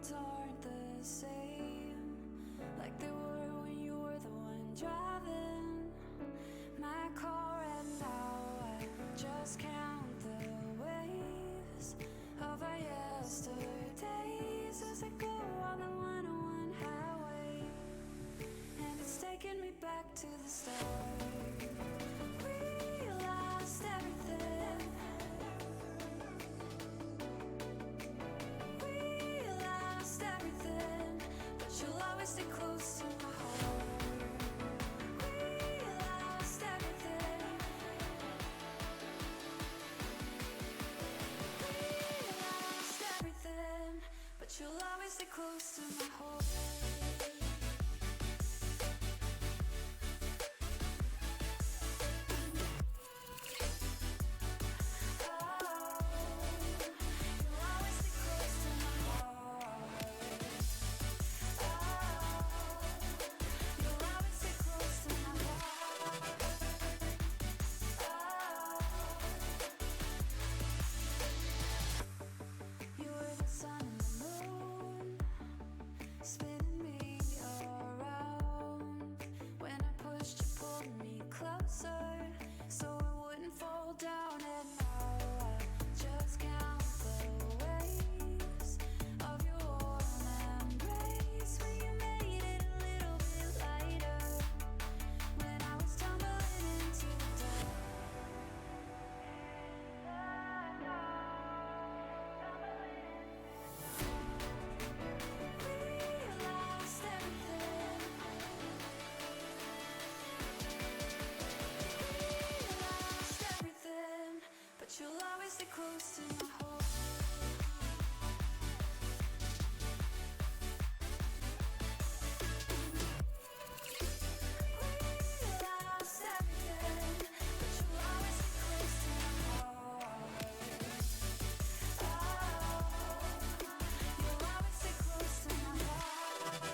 nights aren't the same like they were when you were the one driving my car, and now I just count the waves of our yesterdays as I go on the 101 highway, and it's taking me back to the start. We lost everything. We lost everything, but you'll always stay close to my heart. We lost everything. We lost everything, but you'll always stay close to my heart. You'll always stay close to my heart. We lost everything, but you'll always stay close to my heart. Oh, you'll always stay close to my heart. Oh, you'll always stay close to my heart.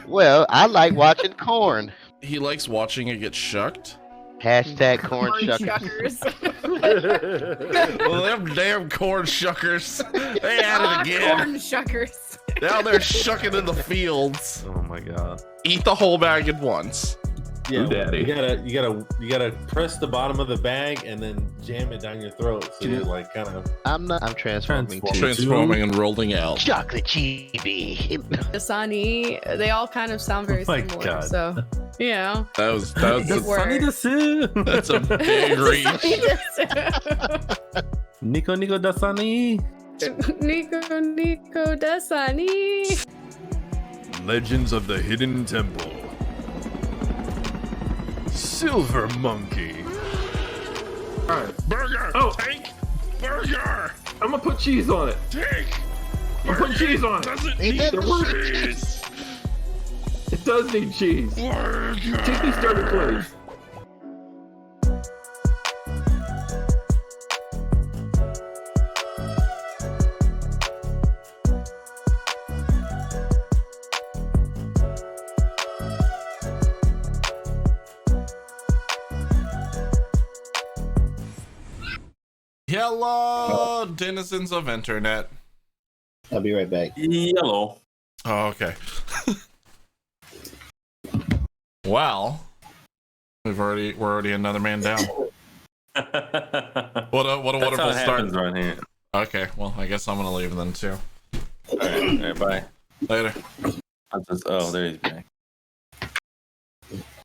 Well, I like watching corn. He likes watching it get shucked. Hashtag corn shuckers. Shuckers. Well, them damn corn shuckers. They at it again. Corn shuckers. Now they're shucking in the fields. Oh my god. Eat the whole bag at once. Yeah, Ooh, daddy. you gotta press the bottom of the bag and then jam it down your throat. So you're like kind of. I'm transforming to Transforming and rolling out. chocolate chibi. Dasani, they all kind of sound very Oh my similar. God. So, yeah. That was Good work. Sunny to see. that's a big reach. Nico Dasani. Nico Dasani. Legends of the Hidden Temple. Silver Monkey. Alright. Burger. Oh. Take burger. I'm gonna put cheese on it. Take. I'm putting cheese on it. Doesn't Ain't need that cheese. It does need cheese. Burger. Keep me started, please. Hello, denizens of internet. I'll be right back. Yellow. Oh, okay. Well, we're already another man down. What a wonderful start. Right here. Okay, well, I guess I'm gonna leave then too. All right, bye. Later. Oh, there he's back.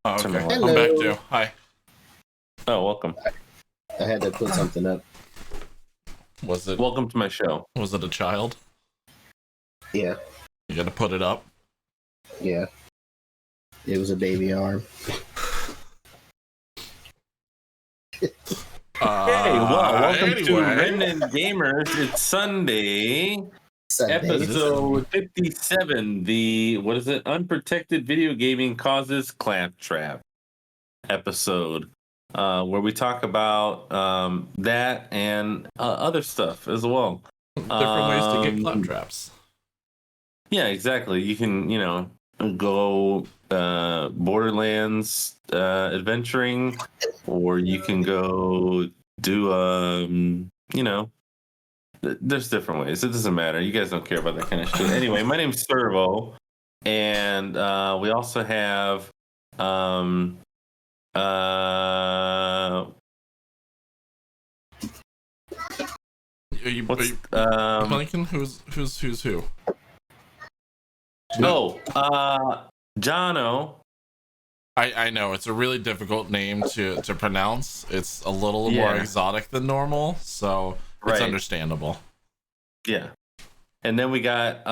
Oh, okay. Hello. I'm back too. Hi. Oh, welcome. I had to put something up. Was it Welcome to my show. a child? Yeah, You gotta put it up. yeah. It was a baby arm. Welcome to Anyway. Remnant Gamers. It's Sunday, Sunday. episode 57. The Unprotected Video Gaming Causes Claptrap episode, where we talk about that and other stuff as well. Different ways to get claptraps. Yeah, exactly. You can, go Borderlands adventuring, or you can go do there's different ways. It doesn't matter. You guys don't care about that kind of shit. Anyway, my name's Servo, and we also have Are you what's blanking? Who's who? Jono. I know it's a really difficult name to pronounce. It's a little more Yeah. exotic than normal, so it's Right. understandable. Yeah. And then we got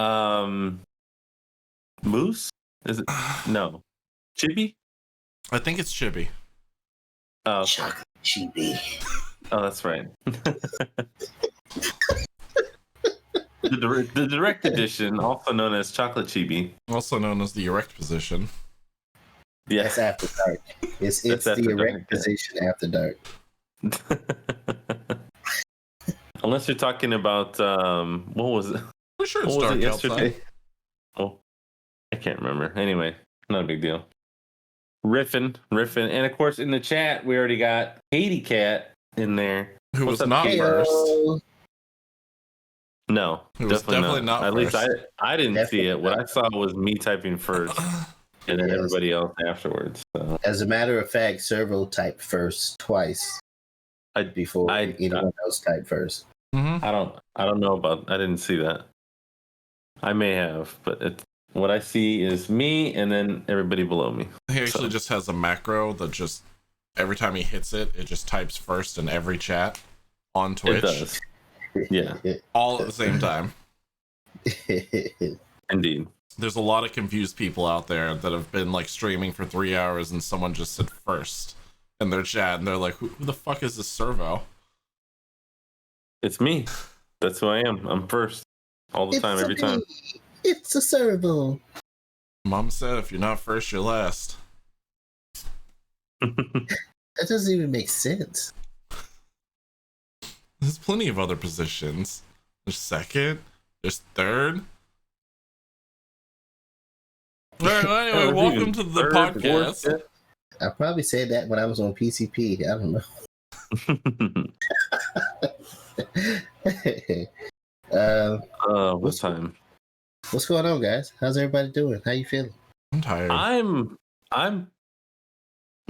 Moose? Is it no. Chibi? I think it's Chibi. Oh, Chocolate chibi. oh, that's right. The direct edition, also known as Chocolate Chibi. Also known as the erect position. That's Yeah. after dark. It's That's the after erect dark, yeah. position after dark. Unless you're talking about what was it? We're sure it's What was dark it yesterday? outside. Oh, I can't remember. Anyway, not a big deal. Riffing, and of course in the chat we already got Katie Cat in there. Who What's was up, not Kate? first. Heyo. No, Who was definitely not At least first. I didn't see Definitely it. What I saw was me typing first, and then Yes. everybody else afterwards. So As a matter of fact, Servo typed first twice before anyone else typed first. Mm-hmm. I don't know about. I didn't see that. I may have, but what I see is me and then everybody below me. He actually So- just has a macro that just every time he hits it, it just types first in every chat on Twitch, It does. Yeah, all at the same time. indeed. There's a lot of confused people out there that have been like streaming for 3 hours and someone just said first in their chat and they're like, who the fuck is this Servo? It's me. That's who I am. I'm first all the time, every time. It's a Servo. Mom said if you're not first, you're last. That doesn't even make sense. There's plenty of other positions. There's second, there's third. Alright, well, anyway, welcome to the Third, podcast. fourth, I probably said that when I was on PCP. I don't know. what time? What's going on, guys? How's everybody doing? How you feeling? I'm tired.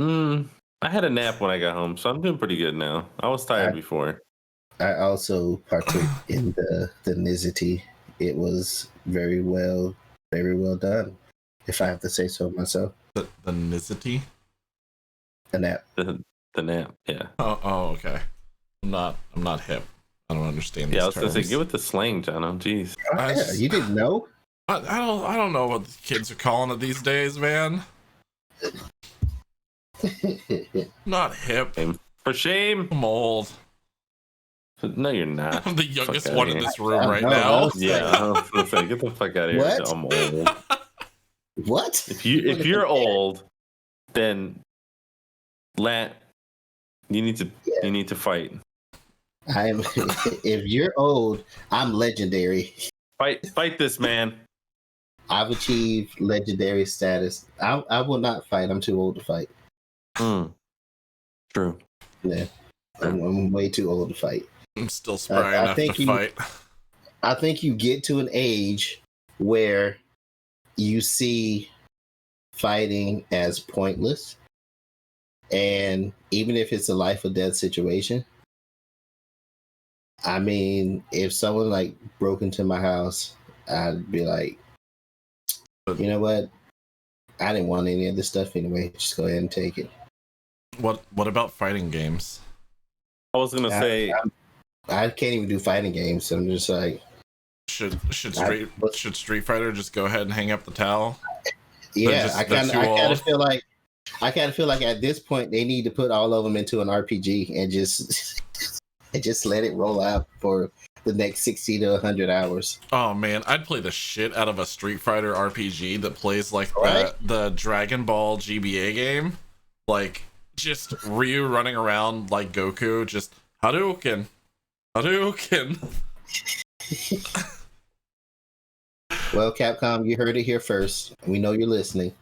I had a nap when I got home, so I'm doing pretty good now. I was tired before. I also partook in the nizity. It was very well done, if I have to say so myself. The nicety? A nap. The nap, yeah. Oh, okay. I'm not hip. I don't understand these Yeah, I was terms. gonna say, get with the slang, Jono. Jeez. Oh, I yeah, just- you didn't know? I don't know what the kids are calling it these days, man. Not hip. For shame. I'm old. No, you're not. I'm the youngest Fuck outta one in here. this room right No, now. Yeah, I was gonna say, get the fuck out of here. What? I'm old. What? If you're old, then you need to fight. I'm. If you're old, I'm legendary. Fight this man. I've achieved legendary status. I will not fight. I'm too old to fight. True. Yeah, I'm way too old to fight. I'm still spry I enough think to fight. I think you get to an age where you see fighting as pointless, and even if it's a life or death situation. I mean, if someone like broke into my house, I'd be like, you know what? I didn't want any of this stuff anyway. Just go ahead and take it. What about fighting games? I was gonna say, I can't even do fighting games. So I'm just like, Should Street Fighter just go ahead and hang up the towel? yeah, just- I they're kind too of old. feel like I kind of feel like at this point they need to put all of them into an RPG and just let it roll out for the next 60 to 100 hours. Oh man, I'd play the shit out of a Street Fighter RPG that plays like Right? the Dragon Ball GBA game. Like, just Ryu running around like Goku, just Hadouken. Hadouken. Well, Capcom, you heard it here first. We know you're listening.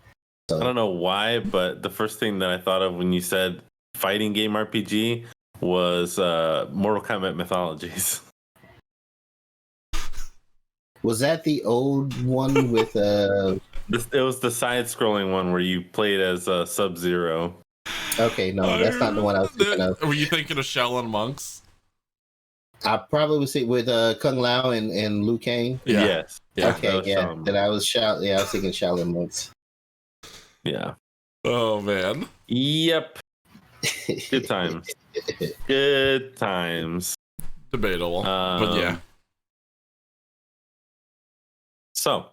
I don't know why, but the first thing that I thought of when you said fighting game RPG was Mortal Kombat Mythologies. Was that the old one with It was the side-scrolling one where you played as Sub-Zero. Okay, no, that's not the one I was thinking of. Were you thinking of Shaolin Monks? I probably would say with Kung Lao and Liu Kang. Yeah. Yes. Yeah. Okay, yeah. Shaolin. Then I was thinking Shaolin Monks. Yeah. Oh man. Yep. Good times. Good times. Debatable. But yeah. So,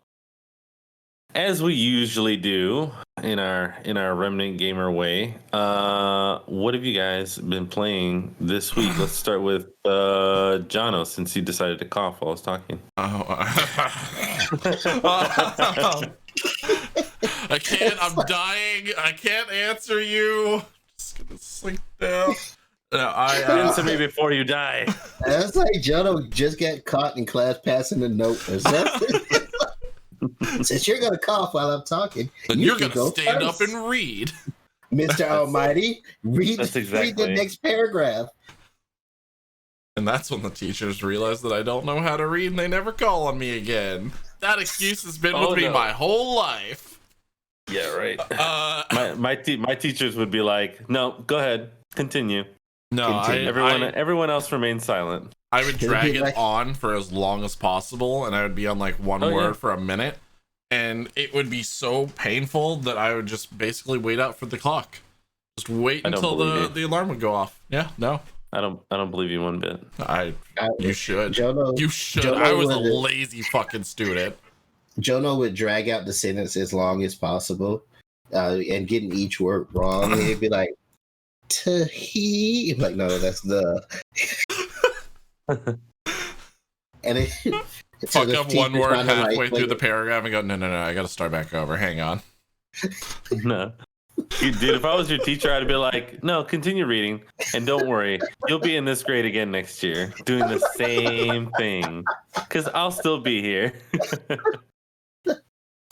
as we usually do in our Remnant Gamer way, what have you guys been playing this week? Let's start with Jono, since you decided to cough while I was talking. Oh. I can't. I'm dying. I can't answer you. Just gonna sink down. No, Answer me before you die. That's like Jono just got caught in class passing a note or something. Since you're gonna cough while I'm talking, then you you're can gonna go stand first. up and read. Mr. Almighty, read That's the exactly. next paragraph. And that's when the teachers realize that I don't know how to read and they never call on me again. That excuse has been with me no. my whole life. Yeah, right. Uh, My teachers would be like, "No, go ahead, continue." no, Everyone else remains silent. I would It'd drag be it like- on for as long as possible, and I would be on like one Oh, word yeah. for a minute, and it would be so painful that I would just basically wait out for the clock. Just wait I don't until believe the alarm would go off. Yeah, no, I don't believe you one bit. you should. Jono, You should. Jono I was a would- lazy fucking student. Jono would drag out the sentence as long as possible, and getting each word wrong. And he'd be like, "He," like, no, that's the. And it Fuck the up one teacher word trying to, halfway like, through the paragraph and go, no, I gotta start back over. Hang on. No. Dude, if I was your teacher, I'd be like, "No, continue reading, and don't worry, you'll be in this grade again next year, doing the same thing, because I'll still be here."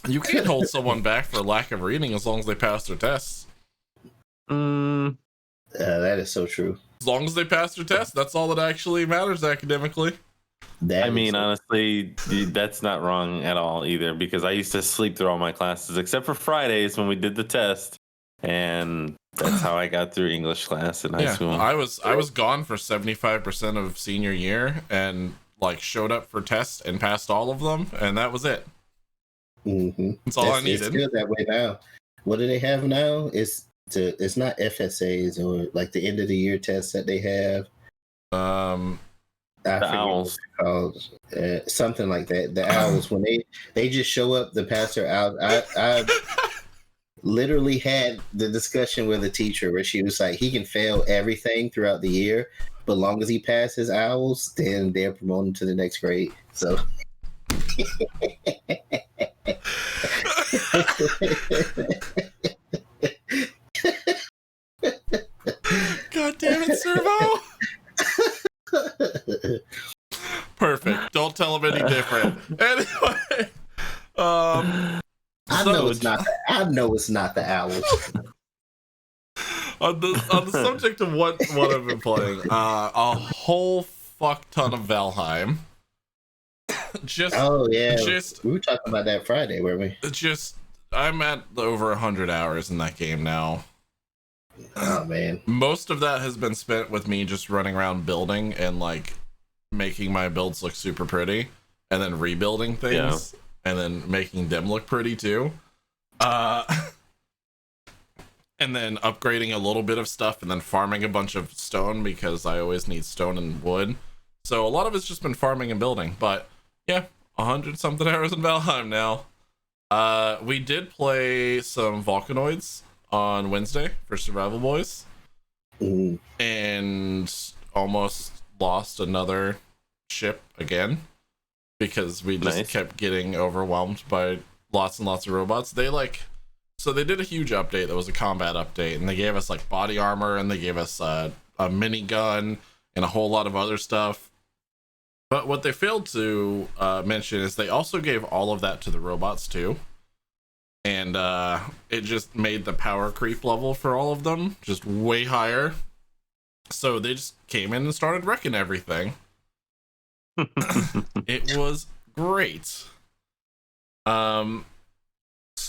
You can't hold someone back for lack of reading as long as they pass their tests. that is so true. As long as they pass their test, that's all that actually matters academically. That I is mean, so- honestly, dude, that's not wrong at all either, because I used to sleep through all my classes except for Fridays when we did the test, and that's how I got through English class in high Yeah, school. I was gone for 75% of senior year and like showed up for tests and passed all of them, and that was it. Mhm. That's all I It's needed. good that way now. What do they have now? It's not FSAs or like the end of the year tests that they have. I forget Owls. what it's called. Something like that. The owls, when they just show up, the passer out. I literally had the discussion with a teacher where she was like, he can fail everything throughout the year, but long as he passes owls, then they're promoted to the next grade. So God damn it, Servo! Perfect. Don't tell him any different. Anyway, I know it's not the owls. on the subject of what I've been playing, a whole fuck ton of Valheim. Oh yeah, just we were talking about that Friday, weren't we? I'm at over 100 hours in that game now. Oh man, Most of that has been spent with me just running around building and like making my builds look super pretty, and then rebuilding things, and then making them look pretty too. And then upgrading a little bit of stuff, and then farming a bunch of stone because I always need stone and wood. So a lot of it's just been farming and building. But yeah, 100 something hours in Valheim now. We did play some Volcanoids. on Wednesday for Survival Boys, and almost lost another ship again because we just kept getting overwhelmed by lots and lots of robots. So they did a huge update that was a combat update, and they gave us like body armor, and they gave us a minigun and a whole lot of other stuff. But what they failed to mention is they also gave all of that to the robots too. And it just made the power creep level for all of them just way higher. So they just came in and started wrecking everything. It was great.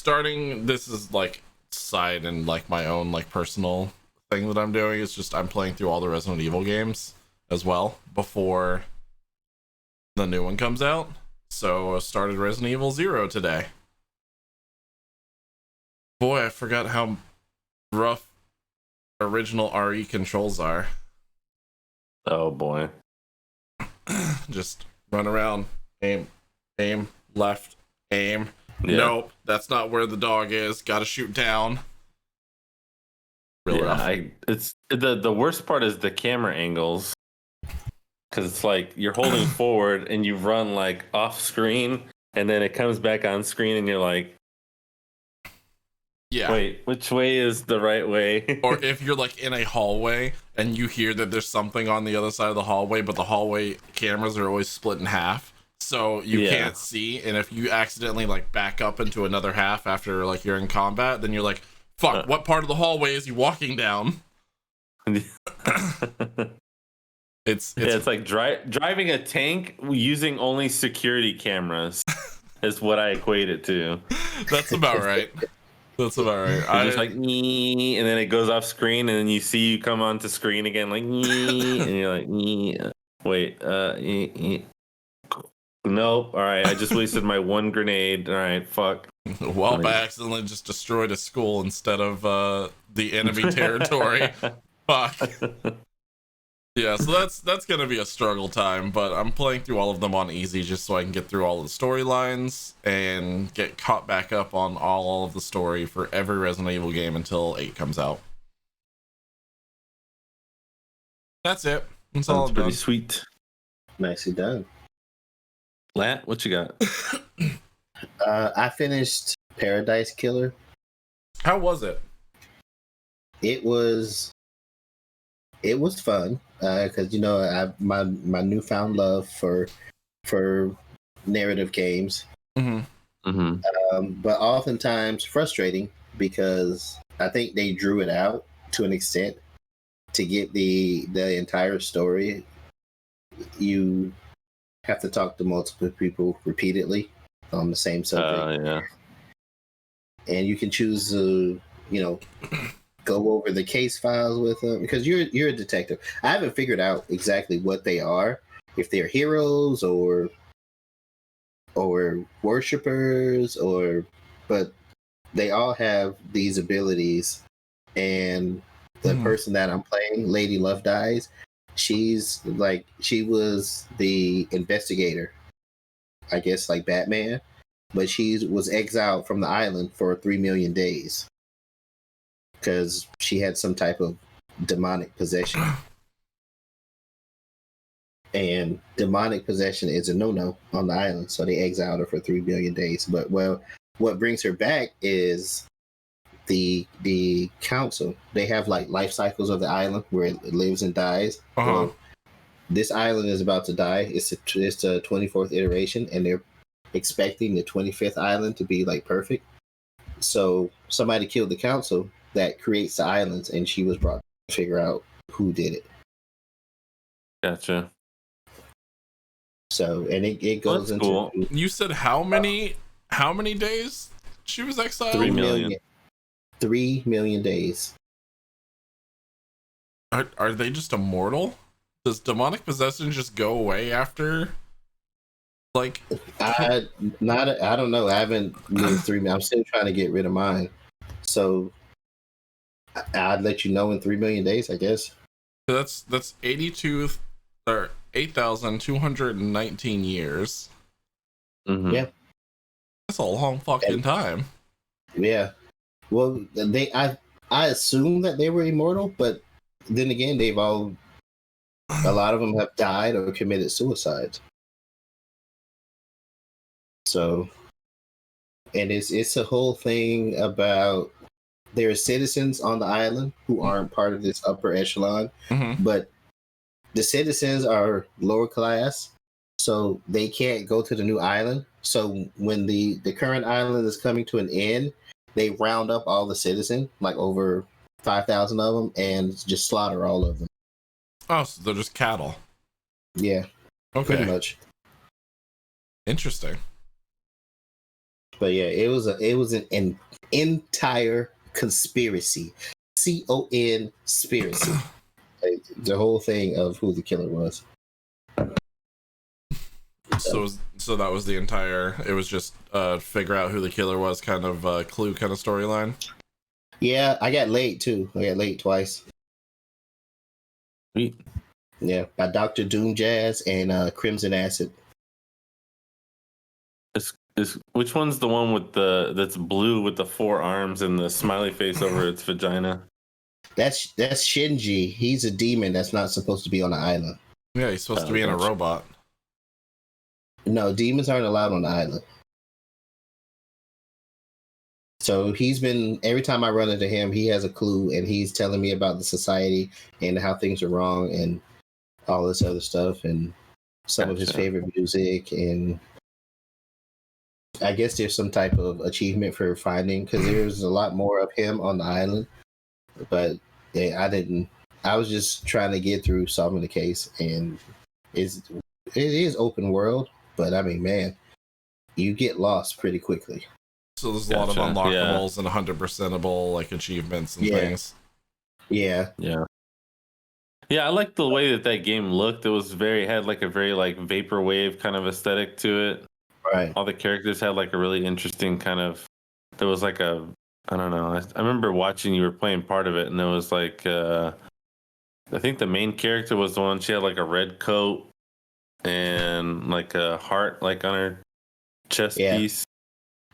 This is like side and like my own like personal thing that I'm doing. It's just I'm playing through all the Resident Evil games as well before the new one comes out. So I started Resident Evil 0 today. Boy, I forgot how rough original RE controls are. Oh boy. Just run around, aim, left, aim. Yeah. Nope, that's not where the dog is. Gotta shoot down. Real rough. It's the worst part is the camera angles. Cause it's like you're holding forward and you run like off screen and then it comes back on screen and you're like, yeah. Wait, which way is the right way? Or if you're like in a hallway and you hear that there's something on the other side of the hallway, but the hallway cameras are always split in half, so you can't see. And if you accidentally like back up into another half after like you're in combat, then you're like, fuck, what part of the hallway is he walking down? It's like driving a tank using only security cameras is what I equate it to. That's about right. That's about right. I just like, nee, and then it goes off screen, and then you see you come onto screen again, like, nee, and you're like, nee. Wait, nope. All right, I just wasted my one grenade. All right, fuck. Well, I accidentally just destroyed a school instead of the enemy territory. Fuck. Yeah, so that's gonna be a struggle time, but I'm playing through all of them on easy just so I can get through all of the storylines and get caught back up on all of the story for every Resident Evil game until 8 comes out. That's it. That's all I've done. Pretty sweet. Nicely done. Lat, what you got? I finished Paradise Killer. How was it? It was fun because my newfound love for narrative games, but oftentimes frustrating because I think they drew it out to an extent to get the entire story. You have to talk to multiple people repeatedly on the same subject, and you can choose to go over the case files with them because you're a detective. I haven't figured out exactly what they are, if they're heroes or worshippers but they all have these abilities. And the person that I'm playing, Lady Love Dies, she was the investigator, I guess, like Batman, but she was exiled from the island for 3 million days. Because she had some type of demonic possession. And demonic possession is a no-no on the island, so they exiled her for 3 billion days. But, what brings her back is the council. They have, like, life cycles of the island where it lives and dies. Well, this island is about to die. It's the 24th iteration, and they're expecting the 25th island to be, like, perfect. So somebody killed the council that creates the islands, and she was brought to figure out who did it. Gotcha. So, and it goes into. Cool. You said how many days she was exiled? 3 million. 3 million days. Are they just immortal? Does demonic possession just go away after? Like, I don't know. I haven't lived 3 million. I'm still trying to get rid of mine. So I'd let you know in 3 million days, I guess. That's 82 or 8,219 years. Yeah, that's a long fucking time. Yeah. Well, I assume that they were immortal, but then again, a lot of them have died or committed suicide. So, and it's a whole thing about there are citizens on the island who aren't part of this upper echelon, but the citizens are lower class, so they can't go to the new island. So when the current island is coming to an end, they round up all the citizens, like over 5,000 of them, and just slaughter all of them. Oh, so they're just cattle. Yeah, Okay. pretty much. Interesting. But yeah, it was an entire conspiracy, conspiracy. Like, the whole thing of who the killer was. So that was the entire. It was just figure out who the killer was, kind of clue kind of storyline. Yeah, I got late too. I got late twice. Sweet. Yeah, by Dr. Doom Jazz and Crimson Acid. Which one's the one with that's blue with the 4 arms and the smiley face over its vagina? That's Shinji. He's a demon that's not supposed to be on the island. Yeah, he's supposed to be in a robot. No, demons aren't allowed on the island. So he's been, every time I run into him, he has a clue and he's telling me about the society and how things are wrong and all this other stuff and some of his favorite music. And I guess there's some type of achievement for finding, because there's a lot more of him on the island. But yeah, I was just trying to get through solving the case, and it is open world, but I mean, man, you get lost pretty quickly. So there's a lot of unlockables and 100%able like achievements and things. Yeah. Yeah, I like the way that game looked. It had like a very like vaporwave kind of aesthetic to it. Right. All the characters had like a really interesting kind of. There was like I don't know. I remember watching you were playing part of it, and there was like I think the main character was the one. She had like a red coat and like a heart like on her chest piece.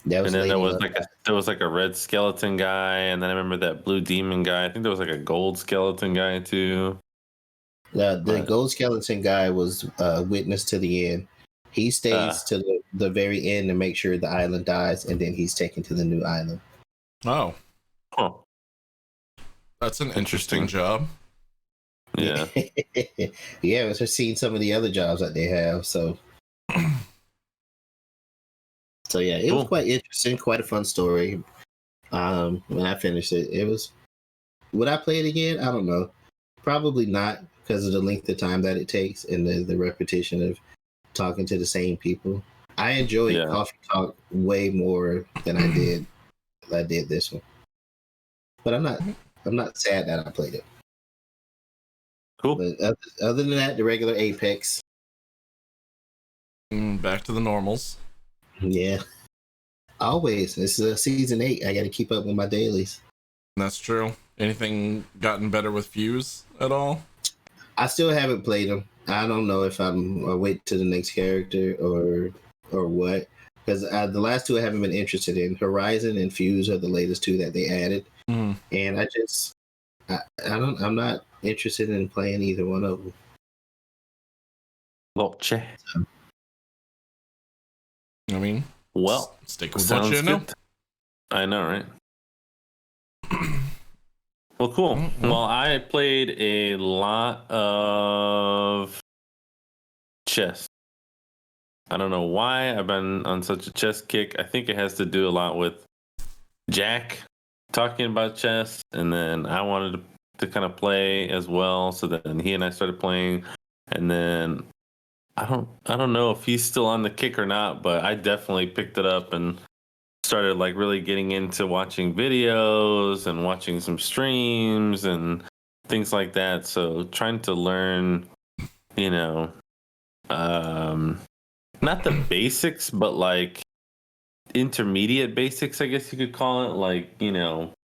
And then there was like a red skeleton guy, and then I remember that blue demon guy. I think there was like a gold skeleton guy too. The gold skeleton guy was witness to the end. He stays to the very end to make sure the island dies, and then he's taken to the new island. Oh. Huh. That's an interesting job. Yeah. Yeah, I've seen some of the other jobs that they have, so. So yeah, it was quite interesting, quite a fun story. When I finished it was. Would I play it again? I don't know. Probably not, because of the length of time that it takes and the repetition of talking to the same people. I enjoyed Coffee Talk way more than I did this one. But I'm not sad that I played it. Cool. But other than that, the regular Apex. Back to the normals. Yeah. Always. It's season 8. I got to keep up with my dailies. That's true. Anything gotten better with Fuse at all? I still haven't played them. I don't know if I'll wait to the next character or what. Because the last two I haven't been interested in. Horizon and Fuse are the latest two that they added. And I'm not interested in playing either one of them. Loche. I mean, well, stick with what you know. I know, right? Well, cool. Well, I played a lot of chess. I don't know why I've been on such a chess kick. I think it has to do a lot with Jack talking about chess, and then I wanted to kind of play as well. So then he and I started playing, and then I don't know if he's still on the kick or not, but I definitely picked it up and started like really getting into watching videos and watching some streams and things like that. So trying to learn, not the basics, but like intermediate basics, I guess you could call it. Like,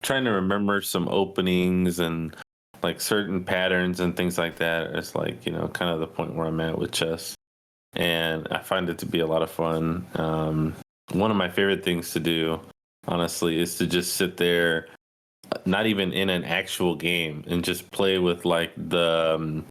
trying to remember some openings and like certain patterns and things like that. It's like, kind of the point where I'm at with chess. And I find it to be a lot of fun. One of my favorite things to do, honestly, is to just sit there not even in an actual game, and just play with like the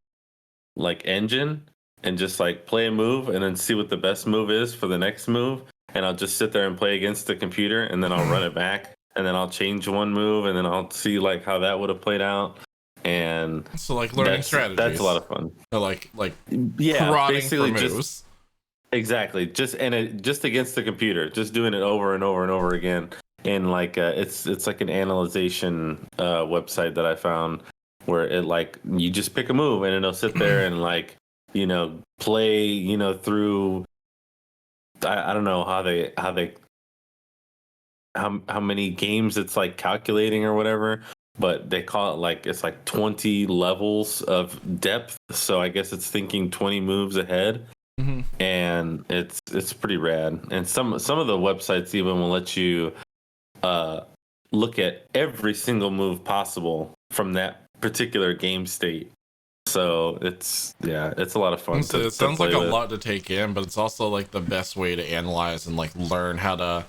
like engine, and just like play a move and then see what the best move is for the next move. And I'll just sit there and play against the computer, and then I'll run it back, and then I'll change one move, and then I'll see like how that would have played out. And so like learning strategies. That's a lot of fun. Like yeah, basically for moves. just exactly just against the computer, just doing it over and over and over again. And like it's like an analyzation website that I found where it like you just pick a move and it'll sit there and like play through. I don't know how many games it's like calculating or whatever, but they call it like it's like 20 levels of depth. So I guess it's thinking 20 moves ahead. Mm-hmm. And it's pretty rad. And some of the websites even will let you look at every single move possible from that particular game state. So it's a lot of fun. It sounds like a lot to take in, but it's also like the best way to analyze and like learn how to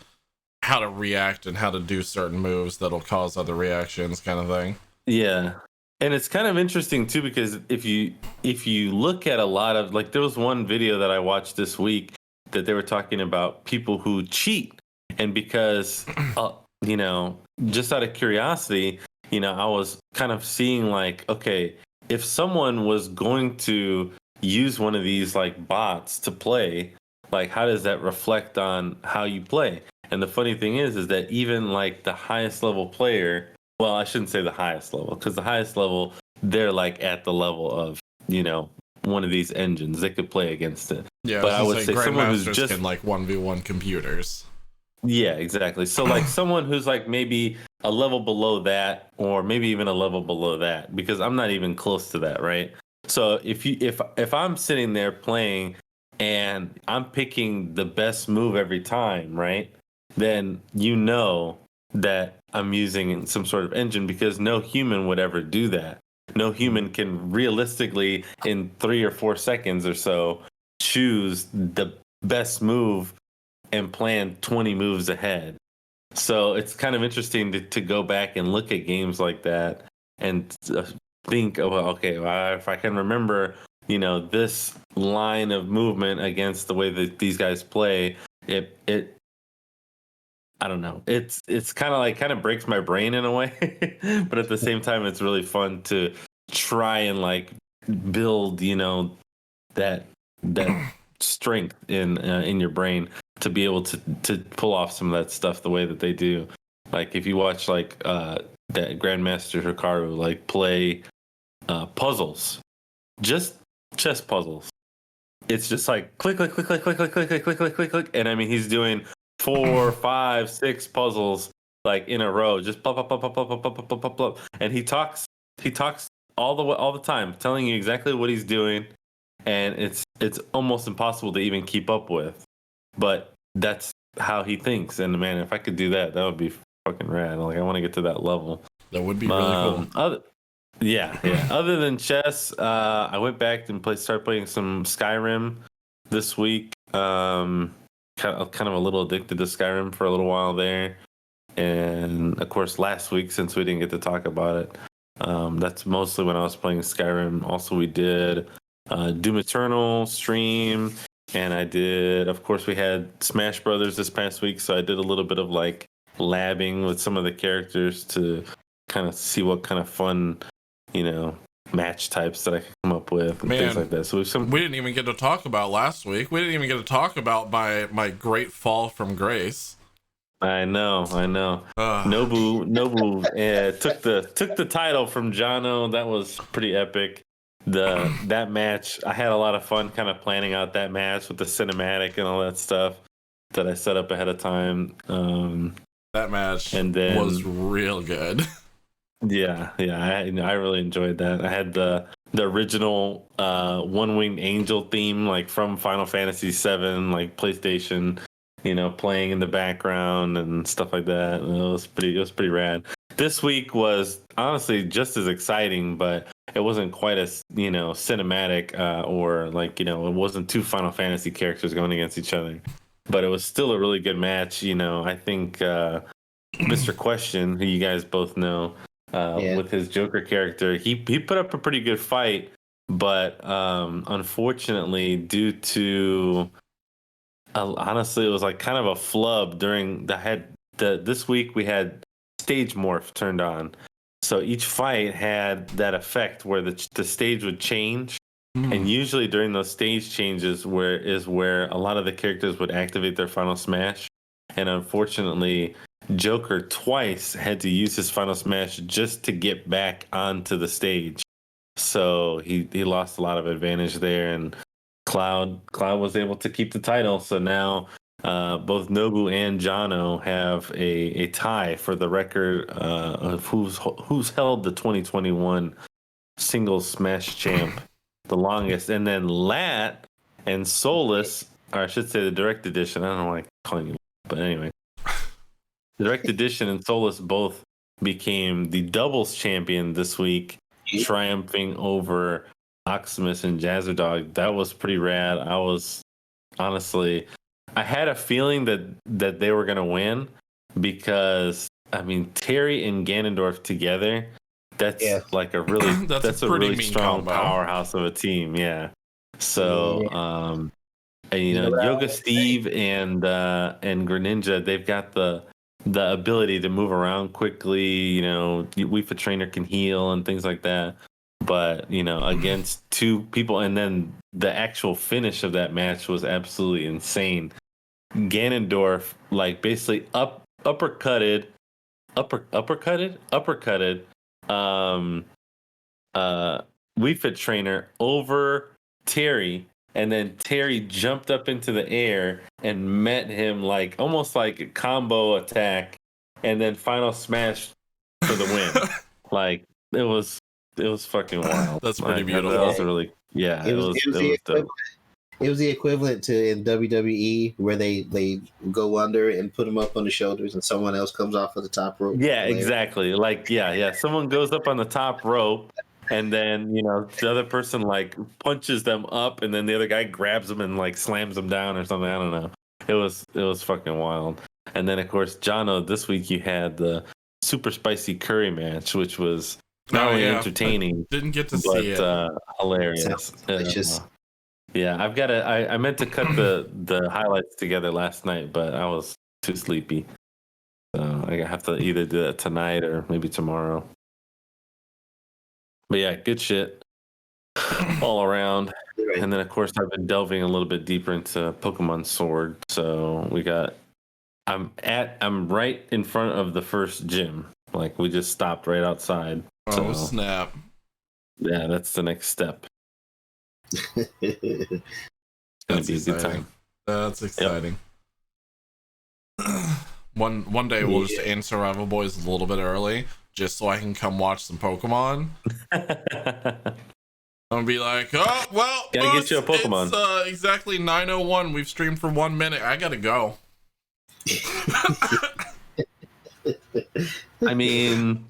react and how to do certain moves that'll cause other reactions, kind of thing. Yeah. And it's kind of interesting too, because if you look at a lot of like, there was one video that I watched this week that they were talking about people who cheat, and because just out of curiosity, I was kind of seeing like, okay, if someone was going to use one of these like bots to play, like how does that reflect on how you play? And the funny thing is that even like the highest level player, well, I shouldn't say the highest level, because the highest level, they're like at the level of, one of these engines. They could play against it. Yeah, but I would say someone who's just can like 1v1 computers. Yeah, exactly. So like someone who's like maybe a level below that, or maybe even a level below that, because I'm not even close to that, right? So if I'm sitting there playing and I'm picking the best move every time, right? Then that I'm using some sort of engine, because no human would ever do that. No human can realistically in 3 or 4 seconds or so choose the best move and plan 20 moves ahead. So it's kind of interesting to go back and look at games like that and think, if I can remember, this line of movement against the way that these guys play, it I don't know. It's kind of breaks my brain in a way, but at the same time, it's really fun to try and like build, that strength in your brain to be able to pull off some of that stuff the way that they do. Like if you watch like that Grandmaster Hikaru like play puzzles, just chess puzzles. It's just like click, click, click, click, click, click, click, click, click, click, click, click, and I mean he's doing 4, 5, 6 puzzles like in a row, just plop, plop, plop, plop, plop, plop, plop, plop, plop. And he talks all the time, telling you exactly what he's doing, and it's almost impossible to even keep up with. But that's how he thinks, and man, if I could do that, that would be fucking rad. Like I want to get to that level. That would be really cool. Yeah. Other than chess, I went back and started playing some Skyrim this week. Kind of a little addicted to Skyrim for a little while there, and of course last week, since we didn't get to talk about it, that's mostly when I was playing Skyrim. Also, we did Doom Eternal stream, and of course we had Smash Brothers this past week, so I did a little bit of like labbing with some of the characters to kind of see what kind of fun match types that I could come up with and things like that. So we didn't even get to talk about last week. We didn't even get to talk about my great fall from grace. I know. Nobu took the title from Jono. That was pretty epic. That match, I had a lot of fun kind of planning out that match with the cinematic and all that stuff that I set up ahead of time. That match was real good. Yeah, I really enjoyed that. I had the original One-Winged Angel theme, like from Final Fantasy VII, like PlayStation, playing in the background and stuff like that. And it was pretty rad. This week was honestly just as exciting, but it wasn't quite as cinematic or like it wasn't 2 Final Fantasy characters going against each other. But it was still a really good match. I think Mr. Question, who you guys both know, with his Joker character, he put up a pretty good fight, but unfortunately, due to honestly, it was like kind of a flub during this week we had stage morph turned on, so each fight had that effect where the stage would change. And usually during those stage changes where a lot of the characters would activate their final smash. And unfortunately, Joker twice had to use his final smash just to get back onto the stage. So he lost a lot of advantage there, and Cloud was able to keep the title. So now both Nobu and Jono have a tie for the record of who's held the 2021 singles smash champ the longest. And then Lat and Solus, or I should say the direct edition, I don't know why I'm calling you, but anyway, the direct edition and Solus both became the doubles champion this week, triumphing over Oximus and Jazzerdog. That was pretty rad. I had a feeling that they were going to win, because I mean, Terry and Ganondorf together, that's like a really that's a really strong powerhouse of a team. Yeah. So and Yoga Steve and Greninja, they've got the ability to move around quickly. Weefa Trainer can heal and things like that. But against two people, and then the actual finish of that match was absolutely insane. Ganondorf basically uppercutted Weefit Trainer over Terry, and then Terry jumped up into the air and met him almost like a combo attack, and then final smash for the win. It was fucking wild. That's pretty beautiful. That was really it was dope. It was the equivalent to in WWE where they go under and put them up on the shoulders, and someone else comes off of the top rope. Yeah, exactly. Someone goes up on the top rope, and then the other person punches them up, and then the other guy grabs them and slams them down or something. I don't know. It was fucking wild. And then of course, Jono, this week you had the super spicy curry match, which was not only entertaining, didn't get to see it. Hilarious. Yeah, I meant to cut the highlights together last night, but I was too sleepy. So I have to either do that tonight or maybe tomorrow. But yeah, good shit all around. And then of course I've been delving a little bit deeper into Pokemon Sword. So I'm right in front of the first gym. We just stopped right outside. Oh, snap. Yeah, that's the next step. It's gonna be a good time. That's exciting. Yep. One day we'll just end Survival Boys a little bit early, just so I can come watch some Pokemon. I'm gonna be like, oh well, gotta get you a Pokemon. It's exactly 9:01. We've streamed for 1 minute. I gotta go. I mean,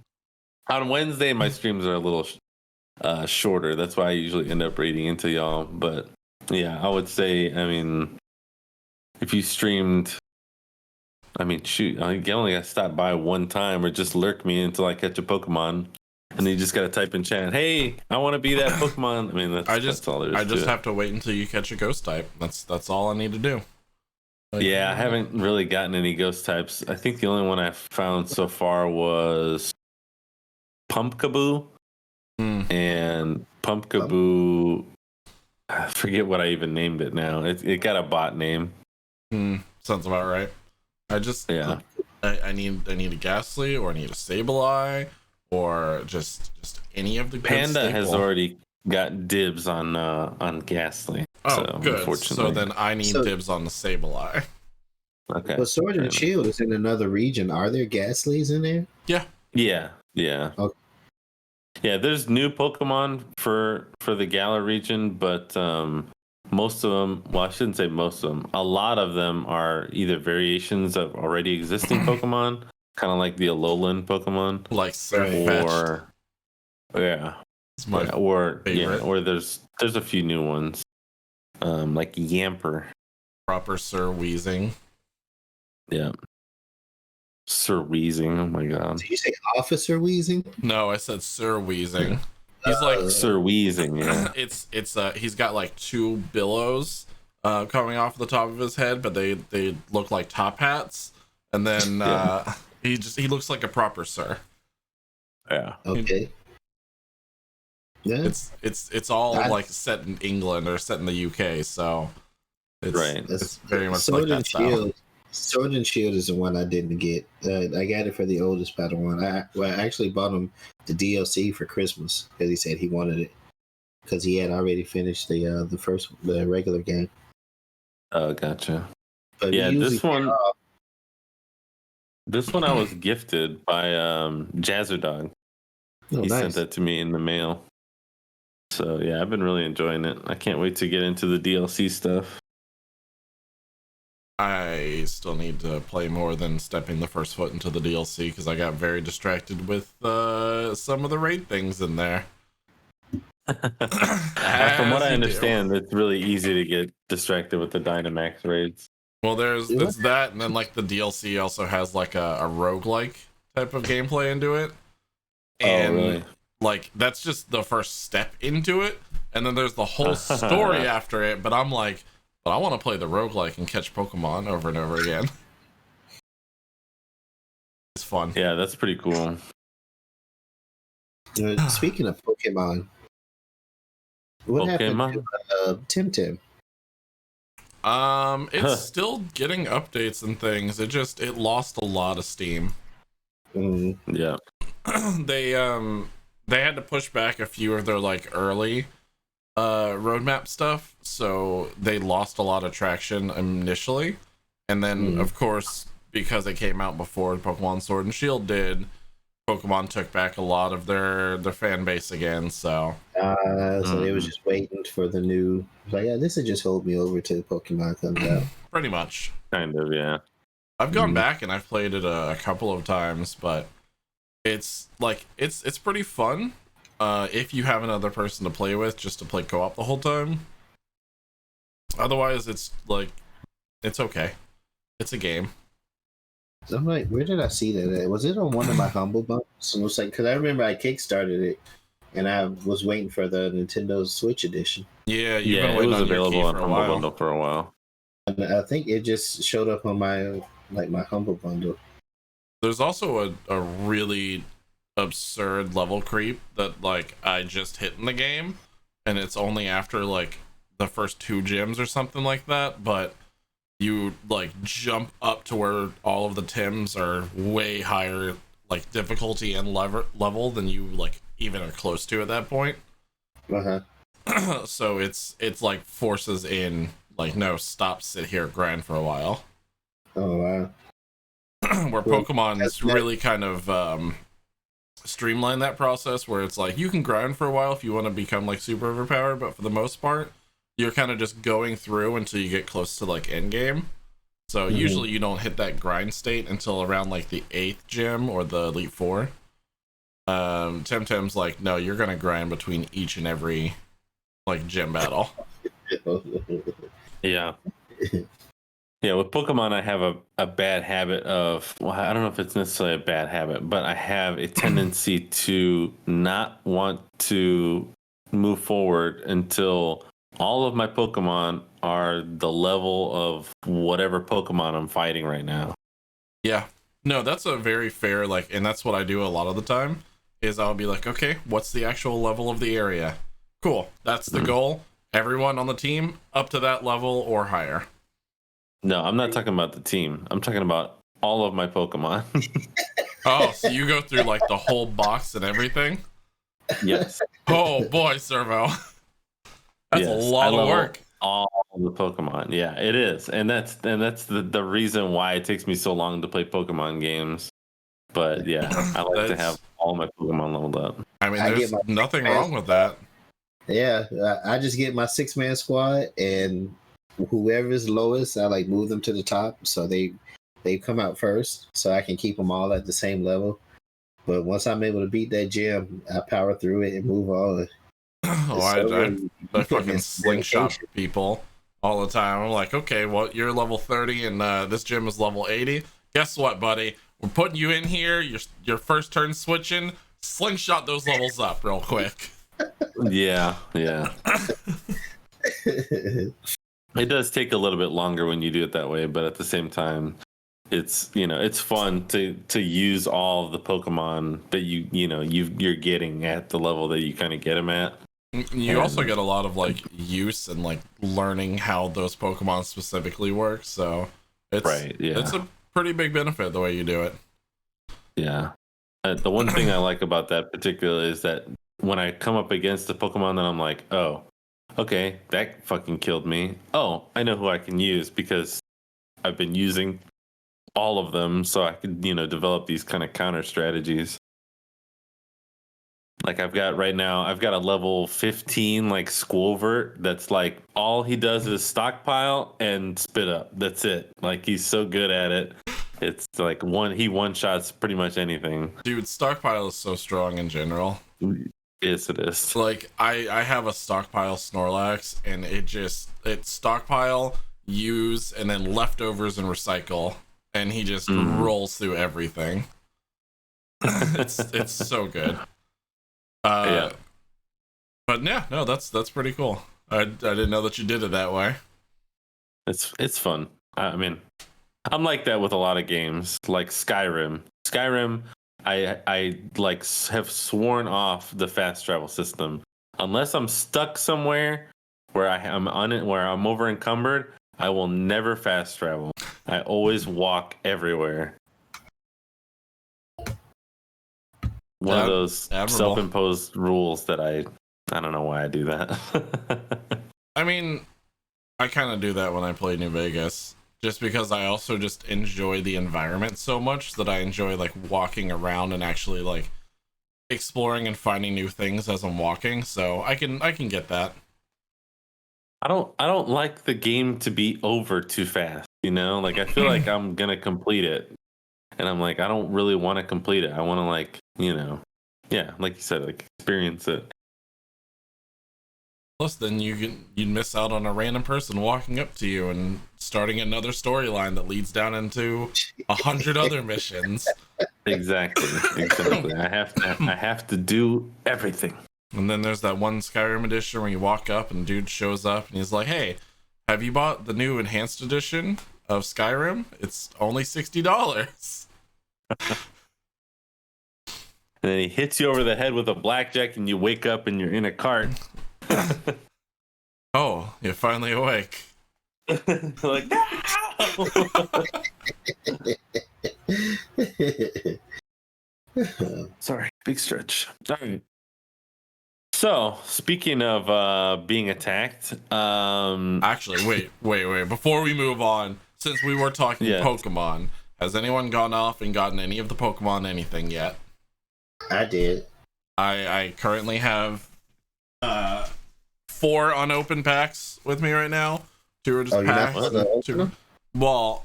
on Wednesday my streams are a little shorter. That's why I usually end up reading into y'all. But yeah, I would say, if you streamed, shoot, I only got to stop by one time or just lurk me until I catch a Pokemon, and then you just got to type in chat, hey, I want to be that Pokemon. That's all there is. I just have to wait until you catch a ghost type. That's all I need to do. Yeah, I haven't really gotten any ghost types. I think the only one I've found so far was Pumpkaboo. And Pumpkaboo, I forget what I even named it now. It got a bot name. Sounds about right. I need a Ghastly, or I need a Sableye, or just any of the good Panda staple. has already got dibs on Ghastly. Oh, so, good. Unfortunately. So then I need dibs on the Sableye. Okay. But Sword and Shield is in another region. Are there Ghastlies in there? Yeah. Okay. Yeah, there's new Pokemon for the Galar region, but most of them, well, I shouldn't say most of them, a lot of them are either variations of already existing Pokemon, kind of like the Alolan Pokemon. Like Surfetched. Or there's a few new ones, like Yamper. Proper Sir Weezing. Yeah. Sir Wheezing. Oh my god. Did you say Officer Wheezing? No, I said Sir Wheezing. He's like Sir Wheezing, yeah. it's he's got like two billows coming off the top of his head, but they look like top hats. And then he looks like a proper sir. Yeah. Okay. Yeah. It's all like set in England or set in the UK, so it's very much Sword like that and style. Shield. Sword and Shield is the one I didn't get. I got it for the oldest Padawan. I actually bought him the DLC for Christmas because he said he wanted it because he had already finished the regular game. Oh, gotcha. But Yeah, usually this one I was gifted by Jazzerdog. Oh, He nice. sent that to me in the mail. So yeah, I've been really enjoying it. I can't wait to get into the DLC stuff. I still need to play more than stepping the first foot into the DLC because I got very distracted with some of the raid things in there. From what As I you understand, it's really easy to get distracted with the Dynamax raids. Well, there's that, and then like the DLC also has like a roguelike type of gameplay into it. And really? like that's just the first step into it, and then there's the whole story after it, but I'm like, but I want to play the roguelike and catch Pokemon over and over again. It's fun. Yeah, that's pretty cool. Speaking of Pokemon, what happened to Tim? It's still getting updates and things. It lost a lot of steam. Yeah. They had to push back a few of their like early roadmap stuff, so they lost a lot of traction initially, and then of course because it came out before Pokemon Sword and Shield did, Pokemon took back a lot of their fan base again. So they was just waiting for the new, like, yeah, this will just hold me over till Pokemon comes out. pretty much. Kind of, yeah. I've gone back and I've played it a couple of times, but it's like it's pretty fun if you have another person to play with, just to play co-op the whole time. Otherwise, it's like it's okay. It's a game. So I'm like, where did I see that at? Was it on one of my Humble Bundles? So it was like, because I remember I kickstarted it, and I was waiting for the Nintendo Switch edition. Yeah, It was available on Humble Bundle for a while. And I think it just showed up on my Humble Bundle. There's also a really absurd level creep that like I just hit in the game, and it's only after like the first 2 gyms or something like that, but you like jump up to where all of the Tims are way higher like difficulty and level than you like even are close to at that point. So it's like forces in like, no, stop, sit here, grind for a while. Oh wow. Where Pokemon's really kind of streamline that process, where it's like you can grind for a while if you want to become like super overpowered, but for the most part you're kind of just going through until you get close to like end game. So usually you don't hit that grind state until around like the 8th gym or the Elite Four. Temtem's like, no, you're gonna grind between each and every like gym battle. Yeah. Yeah, with Pokemon, I have a bad habit of, well, I don't know if it's necessarily a bad habit, but I have a tendency to not want to move forward until all of my Pokemon are the level of whatever Pokemon I'm fighting right now. Yeah. No, that's a very fair, like, and that's what I do a lot of the time, is I'll be like, okay, what's the actual level of the area? Cool. That's the goal. Everyone on the team up to that level or higher. No, I'm not talking about the team. I'm talking about all of my Pokemon. Oh, so you go through like the whole box and everything? Yes. Oh boy, Servo. That's a lot of work. All the Pokemon. Yeah, it is. And that's the reason why it takes me so long to play Pokemon games. But yeah, I like to have all my Pokemon leveled up. I mean, there's nothing wrong with that. Yeah, I just get my 6-man squad, and whoever's lowest, I like move them to the top, so they come out first, so I can keep them all at the same level. But once I'm able to beat that gym, I power through it and move on. I fucking slingshot people all the time. I'm like, okay, well, you're level 30 and this gym is level 80. Guess what, buddy? we're putting you in here. Your first turn switching. Slingshot those levels up real quick. Yeah. It does take a little bit longer when you do it that way, but at the same time, it's it's fun to use all of the Pokemon that you're getting at the level that you kind of get them at. You also get a lot of like use and like learning how those Pokemon specifically work. So it's it's a pretty big benefit the way you do it. Yeah. The one thing I like about that particular is that when I come up against the Pokemon, then I'm like, oh, okay, that fucking killed me. Oh, I know who I can use because I've been using all of them, so I could develop these kind of counter strategies. Like I've got a level 15 like Squovert that's like all he does is stockpile and spit up. That's it. Like he's so good at it. It's like he one shots pretty much anything. Dude, stockpile is so strong in general. Yes, it is. Like I have a stockpile Snorlax, and it stockpile, use, and then leftovers and recycle, and he just rolls through everything. It's so good. Yeah. But yeah, no, that's pretty cool. I didn't know that you did it that way. It's fun. I mean, I'm like that with a lot of games, like Skyrim. I like have sworn off the fast travel system unless I'm stuck somewhere where I'm over encumbered. I will never fast travel. I always walk everywhere. One of those self-imposed rules that I don't know why I do that. I mean, I kind of do that when I play New Vegas, just because I also just enjoy the environment so much that I enjoy like walking around and actually like exploring and finding new things as I'm walking. So I can get that. I don't like the game to be over too fast, like I feel like I'm gonna complete it, and I'm like I don't really want to complete it. I want to like like you said, like experience it. Plus, then you'd miss out on a random person walking up to you and starting another storyline that leads down into 100 other missions. Exactly. I have to do everything. And then there's that one Skyrim edition where you walk up and dude shows up and he's like, "Hey, have you bought the new enhanced edition of Skyrim? It's only $60." And then he hits you over the head with a blackjack, and you wake up and you're in a cart. Oh, you're finally awake. Like, no! Sorry, big stretch. All right. So, speaking of being attacked, actually, wait. Before we move on, since we were talking Pokemon, has anyone gone off and gotten any of the Pokemon anything yet? I did. I currently have 4 unopened packs with me right now. 2 are just packs. Well,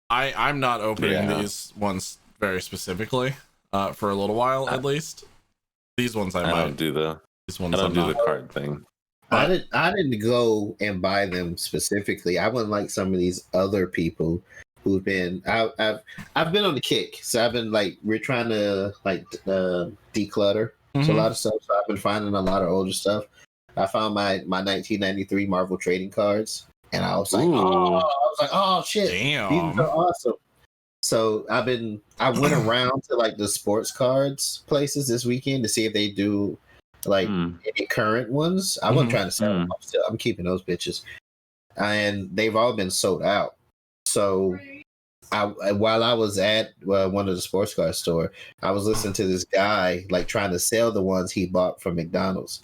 I'm not opening these ones very specifically for a little while at least. These ones I might don't do the. These ones I don't I'm do not. the card thing. I didn't go and buy them specifically. I wasn't like some of these other people who've been. I've been on the kick, so I've been like we're trying to like declutter. So a lot of stuff. So I've been finding a lot of older stuff. I found my 1993 Marvel trading cards, and I was like, oh shit, damn, these are awesome. So I went around to like the sports cards places this weekend to see if they do like any current ones. I wasn't trying to sell them. I'm keeping those bitches, and they've all been sold out. So while I was at one of the sports car store, I was listening to this guy like trying to sell the ones he bought from McDonald's,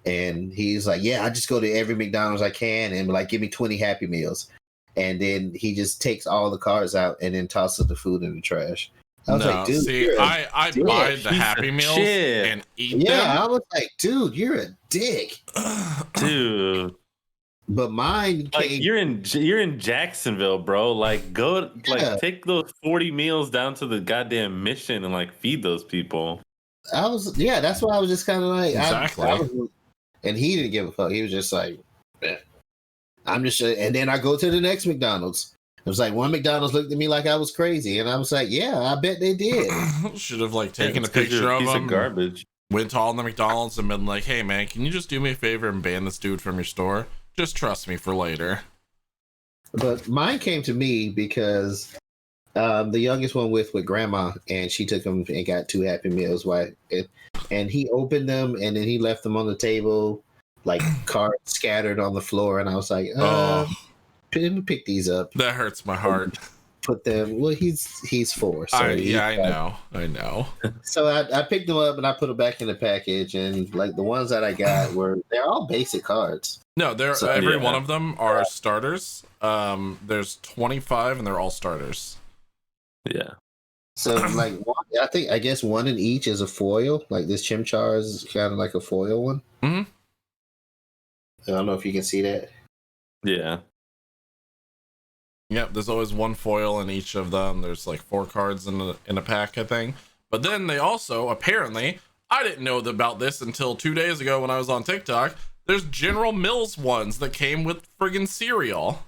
and he's like, "Yeah, I just go to every McDonald's I can and like give me 20 Happy Meals." And then he just takes all the cards out and then tosses the food in the trash. I was like, dude, see, I buy the Happy Meals and eat them. Yeah, I was like, dude, you're a dick, dude. But mine, like you're in Jacksonville, bro. Like take those 40 meals down to the goddamn mission and like feed those people. That's why I was just kind of like, exactly. And he didn't give a fuck. He was just like, I'm just, and then I go to the next McDonald's It was like one McDonald's looked at me like I was crazy, and I was like, "Yeah, I bet they did." Should have like taken a It's 'cause you're picture of piece them. garbage. Went to all the McDonald's and been like, "Hey man, can you just do me a favor and ban this dude from your store? Just trust me for later." But mine came to me because the youngest one with grandma, and she took them and got 2 Happy Meals. And he opened them, and then he left them on the table, like cards scattered on the floor. And I was like, let me pick these up. That hurts my heart. Put them. Well, he's 4. So I know. So I picked them up and I put them back in the package, and like the ones that I got they're all basic cards. No, So, every one of them are starters. There's 25 and they're all starters. Yeah. So like I guess one in each is a foil. Like this Chimchar is kind of like a foil one. Mhm. I don't know if you can see that. Yeah. Yep, there's always one foil in each of them. There's like 4 cards in a pack, I think. But then they also, apparently, I didn't know about this until 2 days ago when I was on TikTok. There's General Mills ones that came with friggin' cereal.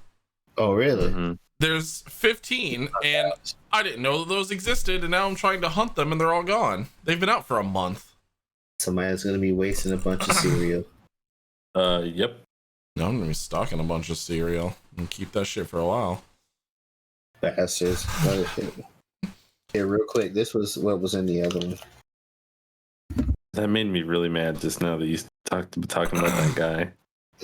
Oh, really? Mm-hmm. There's 15, and I didn't know that those existed, and now I'm trying to hunt them, and they're all gone. They've been out for a month. Somebody's gonna be wasting a bunch of cereal. Yep. No, I'm gonna be stocking a bunch of cereal and keep that shit for a while. Bastards. Here, real quick. This was what was in the other one. That made me really mad just now that you talking about that guy.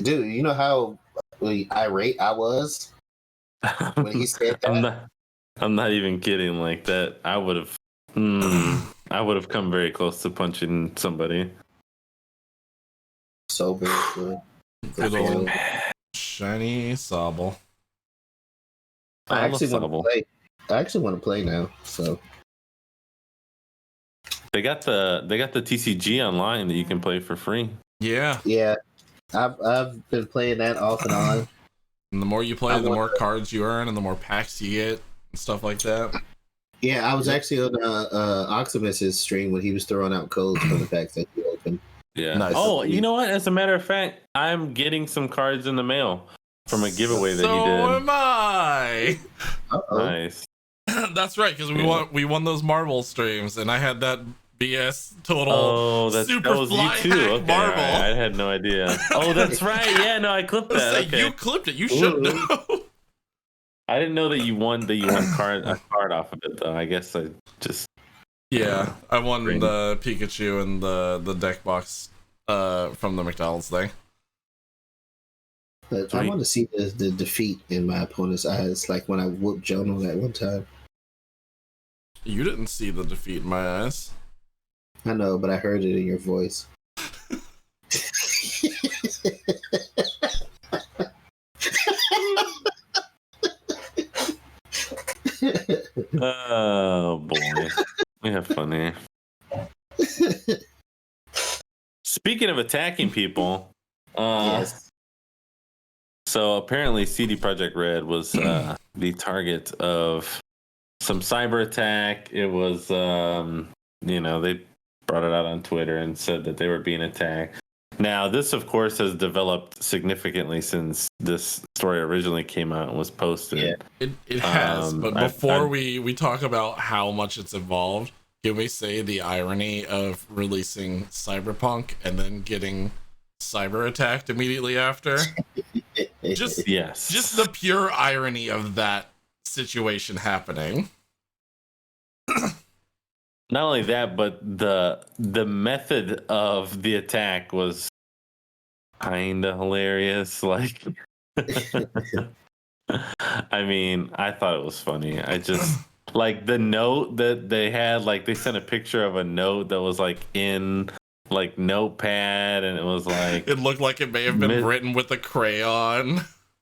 Dude, you know how irate I was when he said that? I'm not even kidding. Like that, I would have come very close to punching somebody. So big. Good old shiny Sobble. I actually want to Sobble. play. I actually want to play now. So They got the TCG online that you can play for free. Yeah. yeah, I've been playing that off and on. And the more you play, the more cards you earn, and the more packs you get, and stuff like that. Yeah, I was actually on Oximus's stream when he was throwing out codes for the packs that he opened. Yeah. Nice. Oh, you know what? As a matter of fact, I'm getting some cards in the mail from a giveaway that he So did. am I. Uh-oh. Nice. That's right, because we won those Marvel streams, and I had that BS total Oh, that was fly you too. hack Okay, Marvel. I had no idea. Oh, that's right. Yeah, no, I clipped Let's that. say Okay. you clipped it. You should know. I didn't know that you won a card off of it though. I guess I just Yeah, I won Green. the Pikachu and the deck box from the McDonald's thing. But I want to see the defeat in my opponent's eyes, like when I whooped Jono that one time. You didn't see the defeat in my eyes. I know, but I heard it in your voice. Oh boy. We have fun here. Speaking of attacking people, Yes. so apparently CD Projekt Red was the target of some cyber attack. It was they brought it out on Twitter and said that they were being attacked. Now, this of course has developed significantly since this story originally came out and was posted. Yeah. It has, but I- before we talk about how much it's evolved, can we say the irony of releasing Cyberpunk and then getting cyber attacked immediately after? Just Yes. just the pure irony of that situation happening. Not only that, but the method of the attack was kind of hilarious. Like, I mean, I thought it was funny. I just like the note that they had. Like, they sent a picture of a note that was like in like Notepad, and it was like It looked like it may have been written with a crayon.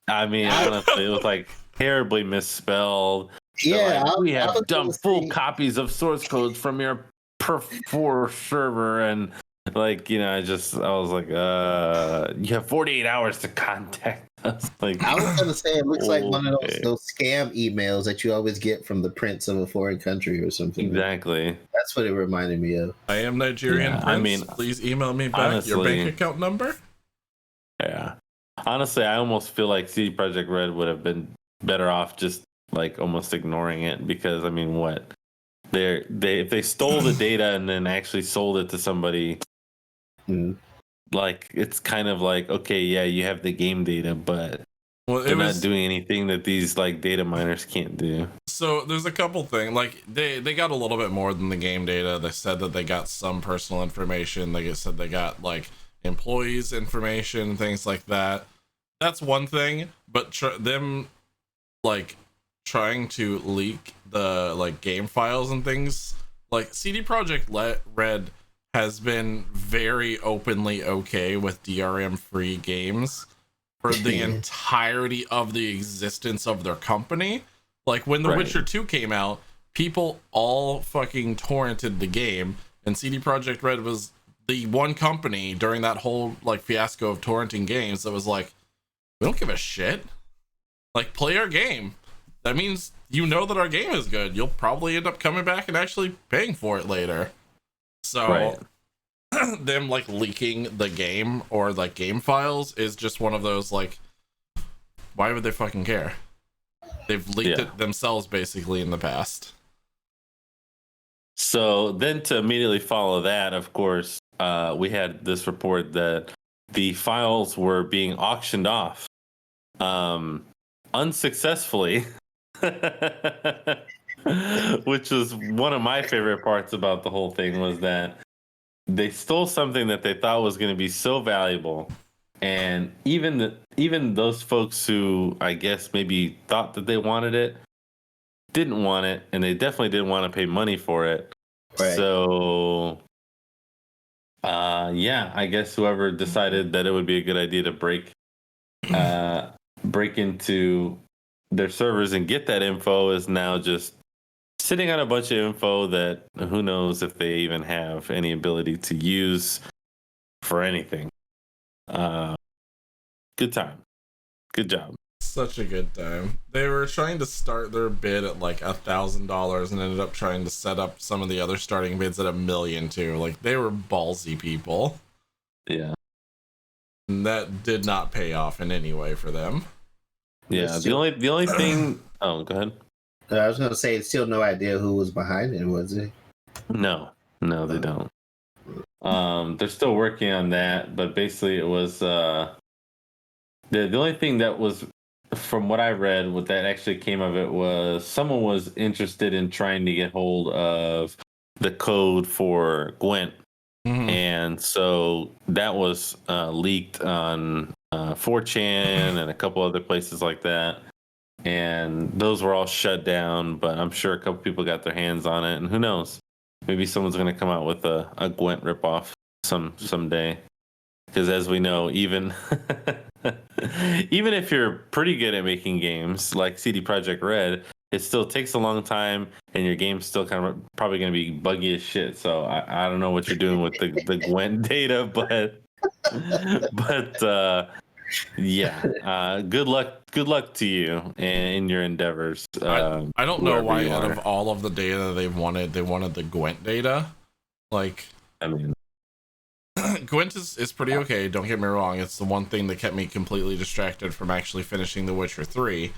I mean, honestly, it was like terribly misspelled. Yeah, Like, we I have was done gonna full say- copies of source codes from your Perfor server, and like, I was like, you have 48 hours to contact us. Like, I was gonna say it looks like one of Okay. those scam emails that you always get from the prince of a foreign country or something. exactly. That's what it reminded me of. I am Nigerian Yeah, Prince. I mean, Please email me back your honestly- bank account number. Yeah. Honestly, I almost feel like CD Projekt Red would have been better off just like almost ignoring it because I mean, what if they stole the data and then actually sold it to somebody, like it's kind of like, okay, yeah, you have the game data, but they're not doing anything that these like data miners can't do. So there's a couple things, like they got a little bit more than the game data. They said that they got some personal information. They said they got like employees information, things like that. That's one thing, but them like trying to leak the like game files and things, like CD Projekt Red has been very openly okay with DRM free games for the entirety of the existence of their company. Like when The Witcher 2 came out, people all fucking torrented the game, and CD Projekt Red was the one company during that whole like fiasco of torrenting games that was like, we don't give a shit. Like, play our game. That means you know that our game is good. You'll probably end up coming back and actually paying for it later. So them like leaking the game or like game files is just one of those like, why would they fucking care? They've leaked it themselves basically in the past. So then to immediately follow that, of course, we had this report that the files were being auctioned off unsuccessfully, which was one of my favorite parts about the whole thing, was that they stole something that they thought was going to be so valuable, and even those folks who I guess maybe thought that they wanted it didn't want it, and they definitely didn't want to pay money for it. So I guess whoever decided that it would be a good idea to break into their servers and get that info is now just sitting on a bunch of info that who knows if they even have any ability to use for anything. Good time. Good job. Such a good time. They were trying to start their bid at like $1,000 and ended up trying to set up some of the other starting bids at $1 million too. Like, they were ballsy people. Yeah. And that did not pay off in any way for them. Yeah. The only thing. Oh, go ahead. I was gonna say, still no idea who was behind it, was it? No, they don't. They're still working on that, but basically it was the only thing that was, from what I read, what that actually came of it was someone was interested in trying to get hold of the code for Gwent, and so that was leaked on 4chan and a couple other places like that. And those were all shut down, but I'm sure a couple people got their hands on it, and who knows? Maybe someone's going to come out with a Gwent ripoff someday. Because as we know, even if you're pretty good at making games like CD Projekt Red, it still takes a long time, and your game's still kind of probably going to be buggy as shit. So I don't know what you're doing with the Gwent data, but yeah, good luck to you in your endeavors. I don't know why out are. of all of the data they wanted the Gwent data. Like, I mean, Gwent is pretty okay, don't get me wrong. It's the one thing that kept me completely distracted from actually finishing The Witcher 3.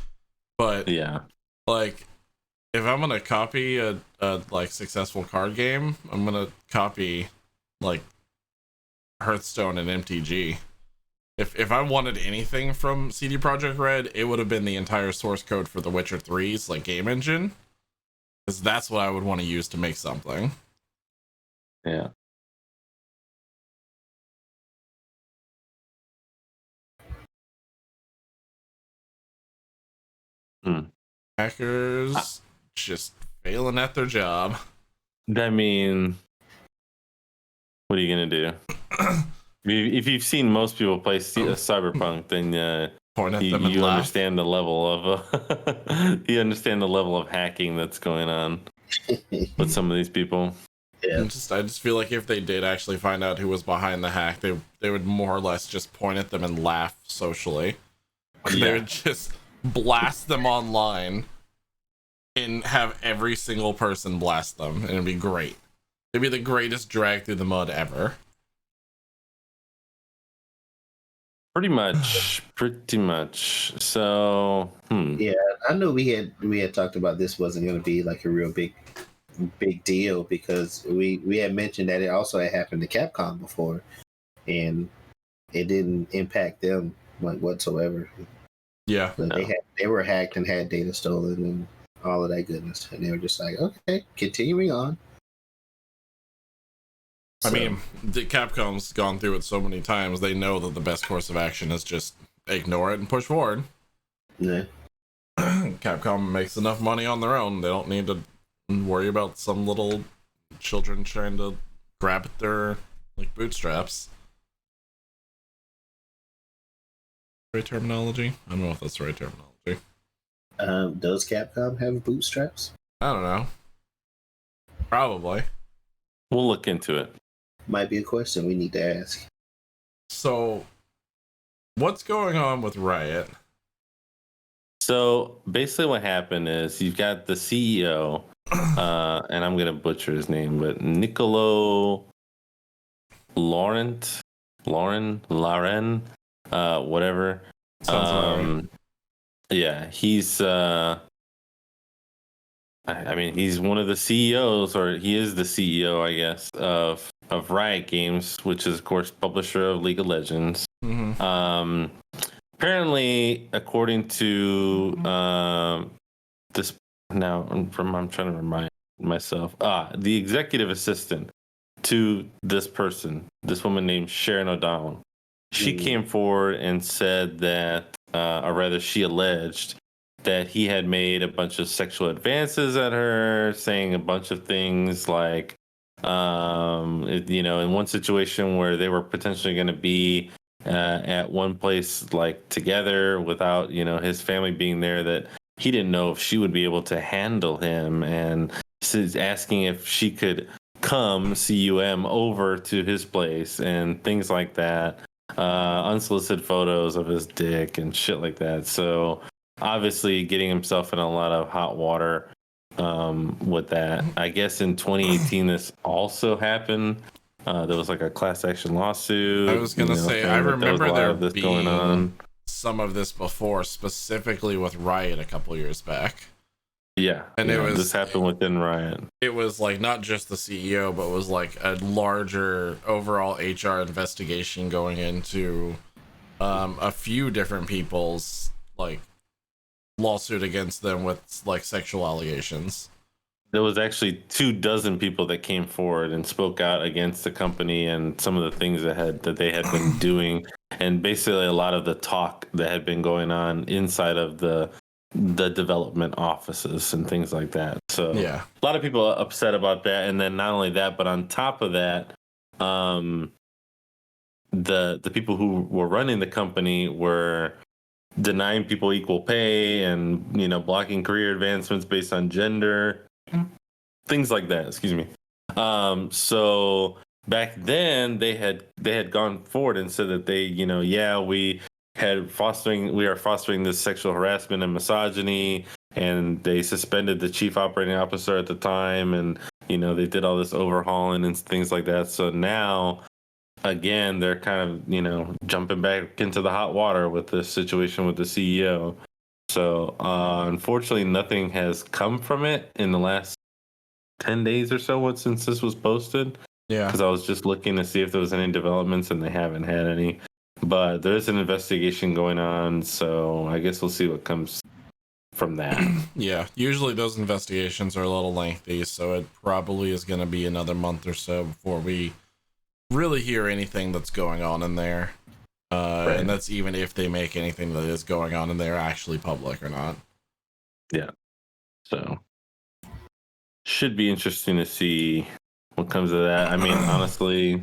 But yeah, like, if I'm gonna copy a like successful card game, I'm gonna copy like Hearthstone and MTG. If I wanted anything from CD Projekt Red, it would have been the entire source code for The Witcher 3's like game engine, because that's what I would want to use to make something. Yeah. Hackers just failing at their job. I mean, what are you gonna do? If you've seen most people play Cyberpunk, then Point at them and you laugh. understand the level of hacking that's going on with some of these people. Yeah. I just feel like if they did actually find out who was behind the hack, they would more or less just point at them and laugh socially. They would just blast them online and have every single person blast them, and it'd be great. It'd be the greatest drag through the mud ever. Pretty much. So, Yeah, I know we had talked about this wasn't going to be like a real big deal because we had mentioned that it also had happened to Capcom before, and it didn't impact them like whatsoever. Yeah. But they were hacked and had data stolen and all of that goodness, and they were just like, okay, continuing on. I mean, Capcom's gone through it so many times, they know that the best course of action is just ignore it and push forward. Yeah. Capcom makes enough money on their own. They don't need to worry about some little children trying to grab at their like bootstraps. Right terminology? I don't know if that's the right terminology. Does Capcom have bootstraps? I don't know. Probably. we'll look into it. Might be a question we need to ask. So, what's going on with Riot? So basically what happened is you've got the CEO, and I'm going to butcher his name, but Nicolo Lauren, whatever. Sounds about right. Yeah, he's I mean, he's one of the CEOs, or he is the CEO, I guess, of Riot Games, which is, of course, publisher of League of Legends. Mm-hmm. Apparently, according to this, now I'm trying to remind myself. The executive assistant to this woman named Sharon O'Donnell, she came forward and said that, or rather, she alleged that he had made a bunch of sexual advances at her, saying a bunch of things like, in one situation where they were potentially going to be at one place like together without, his family being there, that he didn't know if she would be able to handle him, and she's asking if she could come CUM over to his place and things like that. Unsolicited photos of his dick and shit like that. So obviously getting himself in a lot of hot water with that. I guess in 2018 this also happened. There was like a class action lawsuit. I was gonna say, I remember there being going on. some of this before, specifically with Riot a couple years back. Yeah, and this happened within Riot. It was like not just the CEO, but it was like a larger overall HR investigation going into a few different people's like lawsuit against them with like sexual allegations. There was actually 24 people that came forward and spoke out against the company and some of the things that they had been doing, and basically a lot of the talk that had been going on inside of the development offices and things like that. So yeah, a lot of people are upset about that. And then not only that, but on top of that, the people who were running the company were denying people equal pay and blocking career advancements based on gender, things like that. Excuse me. So back then they had gone forward and said that they we are fostering this sexual harassment and misogyny, and they suspended the chief operating officer at the time, and they did all this overhauling and things like that. So now again they're kind of jumping back into the hot water with this situation with the CEO. So unfortunately nothing has come from it in the last 10 days or so since this was posted. Yeah, because I was just looking to see if there was any developments, and they haven't had any. But there is an investigation going on, so I guess we'll see what comes from that. Yeah, usually those investigations are a little lengthy, so it probably is going to be another month or so before we really hear anything that's going on in there. Right. And that's even if they make anything that is going on in there actually public or not. Yeah. So should be interesting to see what comes of that. I mean, honestly,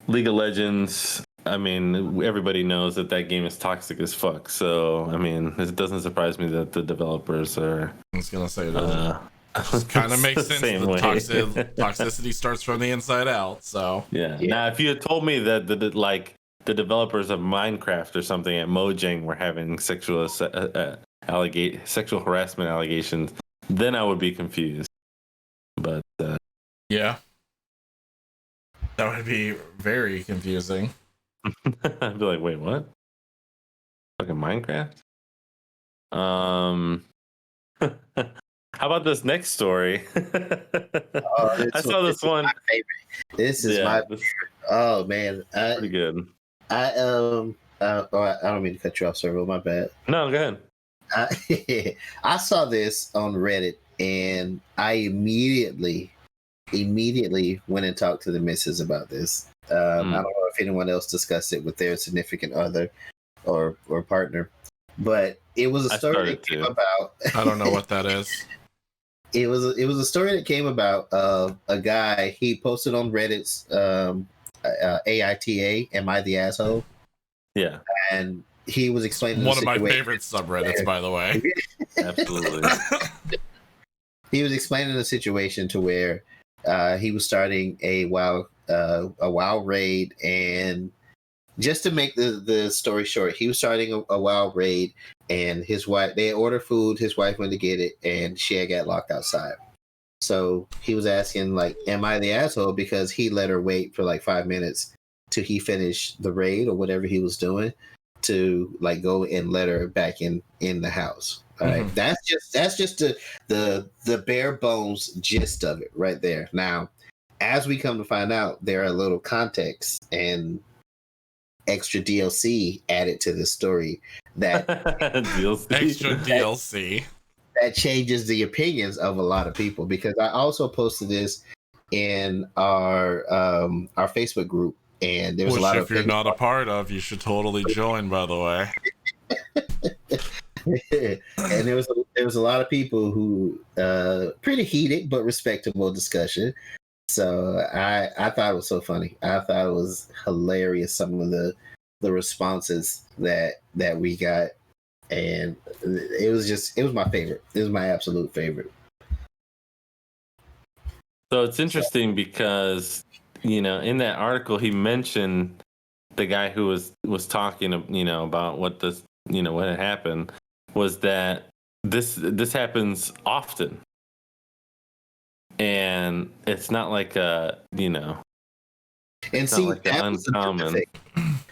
League of Legends, I mean, everybody knows that game is toxic as fuck. So, I mean, it doesn't surprise me that the developers are... I was going to say that. It kind of makes sense. The toxicity starts from the inside out, so... Yeah. Now, if you had told me that the developers of Minecraft or something at Mojang were having sexual harassment allegations, then I would be confused. But... yeah. That would be very confusing. I'd be like, wait, what? Fucking Minecraft? How about this next story? I saw this one. My favorite. This is my. this Oh man, pretty good. I don't mean to cut you off, sir. My bad. No, go ahead. I saw this on Reddit, and I immediately went and talked to the missus about this. I don't know if anyone else discussed it with their significant other or partner, but it was a story that came about. I don't know what that is. It was a story that came about of a guy. He posted on Reddit's AITA, "Am I the asshole?" Yeah, and he was explaining one of my favorite subreddits, by the way. Absolutely. He was explaining the situation to where he was starting a WoW raid, and just to make the story short, he was starting a WoW raid, and his wife, they ordered food, his wife went to get it, and she had got locked outside. So he was asking, like, am I the asshole because he let her wait for like 5 minutes till he finished the raid or whatever he was doing to like go and let her back in the house. All right. That's just the bare bones gist of it right there. Now, as we come to find out, there are a little context and extra DLC added to the story that extra DLC that changes the opinions of a lot of people, because I also posted this in our Facebook group, and there's a lot of, if you're not a part of, you should totally join, by the way. And there was a lot of people who pretty heated but respectable discussion. So I thought it was so funny. I thought it was hilarious, some of the responses that we got, and it was my favorite. It was my absolute favorite. So it's interesting because, you know, in that article he mentioned the guy who was talking, you know, about what this, you know, what had happened was that this happens often. And it's not like a, you know, and see, like that was uncommon.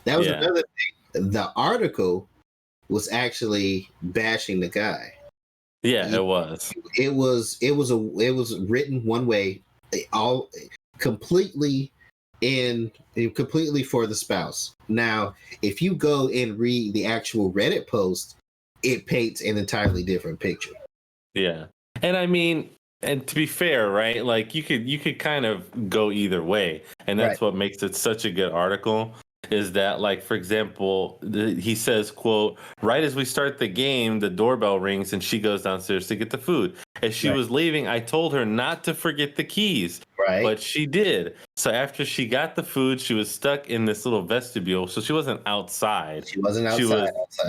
That was another thing. The article was actually bashing the guy. Yeah, it was. It was written one way, all completely for the spouse. Now, if you go and read the actual Reddit post, it paints an entirely different picture. Yeah, and I mean, and to be fair, right? Like you could kind of go either way, and that's what makes it such a good article. Is that, like, for example, he says, quote, right as we start the game, the doorbell rings and she goes downstairs to get the food. As she was leaving, I told her not to forget the keys, but she did. So after she got the food, she was stuck in this little vestibule. So she wasn't outside. She was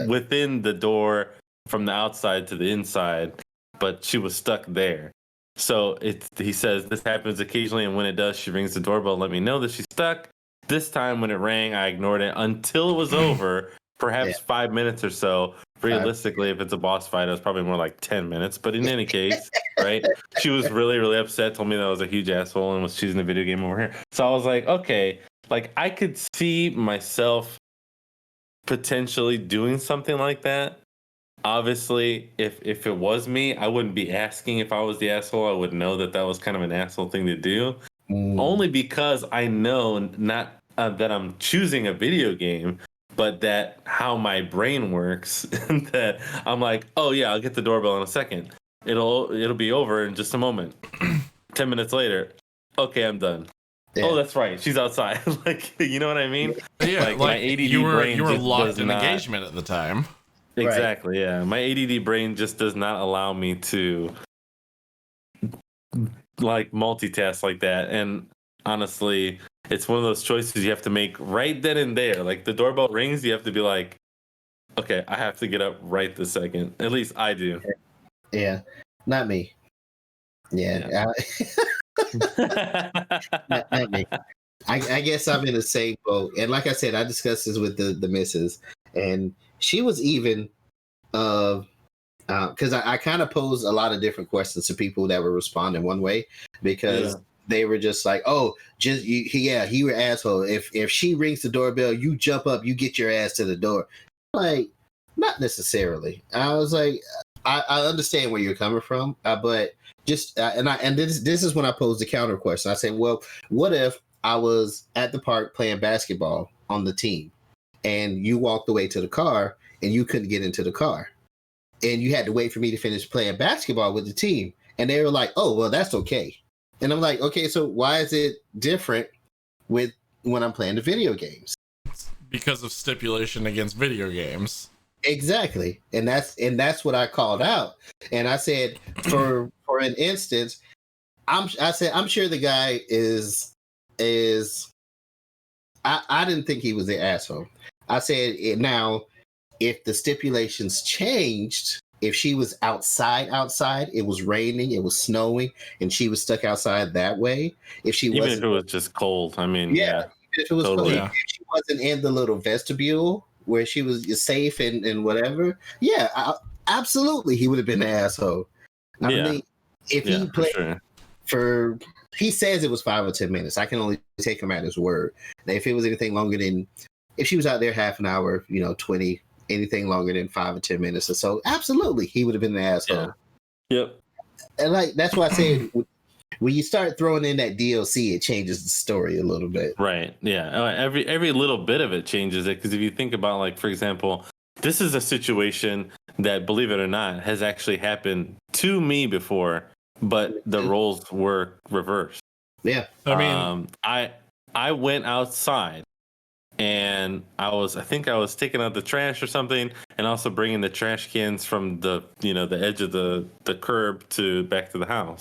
within the door from the outside to the inside, but she was stuck there. So he says, this happens occasionally, and when it does, she rings the doorbell and let me know that she's stuck. This time when it rang, I ignored it until it was over, perhaps 5 minutes or so. Realistically, if it's a boss fight, it was probably more like 10 minutes. But in any case, right? She was really, really upset, told me that I was a huge asshole and was choosing the video game over here. So I was like, okay, like I could see myself potentially doing something like that. Obviously, if it was me, I wouldn't be asking if I was the asshole. I would know that was kind of an asshole thing to do. Only because I know not that I'm choosing a video game, but that how my brain works. That I'm like, oh yeah, I'll get the doorbell in a second. It'll be over in just a moment. 10 minutes later, okay, I'm done. Yeah. Oh, that's right, she's outside. Like, you know what I mean? Yeah, like my ADD you were locked in engagement at the time. Exactly. Yeah, my ADD brain just does not allow me to like multitask like that. And honestly, it's one of those choices you have to make right then and there. Like the doorbell rings, you have to be like, okay, I have to get up right this second. At least I do. Yeah, not me. Yeah. Not me. I guess I'm in the same boat. And like I said, I discussed this with the missus, and she was even because I kind of posed a lot of different questions to people that were responding one way, because they were just like, oh, just he were asshole. If she rings the doorbell, you jump up, you get your ass to the door. Like, not necessarily. I was like, I understand where you're coming from, but just this is when I posed the counter question. I said, well, what if I was at the park playing basketball on the team, and you walked away to the car and you couldn't get into the car, and you had to wait for me to finish playing basketball with the team, and they were like, oh, well, that's okay. And I'm like, okay, so why is it different with when I'm playing the video games? Because of stipulation against video games. Exactly. And that's what I called out. And I said, for an instance, I'm sure the guy is I didn't think he was the asshole. I said, now, if the stipulations changed, if she was outside, it was raining, it was snowing, and she was stuck outside that way. If it was just cold, I mean, if it was totally. cold, if she wasn't in the little vestibule where she was safe and whatever, absolutely, he would have been the asshole. I mean, if he played he says it was 5 or 10 minutes. I can only take him at his word. Now, if it was anything longer than, if she was out there half an hour, 20, anything longer than 5 or 10 minutes or so, absolutely, he would have been the asshole. Yeah. Yep. And like, that's why I said, when you start throwing in that DLC, it changes the story a little bit. Right. Yeah. Every little bit of it changes it. Because if you think about, like, for example, this is a situation that, believe it or not, has actually happened to me before, but the roles were reversed. Yeah. I mean, I went outside, and I think I was taking out the trash or something, and also bringing the trash cans from the edge of the curb back to the house.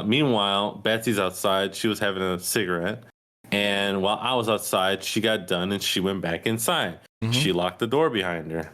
Meanwhile, Betsy's outside. She was having a cigarette, and while I was outside, she got done and she went back inside. Mm-hmm. She locked the door behind her,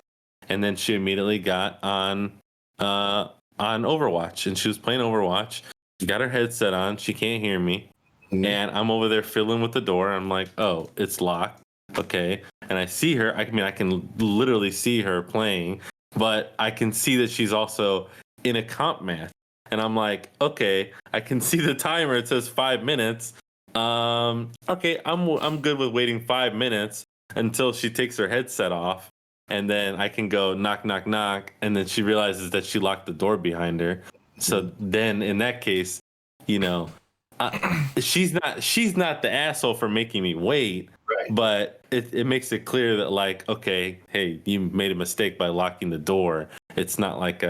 and then she immediately got on Overwatch, and she was playing Overwatch. She got her headset on. She can't hear me. Mm-hmm. And I'm over there fiddling with the door. I'm like, oh, it's locked. Okay. And I see her. I can literally see her playing, but I can see that she's also in a comp match. And I'm like, okay, I can see the timer. It says 5 minutes. Okay, I'm good with waiting 5 minutes until she takes her headset off. And then I can go knock, knock, knock. And then she realizes that she locked the door behind her. So then in that case, she's not the asshole for making me wait. Right. But it makes it clear that, like, okay, hey, you made a mistake by locking the door. It's not like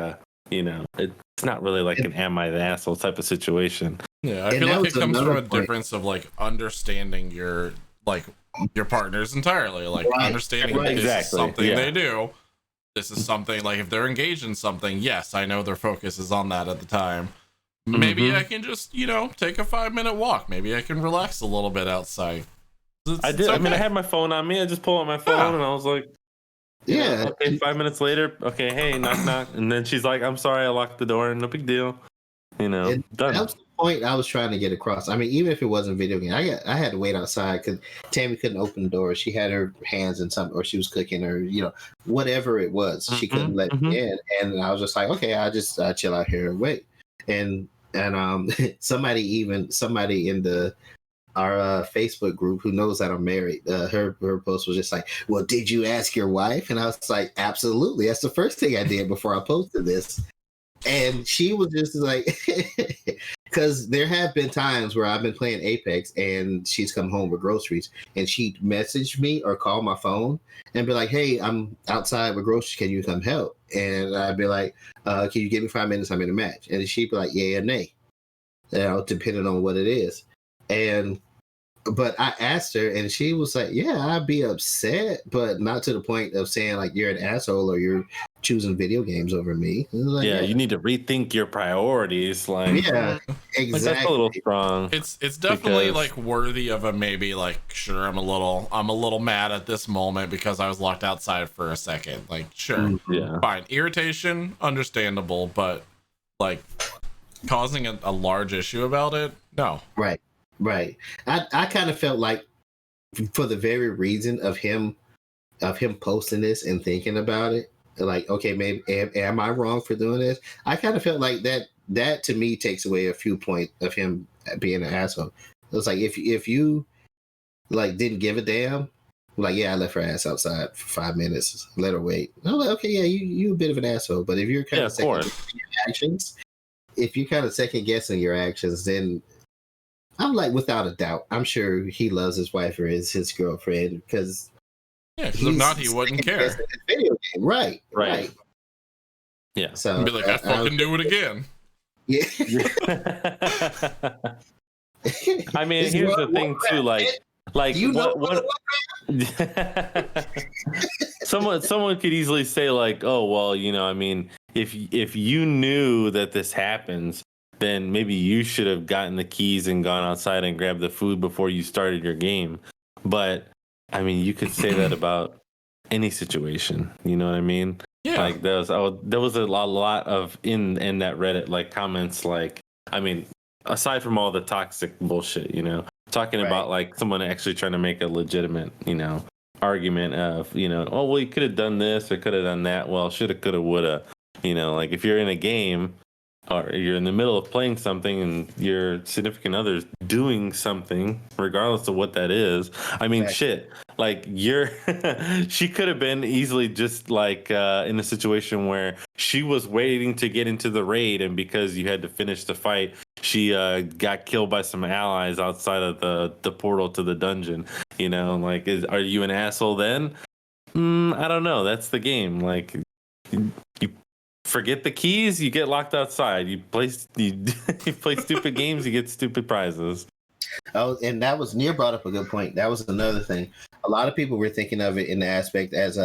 it's not really like an am I the asshole type of situation. Yeah, I feel like it comes from a difference of, like, understanding your partners entirely, like, understanding this is something they do. This is something, like, if they're engaged in something, yes, I know their focus is on that at the time. Mm-hmm. Maybe I can just, take a 5-minute walk. Maybe I can relax a little bit outside. I did. Okay. I mean, I had my phone on me. I just pulled out my phone and I was like, okay, 5 minutes later, okay, hey, knock, knock. And then she's like, I'm sorry, I locked the door. No big deal. Done. That was the point I was trying to get across. I mean, even if it wasn't video game, I had to wait outside because Tammy couldn't open the door. She had her hands in something, or she was cooking, or whatever it was. She couldn't let me in, and I was just like, okay, I chill out here and wait. And somebody in our Facebook group who knows that I'm married, her post was just like, well, did you ask your wife? And I was like, absolutely. That's the first thing I did before I posted this. And she was just like, because there have been times where I've been playing Apex and she's come home with groceries and she'd message me or call my phone and be like, hey, I'm outside with groceries. Can you come help? And I'd be like, can you give me 5 minutes? I'm in a match. And she'd be like, yeah or nay, depending on what it is. But I asked her and she was like, yeah, I'd be upset, but not to the point of saying like you're an asshole or you're choosing video games over me. Like, you need to rethink your priorities. Like, yeah, exactly. Like, that's a little strong. It's definitely like worthy of a maybe, like, sure, I'm a little mad at this moment because I was locked outside for a second. Like, sure, fine. Irritation, understandable, but like causing a large issue about it, no. Right. I kind of felt like, for the very reason of him posting this and thinking about it, like, okay, maybe am I wrong for doing this? I kind of felt like that to me takes away a few points of him being an asshole. It was like if you like didn't give a damn, like yeah, I left her ass outside for 5 minutes, let her wait. I'm like, okay, yeah, you a bit of an asshole. But if you're kind of second guessing your actions, then I'm like, without a doubt, I'm sure he loves his wife or is his girlfriend because if not, he wouldn't care. Video game, right? Yeah. So and be like, I fucking do it again. Yeah. I mean, here's the thing too, like you know what someone could easily say like, oh well, you know, I mean, if you knew that this happens, then maybe you should have gotten the keys and gone outside and grabbed the food before you started your game. But I mean, you could say that about any situation. You know what I mean? Yeah. Like there was a lot of in that Reddit like comments like, I mean, aside from all the toxic bullshit, you know, talking about like someone actually trying to make a legitimate, you know, argument of, you know, oh well, you could have done this or could have done that. Well, shoulda, coulda, woulda. You know, like if you're in a game or you're in the middle of playing something and your significant other's doing something, regardless of what that is. I mean, shit, like she could have been easily just like in a situation where she was waiting to get into the raid, and because you had to finish the fight, she got killed by some allies outside of the portal to the dungeon. You know, like, are you an asshole then? I don't know. That's the game. Like, you forget the keys, you get locked outside. You play stupid games, you get stupid prizes. Oh, and that was Near brought up a good point. That was another thing. A lot of people were thinking of it in the aspect as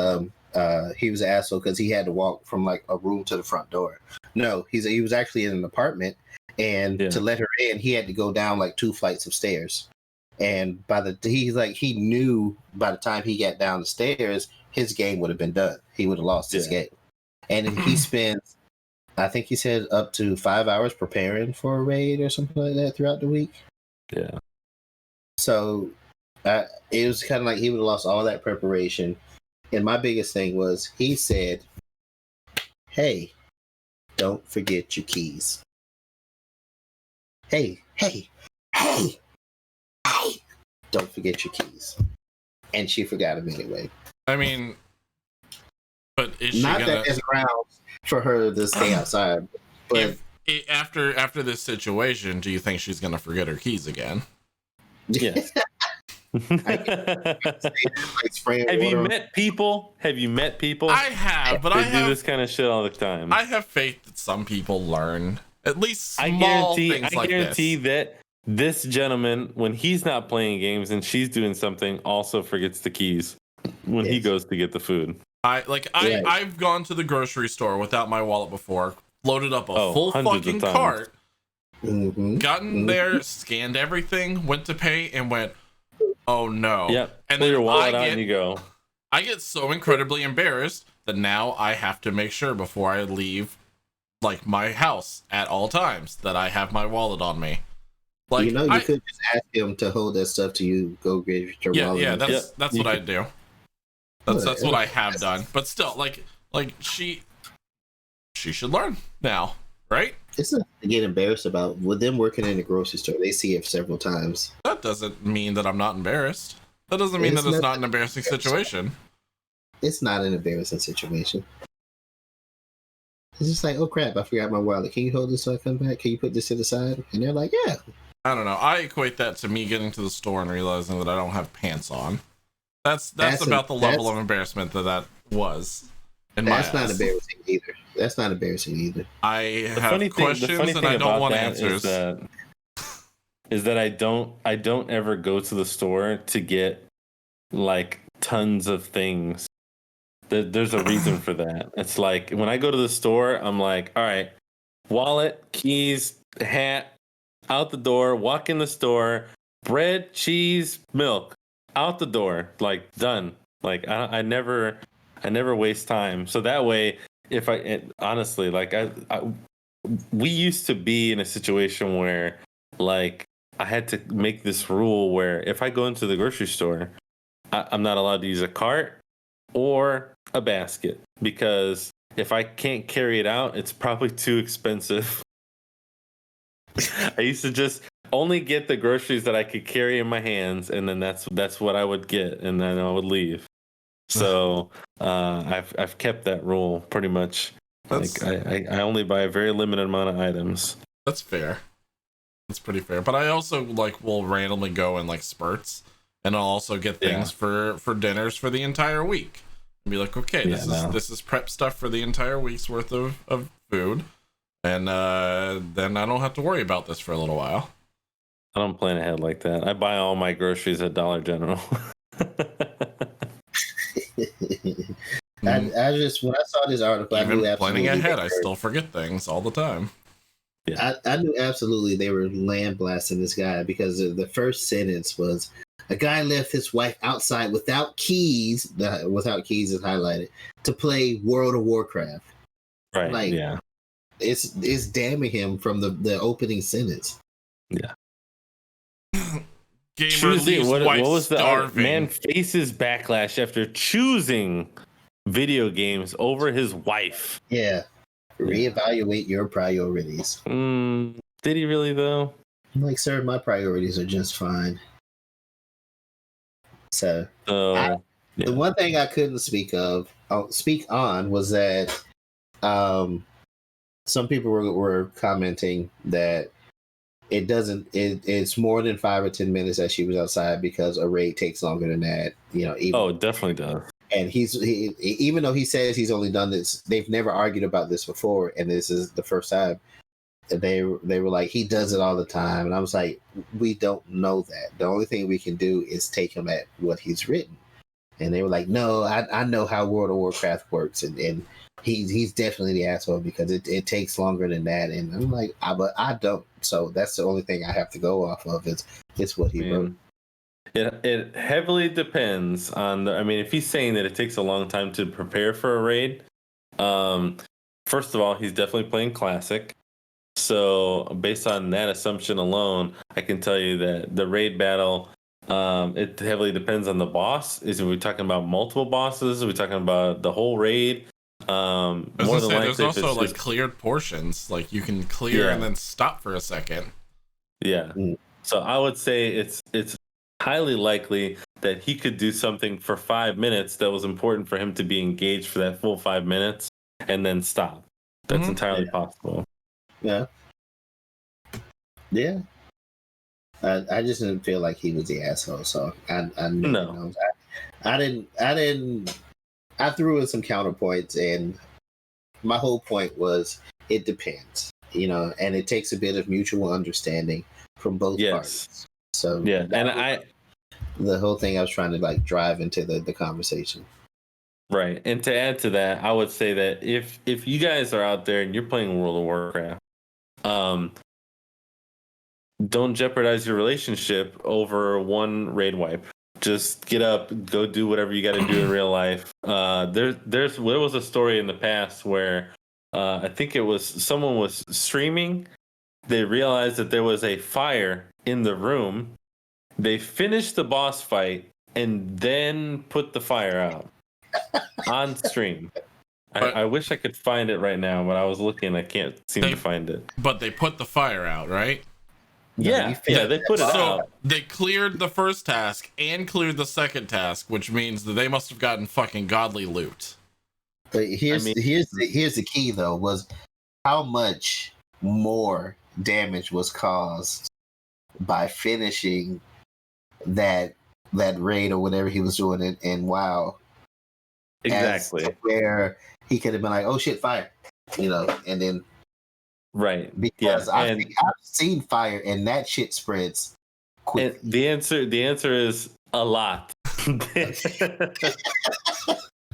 he was an asshole because he had to walk from like a room to the front door. No, he was actually in an apartment, and to let her in, he had to go down like 2 flights of stairs. And he knew by the time he got down the stairs, his game would have been done. He would have lost his game. And he spends, I think he said, up to 5 hours preparing for a raid or something like that throughout the week. Yeah. So it was kind of like he would have lost all that preparation. And my biggest thing was he said, hey, don't forget your keys. Hey, don't forget your keys. And she forgot them anyway. I mean, but is she not gonna... that there's grounds for her to stay outside, but after this situation, do you think she's gonna forget her keys again? Yes. Have you met people? I have, but they do this kind of shit all the time. I have faith that some people learn at least small things like this. I guarantee that this gentleman, when he's not playing games and she's doing something, also forgets the keys when he goes to get the food. I've gone to the grocery store without my wallet before, loaded up a full fucking cart, gotten there, scanned everything, went to pay, and went, oh no. Yep. And pull then your wallet out and you go. I get so incredibly embarrassed that now I have to make sure before I leave like my house at all times that I have my wallet on me. Like, you know, you could just ask him to hold that stuff till you go get your wallet. Yeah, that's what I do. That's what I have done. But still, like she should learn now, right? It's not to get embarrassed about. With them working in the grocery store, they see it several times. That doesn't mean that I'm not embarrassed. That doesn't mean that it's not an embarrassing situation. It's not an embarrassing situation. It's just like, oh crap, I forgot my wallet. Can you hold this so I come back? Can you put this to the side? And they're like, yeah. I don't know. I equate that to me getting to the store and realizing that I don't have pants on. That's about the level of embarrassment that was. That's not embarrassing either. That's not embarrassing either. I have questions and I don't want answers. Is that I don't ever go to the store to get like tons of things. There's a reason for that. It's like when I go to the store, I'm like, all right, wallet, keys, hat, out the door, walk in the store, bread, cheese, milk, out the door, like done. Like I never waste time. So that way, honestly, like we used to be in a situation where like I had to make this rule where if I go into the grocery store, I'm not allowed to use a cart or a basket, because if I can't carry it out, it's probably too expensive. I used to just only get the groceries that I could carry in my hands, and then that's what I would get, and then I would leave. So I've kept that rule pretty much. That's, I only buy a very limited amount of items. That's fair. That's pretty fair. But I also like will randomly go in like spurts, and I'll also get things for dinners for the entire week. And be like, okay, this is prep stuff for the entire week's worth of food, and then I don't have to worry about this for a little while. I don't plan ahead like that. I buy all my groceries at Dollar General. I just, when I saw this article, Even I knew planning absolutely ahead, I still forget things all the time. Yeah. I knew absolutely they were blasting this guy, because the first sentence was, a guy left his wife outside without keys. Without keys is highlighted, to play World of Warcraft. Right. Like, yeah. It's damning him from the opening sentence. Yeah. Gamer leaves what wife was the starving. man faces backlash after choosing video games over his wife? Yeah. Reevaluate your priorities. Did he really though? I'm like, sir, my priorities are just fine. So Yeah. the one thing I couldn't speak on was that some people were commenting that it's more than 5 or 10 minutes that she was outside, because a raid takes longer than that. It definitely does. And even though he says he's only done this, they've never argued about this before, and this is the first time. They were like, he does it all the time, and I was like, we don't know that. The only thing we can do is take him at what he's written. And they were like, no, I know how World of Warcraft works, and he's definitely the asshole, because it takes longer than that. And I'm like, but I don't. So that's the only thing I have to go off of is what he wrote. It heavily depends on if he's saying that it takes a long time to prepare for a raid, first of all, he's definitely playing classic. So based on that assumption alone, I can tell you that the raid battle, it heavily depends on the boss. Are we talking about multiple bosses? Are we talking about the whole raid? There's also like cleared portions, like you can clear and then stop for a second. Yeah. So I would say it's highly likely that he could do something for 5 minutes that was important for him to be engaged for that full 5 minutes and then stop. That's entirely possible. Yeah. Yeah. I just didn't feel like he was the asshole, so I threw in some counterpoints, and my whole point was it depends, and it takes a bit of mutual understanding from both parties. So the whole thing I was trying to like drive into the conversation. Right. And to add to that, I would say that if you guys are out there and you're playing World of Warcraft, don't jeopardize your relationship over one raid wipe. Just get up, go do whatever you got to do in real life. There was a story in the past where I think it was someone was streaming. They realized that there was a fire in the room. They finished the boss fight and then put the fire out on stream. I wish I could find it right now, but I was looking. I can't seem to find it. But they put the fire out, right? Yeah, they put it out. They cleared the first task and cleared the second task, which means that they must have gotten fucking godly loot. But here's the key though, was how much more damage was caused by finishing that raid or whatever he was doing in WoW. Exactly. Where he could have been like, oh shit, fire. And then right. Because I've seen fire and that shit spreads quick. And the answer is a lot.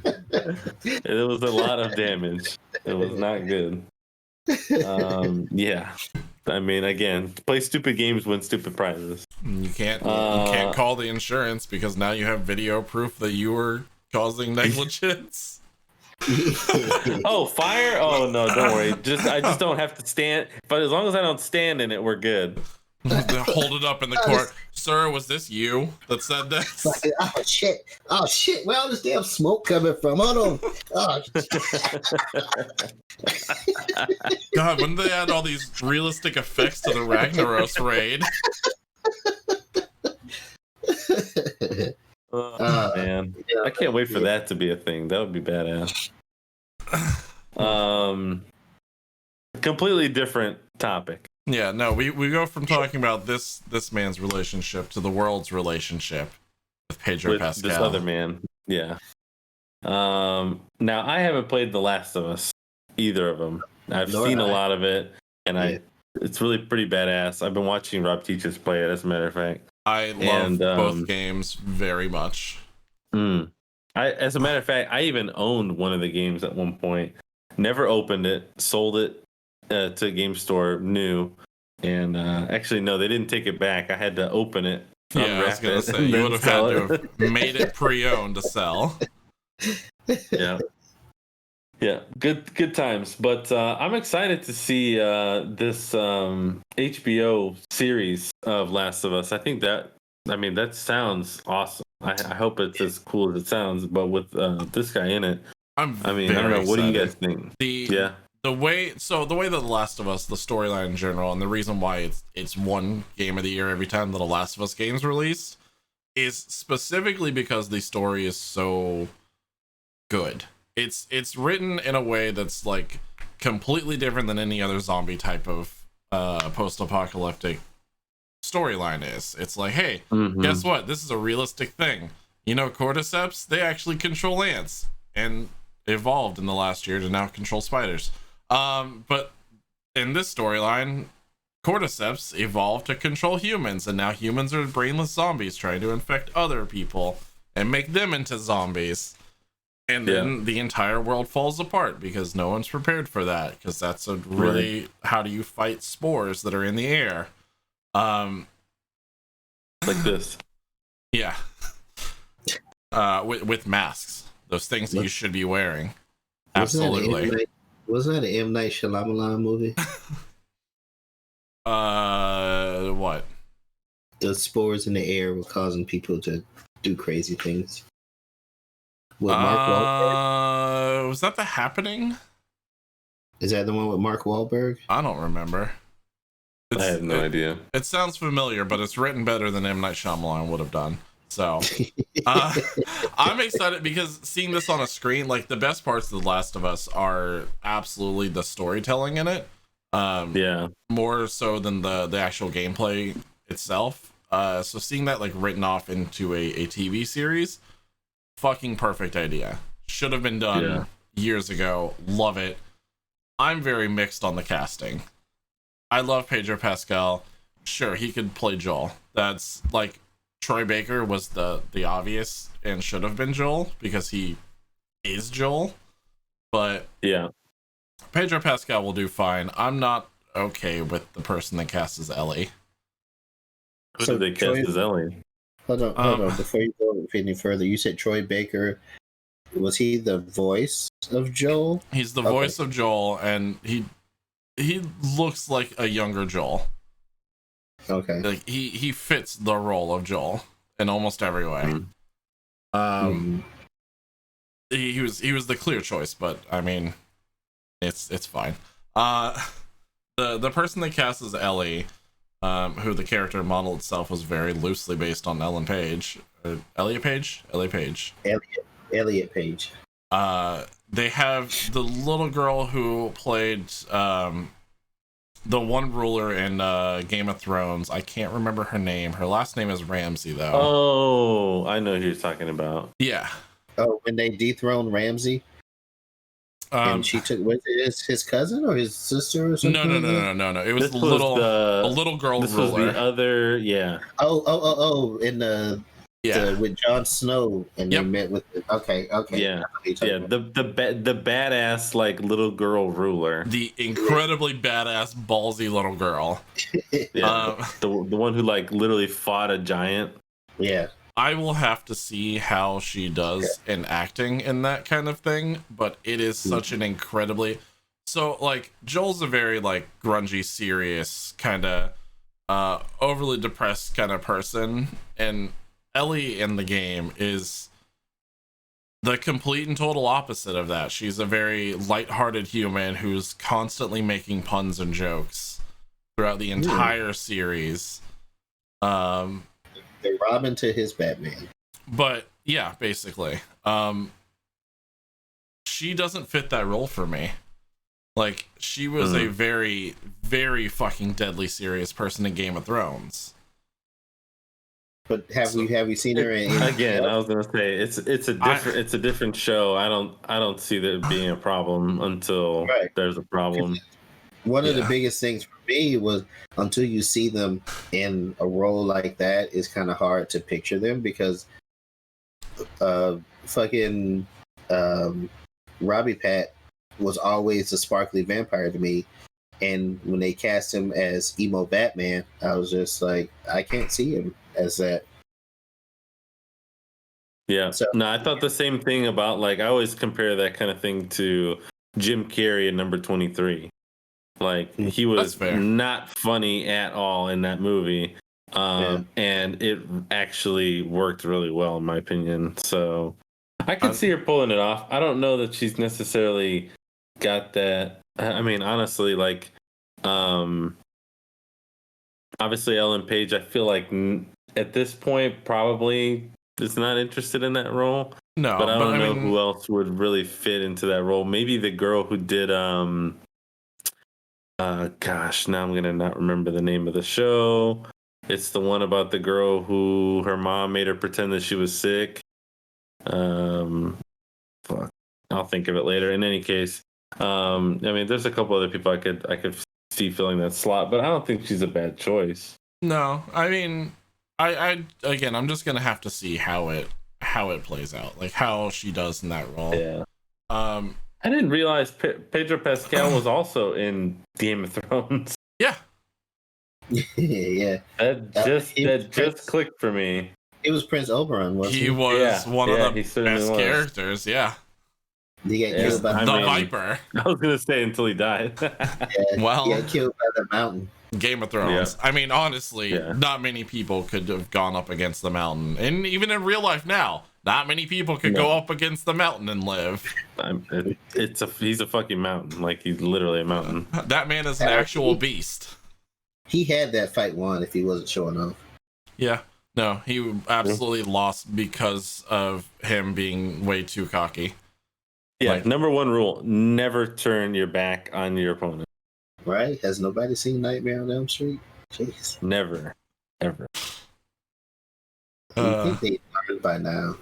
It was a lot of damage. It was not good. Yeah. Again, play stupid games, win stupid prizes. You can't call the insurance because now you have video proof that you were causing negligence. Oh, fire! Oh no, don't worry. I just don't have to stand. But as long as I don't stand in it, we're good. They hold it up in the court. Sir, was this you that said this? Like, oh shit, where all this damn smoke coming from? Hold on. Oh, God, when they add all these realistic effects to the Ragnaros raid. Oh, man. yeah, I can't wait for that to be a thing. That would be badass. Completely different topic. Yeah, no, we go from talking about this man's relationship to the world's relationship with Pedro With Pascal. this other man. Yeah. Now, I haven't played The Last of Us, either of them. I've Nor seen a I. lot of it, and Yeah. it's really pretty badass. I've been watching Rob Teachers play it, as a matter of fact. I love And, both games very much. As a matter of fact, I even owned one of the games at one point. Never opened it, sold it to a game store new, and actually no, they didn't take it back. I had to open it. Yeah, I was unwrap gonna it, say and you then would have sell had it. to have made it pre-owned to sell. Yeah, good times. But I'm excited to see this HBO series of Last of Us. I think that sounds awesome. I hope it's as cool as it sounds, but with this guy in it. I don't know. What do you guys think? The way that The Last of Us, the storyline in general, and the reason why it's one game of the year every time that The Last of Us game's released is specifically because the story is so good. It's written in a way that's like completely different than any other zombie type of post-apocalyptic storyline is. It's like, hey, guess what? This is a realistic thing. You know, cordyceps, they actually control ants and evolved in the last year to now control spiders. But in this storyline, cordyceps evolved to control humans, and now humans are brainless zombies trying to infect other people and make them into zombies. And then the entire world falls apart because no one's prepared for that, because that's a really how do you fight spores that are in the air? Like this. Yeah. With masks. Those things that you should be wearing. Absolutely. Wasn't that an M. Night Shyamalan movie? What? The spores in the air were causing people to do crazy things. With Mark Wahlberg? Was that The Happening? Is that the one with Mark Wahlberg? I don't remember. I have no idea. It sounds familiar, but it's written better than M. Night Shyamalan would have done. So I'm excited because seeing this on a screen, like the best parts of The Last of Us are absolutely the storytelling in it. More so than the actual gameplay itself. So seeing that like written off into a TV series, fucking perfect idea. Should have been done years ago. Love it. I'm very mixed on the casting. I love Pedro Pascal. Sure, he could play Joel. That's like Troy Baker was the obvious and should have been Joel because he is Joel. But Pedro Pascal will do fine. I'm not okay with the person that casts as Ellie. Who did they cast as Ellie? Hold on. Before you go any further, you said Troy Baker. Was he the voice of Joel? He's the voice of Joel, and he looks like a younger Joel. Okay. Like he fits the role of Joel in almost every way. He was the clear choice, but I mean, it's fine. The person they cast as Ellie, who the character model itself was very loosely based on Ellen Page, Elliot Page. Elliot Page. They have the little girl who played the one ruler in Game of Thrones. I can't remember her name. Her last name is Ramsey, though. Oh, I know who you're talking about. Yeah. Oh, when they dethroned Ramsey, and she took was it his cousin or his sister or something? No. It was a little girl this ruler. Was the other, Oh, in the with Jon Snow, and they met with okay. Yeah. The badass like little girl ruler. The incredibly badass ballsy little girl. The one who like literally fought a giant. Yeah. I will have to see how she does in acting in that kind of thing, but it is such an incredibly like Joel's a very like grungy, serious kind of overly depressed kind of person, and Ellie in the game is the complete and total opposite of that. She's a very lighthearted human who's constantly making puns and jokes throughout the entire series. They Robin to his Batman. But yeah, basically. She doesn't fit that role for me. Like, she was a very, very fucking deadly serious person in Game of Thrones. But have we seen her in Again, I was gonna say it's a different show. I don't see there being a problem until there's a problem. One of the biggest things for me was until you see them in a role like that, it's kind of hard to picture them because fucking Robbie Pat was always a sparkly vampire to me. And when they cast him as emo Batman, I was just like, I can't see him as that. Yeah. So, no, I thought the same thing about, like, I always compare that kind of thing to Jim Carrey in Number 23. Like, he was not funny at all in that movie. And it actually worked really well, in my opinion. So I could see her pulling it off. I don't know that she's necessarily got that. I mean, honestly, like, obviously Ellen Page, I feel like at this point probably is not interested in that role. No, but I don't know who else would really fit into that role. Maybe the girl who did gosh, now I'm gonna not remember the name of the show. It's the one about the girl who her mom made her pretend that she was sick. Fuck, I'll think of it later. In any case, I mean, there's a couple other people I could see filling that slot, but I don't think she's a bad choice. No, I mean, I again, I'm just gonna have to see how it plays out, like how she does in that role. Yeah. I didn't realize Pedro Pascal was also in Game of Thrones. Yeah. Yeah. That just clicked for me. It was Prince Oberon, wasn't he? He was one of the best characters, yeah. He got killed by the Viper. I was gonna say until he died. Well, he got killed by the mountain. Game of Thrones. Yeah. I mean, honestly, not many people could have gone up against the mountain. And even in real life now, not many people could go up against the mountain and live. He's a fucking mountain. Like, he's literally a mountain. That man is an actual beast. He had that fight won if he wasn't showing off. Yeah. No, he absolutely lost because of him being way too cocky. Yeah, like, number one rule, never turn your back on your opponent. Right? Has nobody seen Nightmare on Elm Street? Jeez. Never. Ever. I think they learned by now.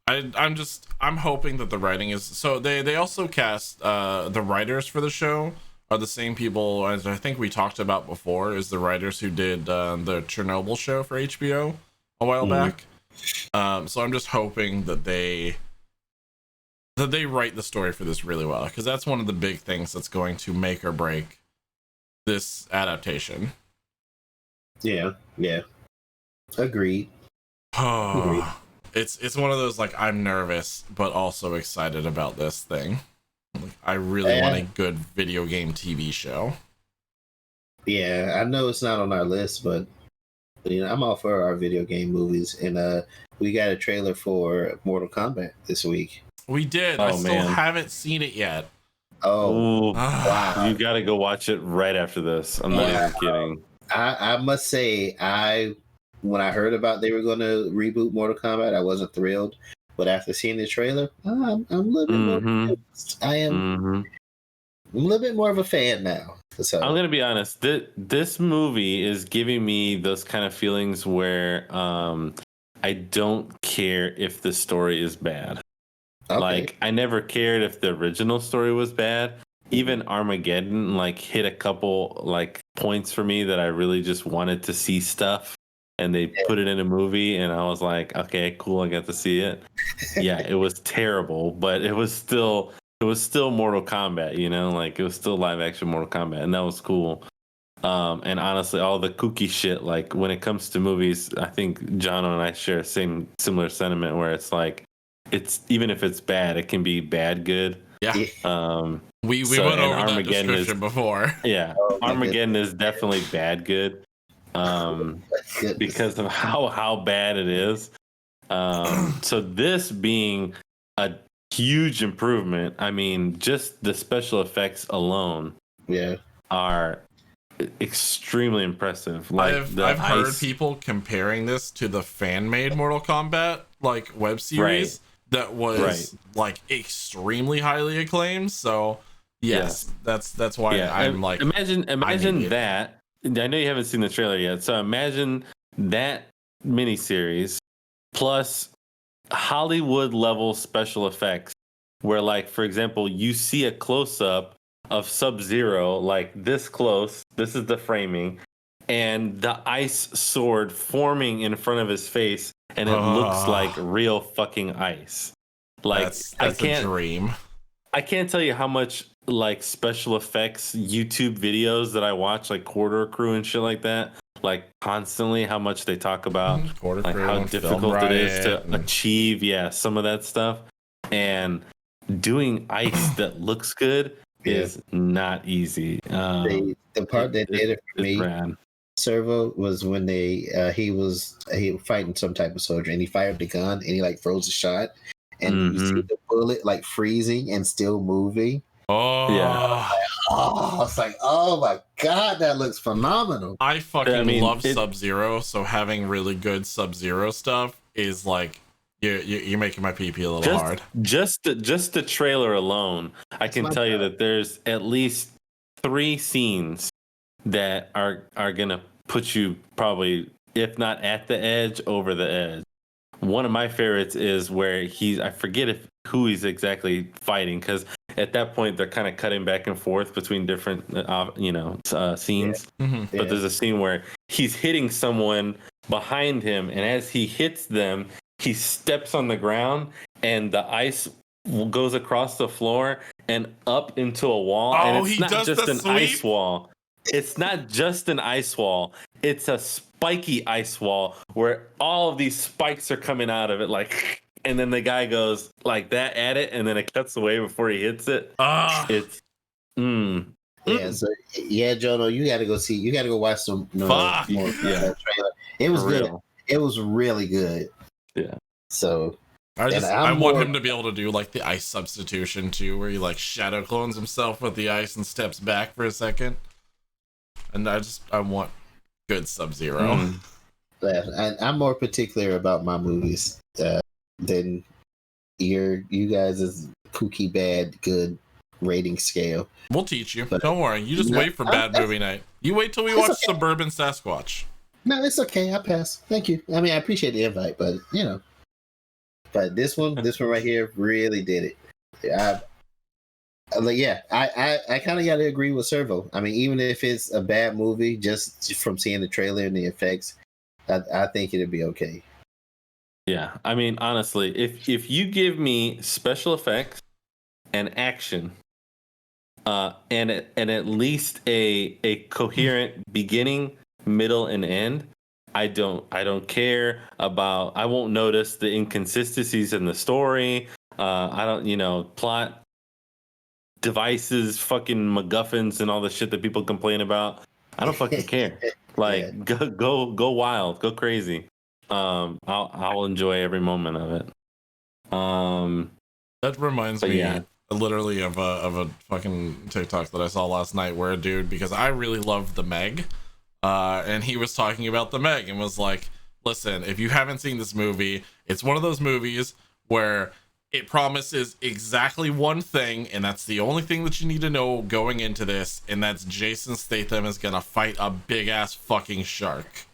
I'm hoping that the writing is... So they also cast the writers for the show are the same people as I think we talked about before, is the writers who did the Chernobyl show for HBO a while back. So I'm just hoping that they write the story for this really well, because that's one of the big things that's going to make or break this adaptation. Yeah. Agreed. Oh, it's one of those, like, I'm nervous but also excited about this thing. Like, I really want a good video game TV show. Yeah, I know it's not on our list, but I'm all for our video game movies, and we got a trailer for Mortal Kombat this week. We did. I still haven't seen it yet. Oh, wow. You got to go watch it right after this. I'm not even kidding. I must say, when I heard about they were going to reboot Mortal Kombat, I wasn't thrilled. But after seeing the trailer, I'm a little bit more. I am a little bit more of a fan now. So. I'm going to be honest. This movie is giving me those kind of feelings where I don't care if the story is bad. Okay. Like, I never cared if the original story was bad. Even Armageddon, like, hit a couple, like, points for me that I really just wanted to see stuff. And they put it in a movie, and I was like, okay, cool, I got to see it. Yeah, it was terrible, but it was still Mortal Kombat, like, it was still live action Mortal Kombat, and that was cool. And honestly, all the kooky shit, like, when it comes to movies, I think John and I share similar sentiment where it's like, it's, even if it's bad, it can be bad good. Yeah. We went over that description before. Yeah, Armageddon is definitely bad good. Goodness. because of how bad it is. So this being a huge improvement, I mean, just the special effects alone are extremely impressive. Like I've heard people comparing this to the fan-made Mortal Kombat like web series that was like extremely highly acclaimed. So yes, that's why I'm like, imagine that. I know you haven't seen the trailer yet, so imagine that miniseries plus Hollywood level special effects, where, like, for example, you see a close up of Sub-Zero, like this close. This is the framing, and the ice sword forming in front of his face, and it looks like real fucking ice. Like, that's a dream. I can't tell you how much like special effects YouTube videos that I watch, like Quarter Crew and shit like that, like constantly how much they talk about like how difficult it is to achieve some of that stuff, and doing ice that looks good is not easy. The part that did it for me, Servo, was when he was fighting some type of soldier, and he fired the gun and he like froze the shot, and you see the bullet like freezing and still moving. It's like, oh my god, that looks phenomenal. I fucking love Sub-Zero, so having really good Sub-Zero stuff is like you're making my pee-pee a little hard. Just the trailer alone, I can tell you that there's at least 3 scenes that are gonna put you probably, if not at the edge, over the edge. One of my favorites is where I forget who he's exactly fighting, because at that point they're kind of cutting back and forth between different scenes. But there's a scene where he's hitting someone behind him, and as he hits them, he steps on the ground and the ice goes across the floor and up into a wall. And it's not just an ice wall. It's not just an ice wall. It's a spiky ice wall where all of these spikes are coming out of it, like, and then the guy goes like that at it, and then it cuts away before he hits it. It's Jono, you gotta go see. You gotta go watch some more trailer. It was good. It was really good. Yeah. So I want him to be able to do like the ice substitution too, where he like shadow clones himself with the ice and steps back for a second. And I want good Sub-Zero. I'm more particular about my movies than you guys' kooky bad good rating scale. We'll teach you. Don't worry. You just wait for bad movie night. You wait till we watch Suburban Sasquatch. No, it's okay. I pass. Thank you. I mean, I appreciate the invite, but but this one right here really did it. I kind of got to agree with Servo. I mean, even if it's a bad movie, just from seeing the trailer and the effects, I think it'd be okay. Yeah, I mean, honestly, if you give me special effects and action, and at least a coherent beginning, middle, and end, I don't care about. I won't notice the inconsistencies in the story. I don't, plot devices, fucking MacGuffins, and all the shit that people complain about. I don't fucking care. Like, go wild, go crazy. I'll enjoy every moment of it. That reminds me literally of a fucking TikTok that I saw last night where a dude, because I really love the Meg, and he was talking about the Meg and was like, listen, if you haven't seen this movie, it's one of those movies where it promises exactly one thing, and that's the only thing that you need to know going into this, and that's Jason Statham is gonna fight a big ass fucking shark.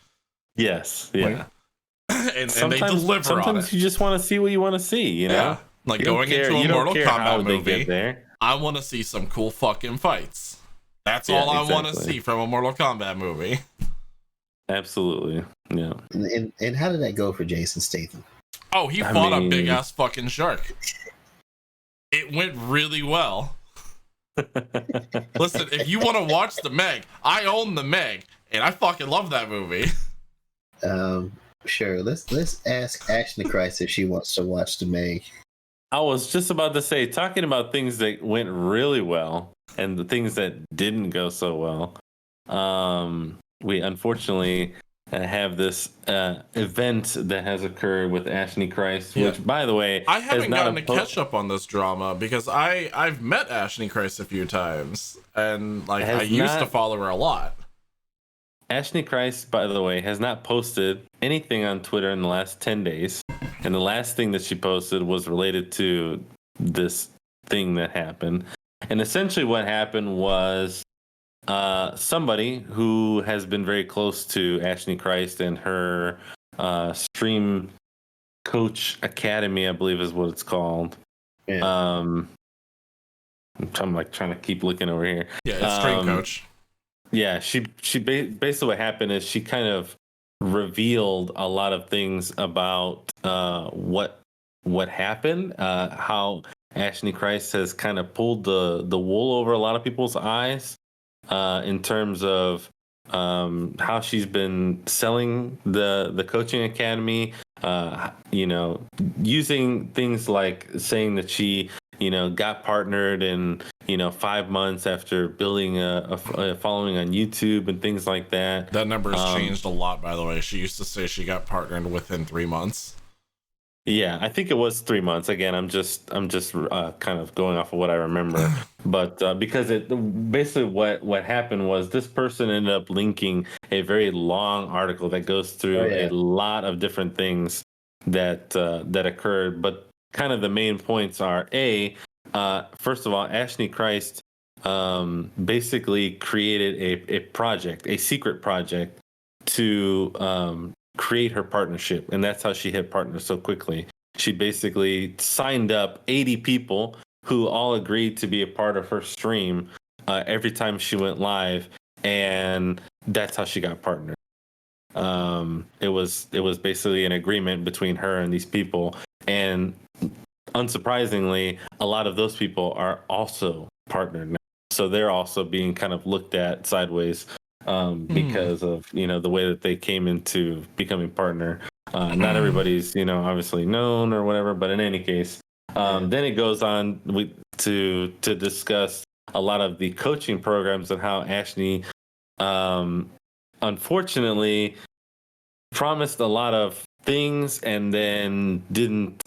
Yes, yeah. and they deliver on it. Sometimes you just want to see what you want to see, you know? Yeah. Like going into a Mortal Kombat movie, I want to see some cool fucking fights. That's all I want to see from a Mortal Kombat movie. Absolutely, yeah. And how did that go for Jason Statham? Oh, he fought a big ass fucking shark. It went really well. Listen, if you want to watch the Meg, I own the Meg, and I fucking love that movie. Sure. Let's ask Ashnichrist if she wants to watch the Meg. I was just about to say, talking about things that went really well and the things that didn't go so well. we unfortunately have this event that has occurred with Ashnichrist, Yeah. which, by the way, I haven't has not gotten to catch up on this drama because I've met Ashnichrist a few times, and like I used to follow her a lot. Ashnichrist, by the way, has not posted anything on Twitter in the last 10 days. And the last thing that she posted was related to this thing that happened. And essentially what happened was somebody who has been very close to Ashnichrist and her Stream Coach Academy, I believe is what it's called. Yeah. I'm trying to keep looking over here. Yeah, it's Stream Coach. Yeah, basically what happened is she kind of revealed a lot of things about what happened, how Ashnichrist has kind of pulled the wool over a lot of people's eyes in terms of how she's been selling the coaching academy, using things like saying that she got partnered in 5 months after building a following on YouTube and things like that. That number has changed a lot, by the way. She used to say she got partnered within 3 months. Yeah, I think it was 3 months. Again, I'm just kind of going off of what I remember. But because basically what happened was this person ended up linking a very long article that goes through a lot of different things that occurred. But kind of the main points are first of all, Ashnichrist basically created a project, a secret project to create her partnership, and that's how she hit partner so quickly. She basically signed up 80 people who all agreed to be a part of her stream every time she went live, and that's how she got partnered. It was basically an agreement between her and these people, and unsurprisingly, a lot of those people are also partnered now. So they're also being kind of looked at sideways because of the way that they came into becoming partner. Not everybody's obviously known or whatever, but in any case, then it goes on to discuss a lot of the coaching programs and how Ashley unfortunately promised a lot of things and then didn't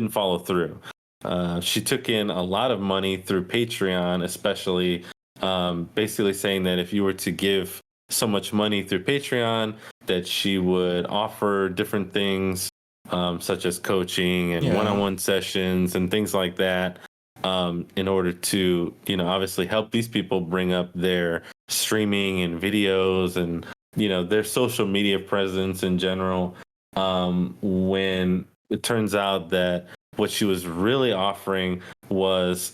follow through. She took in a lot of money through Patreon, especially basically saying that if you were to give so much money through Patreon, that she would offer different things such as coaching and one-on-one sessions and things like that in order to, obviously help these people bring up their streaming and videos and, their social media presence in general. When it turns out that what she was really offering was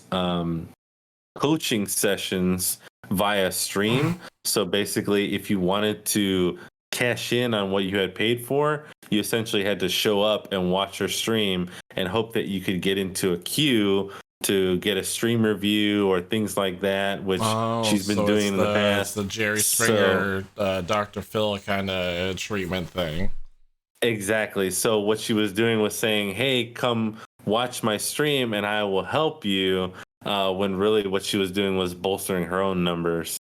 coaching sessions via stream. So basically, if you wanted to cash in on what you had paid for, you essentially had to show up and watch her stream and hope that you could get into a queue to get a stream review or things like that, which she's been doing in the past. It's the Jerry Springer, Dr. Phil kind of treatment thing. Exactly. So what she was doing was saying, hey, come watch my stream and I will help you, when really what she was doing was bolstering her own numbers.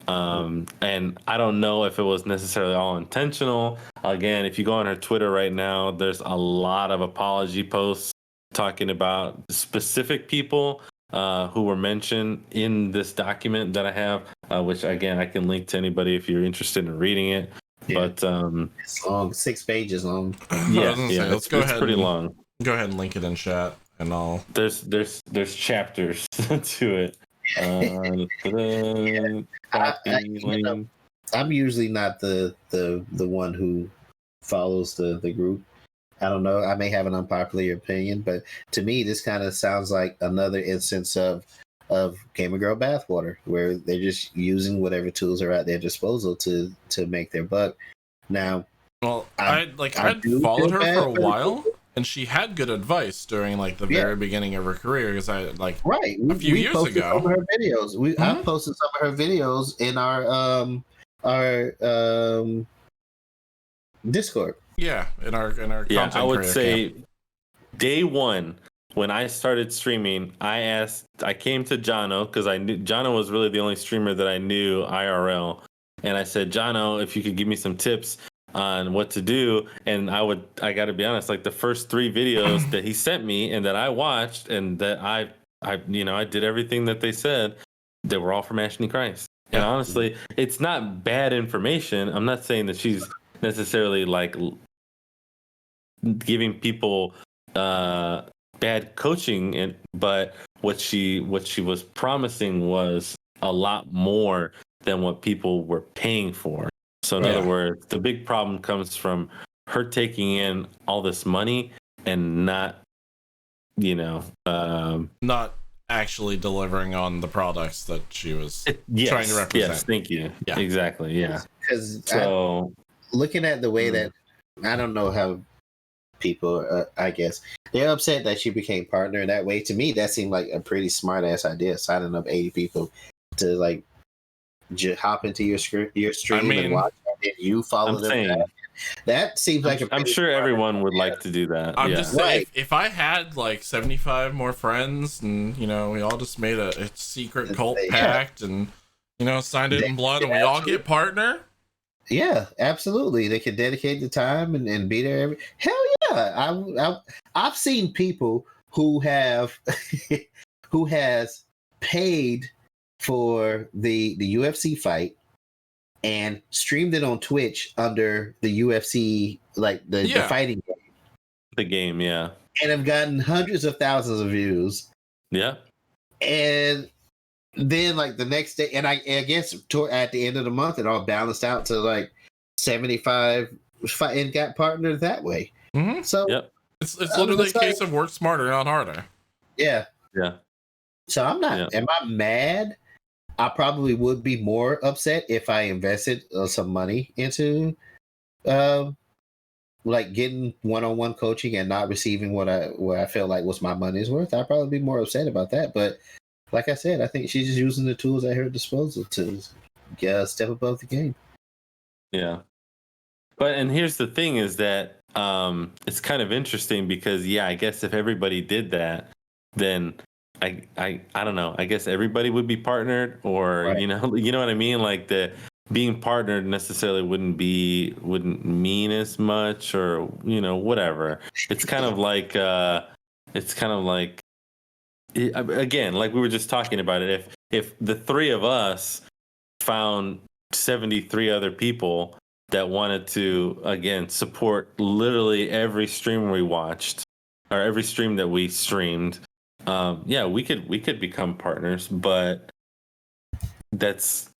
And I don't know if it was necessarily all intentional. Again, if you go on her Twitter right now, there's a lot of apology posts talking about specific people who were mentioned in this document that I have, which again, I can link to anybody if you're interested in reading it. Yeah. But it's long, 6 pages long. Let's go ahead. It's pretty long. Go ahead and link it in chat, and I'll. There's chapters to it. I'm usually not the one who follows the group. I don't know. I may have an unpopular opinion, but to me, this kind of sounds like another instance of Gamer Girl bathwater, where they're just using whatever tools are at their disposal to make their buck. Now, well, I'd followed her for a while, and she had good advice during like the very beginning of her career, because I a few years ago. Some of her videos. I posted some of her videos in our Discord. Yeah, in our content I would say camp. Day one when I started streaming, I came to Jono because I knew Jono was really the only streamer that I knew IRL. and I said, Jono, if you could give me some tips on what to do. And I got to be honest, like the first 3 videos that he sent me and that I watched and that I did everything that they said, they were all from Ashnichrist. And honestly, it's not bad information. I'm not saying that she's necessarily like giving people bad coaching, but what she was promising was a lot more than what people were paying for. So in other words, the big problem comes from her taking in all this money and not not actually delivering on the products that she was trying to represent. Yes, thank you. Yeah, exactly. Yeah. Because So looking at the way that, I don't know how people, I guess, they're upset that she became partner that way. To me, that seemed like a pretty smart ass idea, signing up 80 people to like hop into your stream and watch it, and you follow them. That seems like I'm sure everyone would like to do that. I'm just saying, if I had like 75 more friends and, we all just made a secret cult pact and, signed it in blood and we all get partner. Yeah, absolutely. They could dedicate the time and be there. Hell yeah. I've seen people who have, who has paid for the UFC fight and streamed it on Twitch under the UFC, like the fighting game. The game, yeah. And have gotten hundreds of thousands of views. Yeah. And then like the next day, and I guess at the end of the month, it all balanced out to like 75 and got partnered that way. Mm-hmm. So it's literally a case of work smarter, not harder. Yeah. Yeah. So I'm not, am I mad? I probably would be more upset if I invested some money into like getting one-on-one coaching and not receiving what I felt like was my money's worth. I'd probably be more upset about that. But like I said, I think she's just using the tools at her disposal to step above the game. Yeah. And here's the thing is that it's kind of interesting because, I guess if everybody did that, then I don't know. I guess everybody would be partnered, or you know what I mean. Like the being partnered necessarily wouldn't mean as much, or whatever. It's kind of like again, like we were just talking about it. If the 3 of us found 73 other people that wanted to again support literally every stream we watched or every stream that we streamed. We could become partners, but that's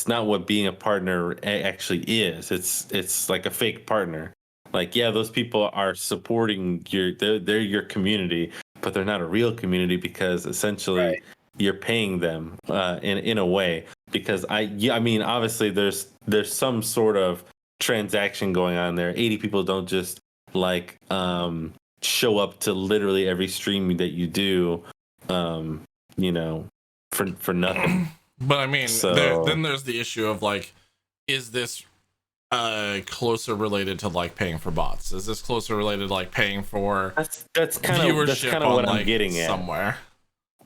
not what being a partner actually is. It's like a fake partner. Like, those people are supporting they're your community, but they're not a real community because essentially you're paying them in a way. Because I mean, obviously there's some sort of transaction going on there. 80 people don't just like show up to literally every stream that you do, for nothing. But I mean, then there's the issue of like, is this closer related to like paying for bots? Is this closer related to like paying for that's kind of what I'm getting at somewhere?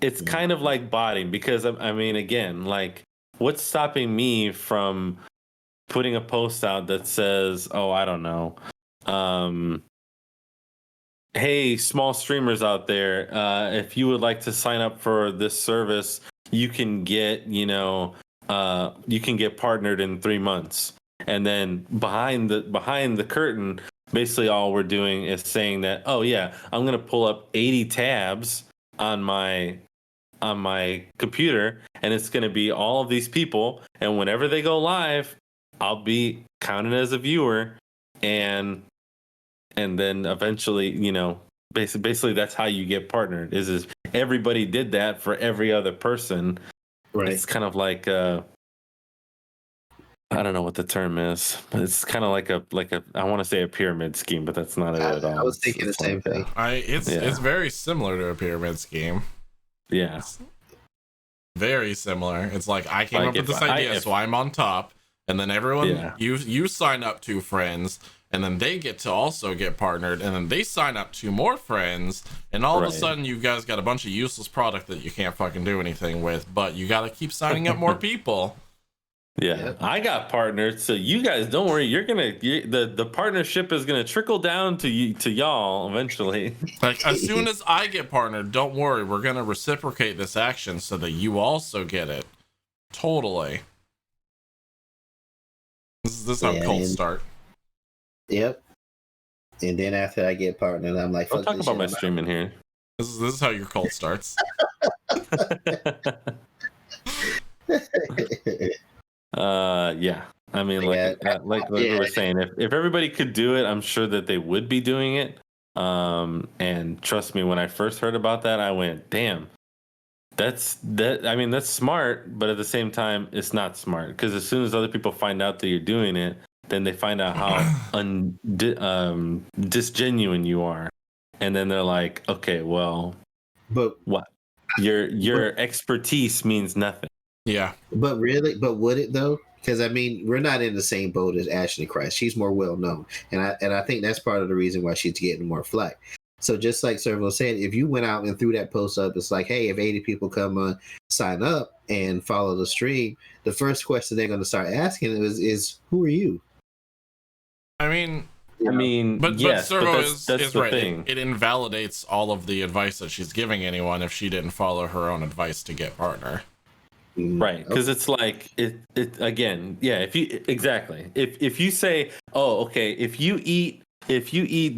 It's kind of like botting because I mean, again, like what's stopping me from putting a post out that says, oh, I don't know, hey, small streamers out there, if you would like to sign up for this service, you can get, partnered in 3 months. And then behind the curtain, basically all we're doing is saying that, oh yeah, I'm going to pull up 80 tabs on my computer, and it's going to be all of these people. And whenever they go live, I'll be counted as a viewer, and then eventually, basically that's how you get partnered. Is everybody did that for every other person. Right. It's kind of like I don't know what the term is, but it's kind of like a I want to say a pyramid scheme, but that's not it at all. I was thinking the same thing. It's very similar to a pyramid scheme. Yeah. It's very similar. It's like I came up with this idea, so I'm on top, and then everyone you sign up 2 friends, and then they get to also get partnered, and then they sign up 2 more friends, and all of a sudden you guys got a bunch of useless product that you can't fucking do anything with, but you got to keep signing up more people. Yeah, Yep. I got partnered, so you guys don't worry. The partnership is gonna trickle down to y'all eventually. Like, as soon as I get partnered, don't worry, we're gonna reciprocate this action so that you also get it. Totally. This is how cults start. Yep. And then after I get partnered, I'm like, Don't fuck talk this about my shit, I'm stream in here. This is how your cult starts. Yeah. I mean, like we were saying, if everybody could do it, I'm sure that they would be doing it. And trust me, when I first heard about that, I went, damn, that's smart, but at the same time, it's not smart, because as soon as other people find out that you're doing it, then they find out how disgenuine you are, and then they're like, okay, well, But what? Your expertise means nothing. Yeah. But would it though? Because I mean, we're not in the same boat as Ashnichrist. She's more well known, and I think that's part of the reason why she's getting more flack. So just like Servo said, if you went out and threw that post up, it's like, hey, if 80 people come on, sign up and follow the stream, the first question they're going to start asking is who are you? I mean, but Servo that's is the right. thing. It invalidates all of the advice that she's giving anyone if she didn't follow her own advice to get partner. Right, because it's like it again. Yeah, if you say, oh, okay, if you eat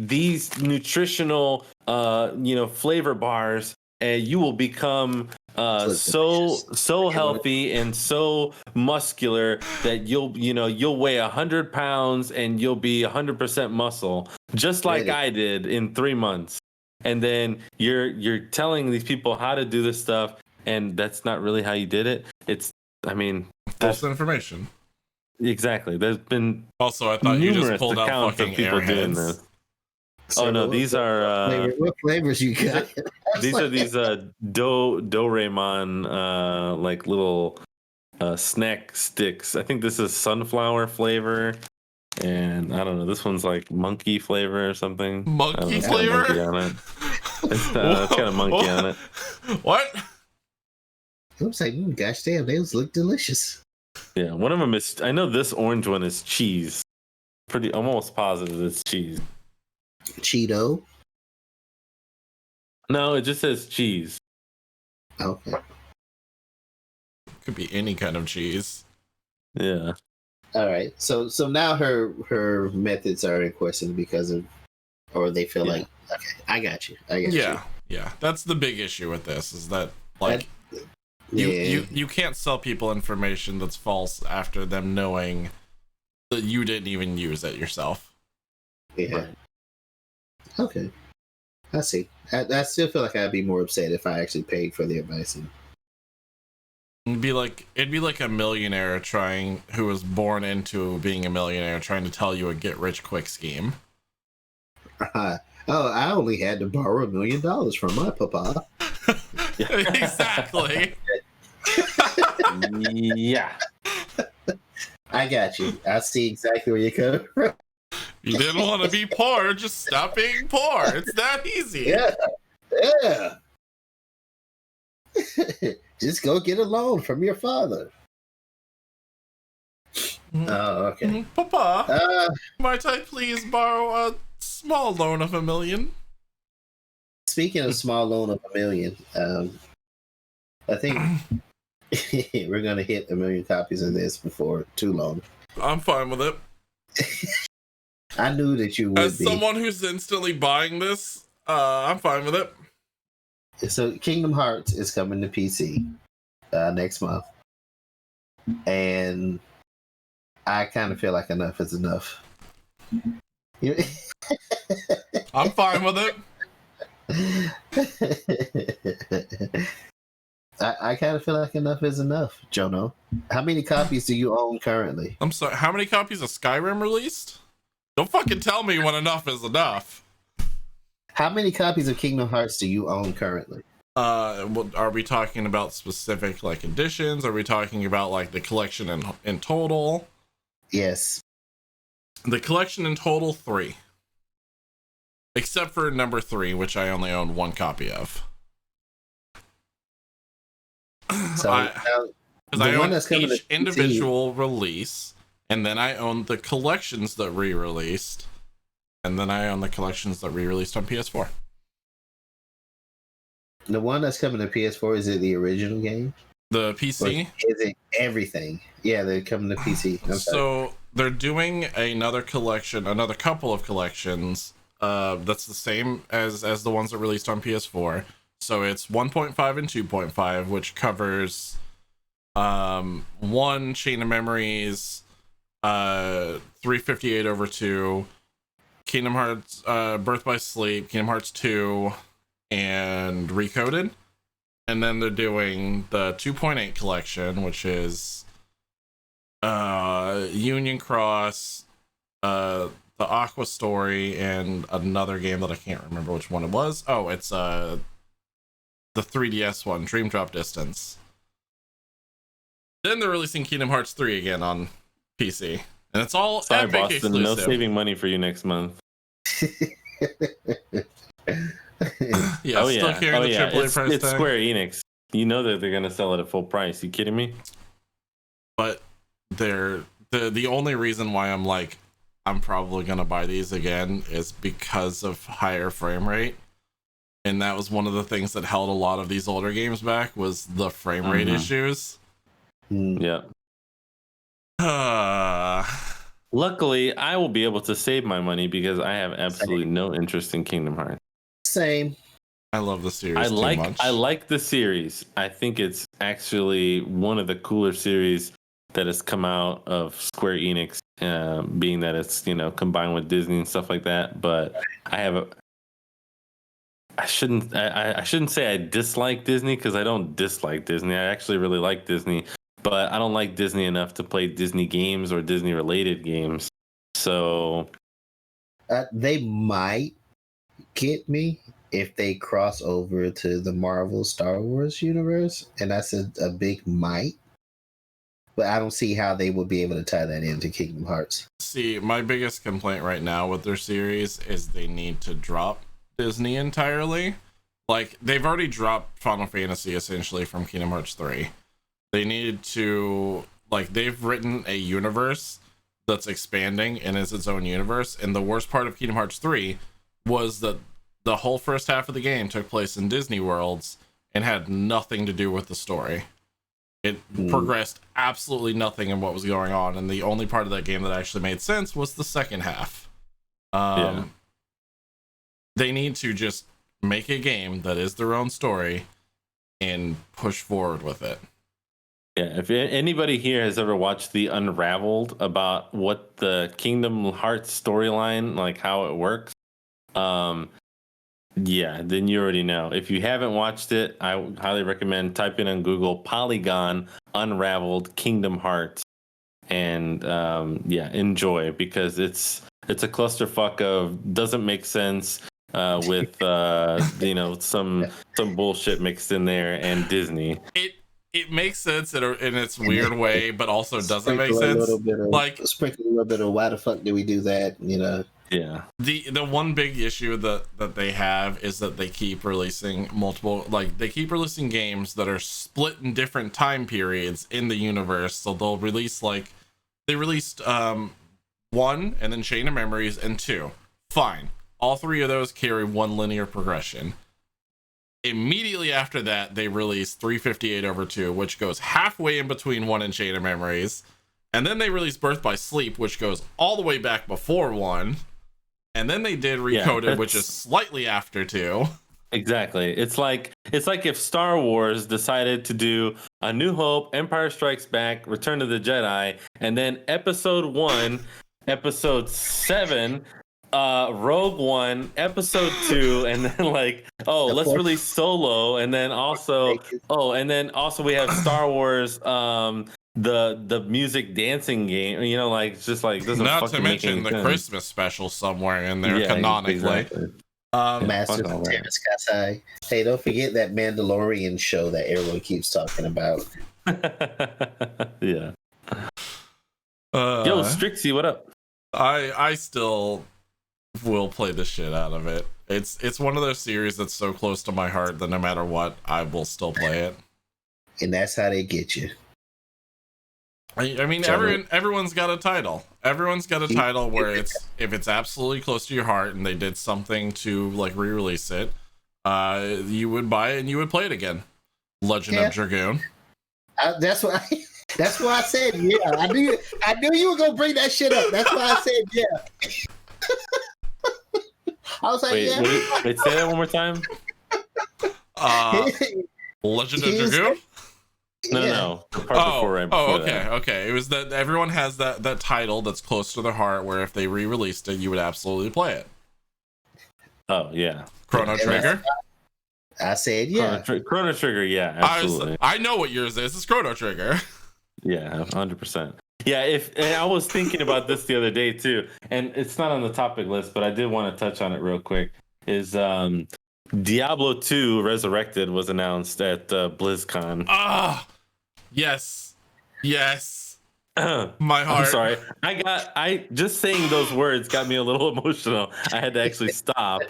these nutritional flavor bars, and you will become so healthy and so muscular that you'll weigh 100 pounds and you'll be 100% muscle, just like I did in 3 months. And then you're telling these people how to do this stuff, and that's not really how you did it. False information. Exactly. There's been also, I thought you just pulled out fucking people doing airheads. this. Oh no, these are what flavors you got? these are these Doraemon like little snack sticks. I think this is sunflower flavor, and I don't know. This one's like monkey flavor or something. Monkey flavor? Monkey on it. It's got a monkey on it. What? I was like, gosh damn, those look delicious. Yeah, one of them is. I know this orange one is cheese. I'm almost positive it's cheese. Cheeto? No, it just says cheese. Okay. Could be any kind of cheese. Yeah. All right. So now her methods are in question because of, or they feel like, okay, I got you. Yeah. That's the big issue with this, is that like you can't sell people information that's false after them knowing that you didn't even use it yourself. Yeah. Right. Okay. I see. I still feel like I'd be more upset if I actually paid for the advice. It'd be like a millionaire who was born into being a millionaire trying to tell you a get rich quick scheme. I only had to borrow $1 million from my papa. Exactly. Yeah. I got you. I see exactly where you're coming from. You didn't want to be poor, just stop being poor. It's that easy. Yeah. Just go get a loan from your father. Oh, okay. Papa, might I please borrow a small loan of $1 million? Speaking of small loan of $1 million, I think we're gonna hit 1 million copies of this before too long. I'm fine with it. I knew that you would As be. someone who's instantly buying this, I'm fine with it. So Kingdom Hearts is coming to PC next month, and I kind of feel like enough is enough. I'm fine with it. I kind of feel like enough is enough, Jono. How many copies do you own currently? I'm sorry, how many copies of Skyrim released? Don't fucking tell me when enough is enough. How many copies of Kingdom Hearts do you own currently? Are we talking about specific like editions? Are we talking about like the collection in total? Yes. The collection in total, 3. Except for number 3, which I only own 1 copy of. So Because I The one own that's coming each to PC. individual release, and then I own the collections that re-released, and then I own the collections that re-released on PS4. The one that's coming to PS4, is it the original game? The Or PC. is it everything? Yeah, they're coming to PC. I'm sorry. So they're doing another collection, another couple of collections. That's the same as the ones that released on PS4. So it's 1.5 and 2.5, which covers one Chain of Memories, 358/2, Kingdom Hearts, Birth by Sleep, Kingdom Hearts 2, and Recoded. And then they're doing the 2.8 collection, which is Union Cross, the Aqua Story, and another game that I can't remember which one it was. Oh, it's the 3DS one, Dream Drop Distance. Then they're releasing Kingdom Hearts 3 again on PC. And it's all Sorry, Epic Boston. exclusive. No saving money for you next month. Yeah, still carrying the AAA It's, price it's tag. Square Enix. You know that they're gonna sell it at full price. You kidding me? But they're the only reason why I'm like, I'm probably gonna buy these again is because of higher frame rate. And that was one of the things that held a lot of these older games back, was the frame rate issues. Yeah. Luckily, I will be able to save my money because I have absolutely no interest in Kingdom Hearts. Same. I love the series I too like much. I like the series. I think it's actually one of the cooler series that has come out of Square Enix, being that it's, you know, combined with Disney and stuff like that. But I shouldn't say I dislike Disney, because I don't dislike Disney. I actually really like Disney, but I don't like Disney enough to play Disney games or Disney related games. So They might get me if they cross over to the Marvel Star Wars universe, and that's a big might. But I don't see how they would be able to tie that into Kingdom Hearts. See, my biggest complaint right now with their series is they need to drop Disney entirely. Like, they've already dropped Final Fantasy essentially from Kingdom Hearts 3. They needed to, like, they've written a universe that's expanding and is its own universe. And the worst part of Kingdom Hearts 3 was that the whole first half of the game took place in Disney worlds and had nothing to do with the story. It progressed absolutely nothing in what was going on, and the only part of that game that actually made sense was the second half. They need to just make a game that is their own story and push forward with it. yeah, if anybody here has ever watched the Unraveled about what the Kingdom Hearts storyline, like how it works, yeah, then you already know. If you haven't watched it, I highly recommend type in on Google Polygon Unraveled Kingdom Hearts, and yeah, enjoy, because it's a clusterfuck of doesn't make sense with you know, some bullshit mixed in there, and Disney. It makes sense in its weird way, but also doesn't make Sprinkle sense. sprinkle a little bit of why the fuck did we do that? You know. Yeah. The one big issue that they have is that they keep releasing they keep releasing games that are split in different time periods in the universe. So they'll release, like, they released 1 and then Chain of Memories and 2. Fine. All 3 of those carry one linear progression. Immediately after that, they released 358/2, which goes halfway in between 1 and Chain of Memories. And then they released Birth by Sleep, which goes all the way back before 1. And then they did Recoded, which is slightly after 2. Exactly. It's like if Star Wars decided to do A New Hope, Empire Strikes Back, Return of the Jedi, and then Episode 1, Episode 7, Rogue One, Episode 2, and then like, oh, let's release Solo, and then also we have Star Wars, the music dancing game, you know, like, it's just like, doesn't Not fucking to make mention any the sense. Christmas special somewhere in there, Yeah, canonically. exactly. Masters fuck all of that. Terrence Kasai. Hey, don't forget that Mandalorian show that everyone keeps talking about. Yeah. Yo, Strixie, what up? I still will play the shit out of it. It's one of those series that's so close to my heart that no matter what, I will still play it. And that's how they get you. I mean, So- everyone's got a title. Everyone's got a title where if it's absolutely close to your heart and they did something to like re-release it, you would buy it and you would play it again. Legend of Dragoon. That's why. That's why I said yeah. I knew you were gonna bring that shit up. That's why I said yeah. I was like, Wait, yeah. wait, say that one more time. Legend of Dragoon. No. The part before, right before okay, that. okay. It was that everyone has that title that's close to their heart, where if they re-released it, you would absolutely play it. Oh yeah. Chrono Trigger. I said yeah. Chrono Trigger, yeah, absolutely. I know what yours is. It's Chrono Trigger. Yeah, 100%. Yeah, and I was thinking about this the other day too, and it's not on the topic list, but I did want to touch on it real quick. Is Diablo 2 Resurrected was announced at BlizzCon. Ah, yes. My heart. I'm sorry. I just saying those words got me a little emotional. I had to actually stop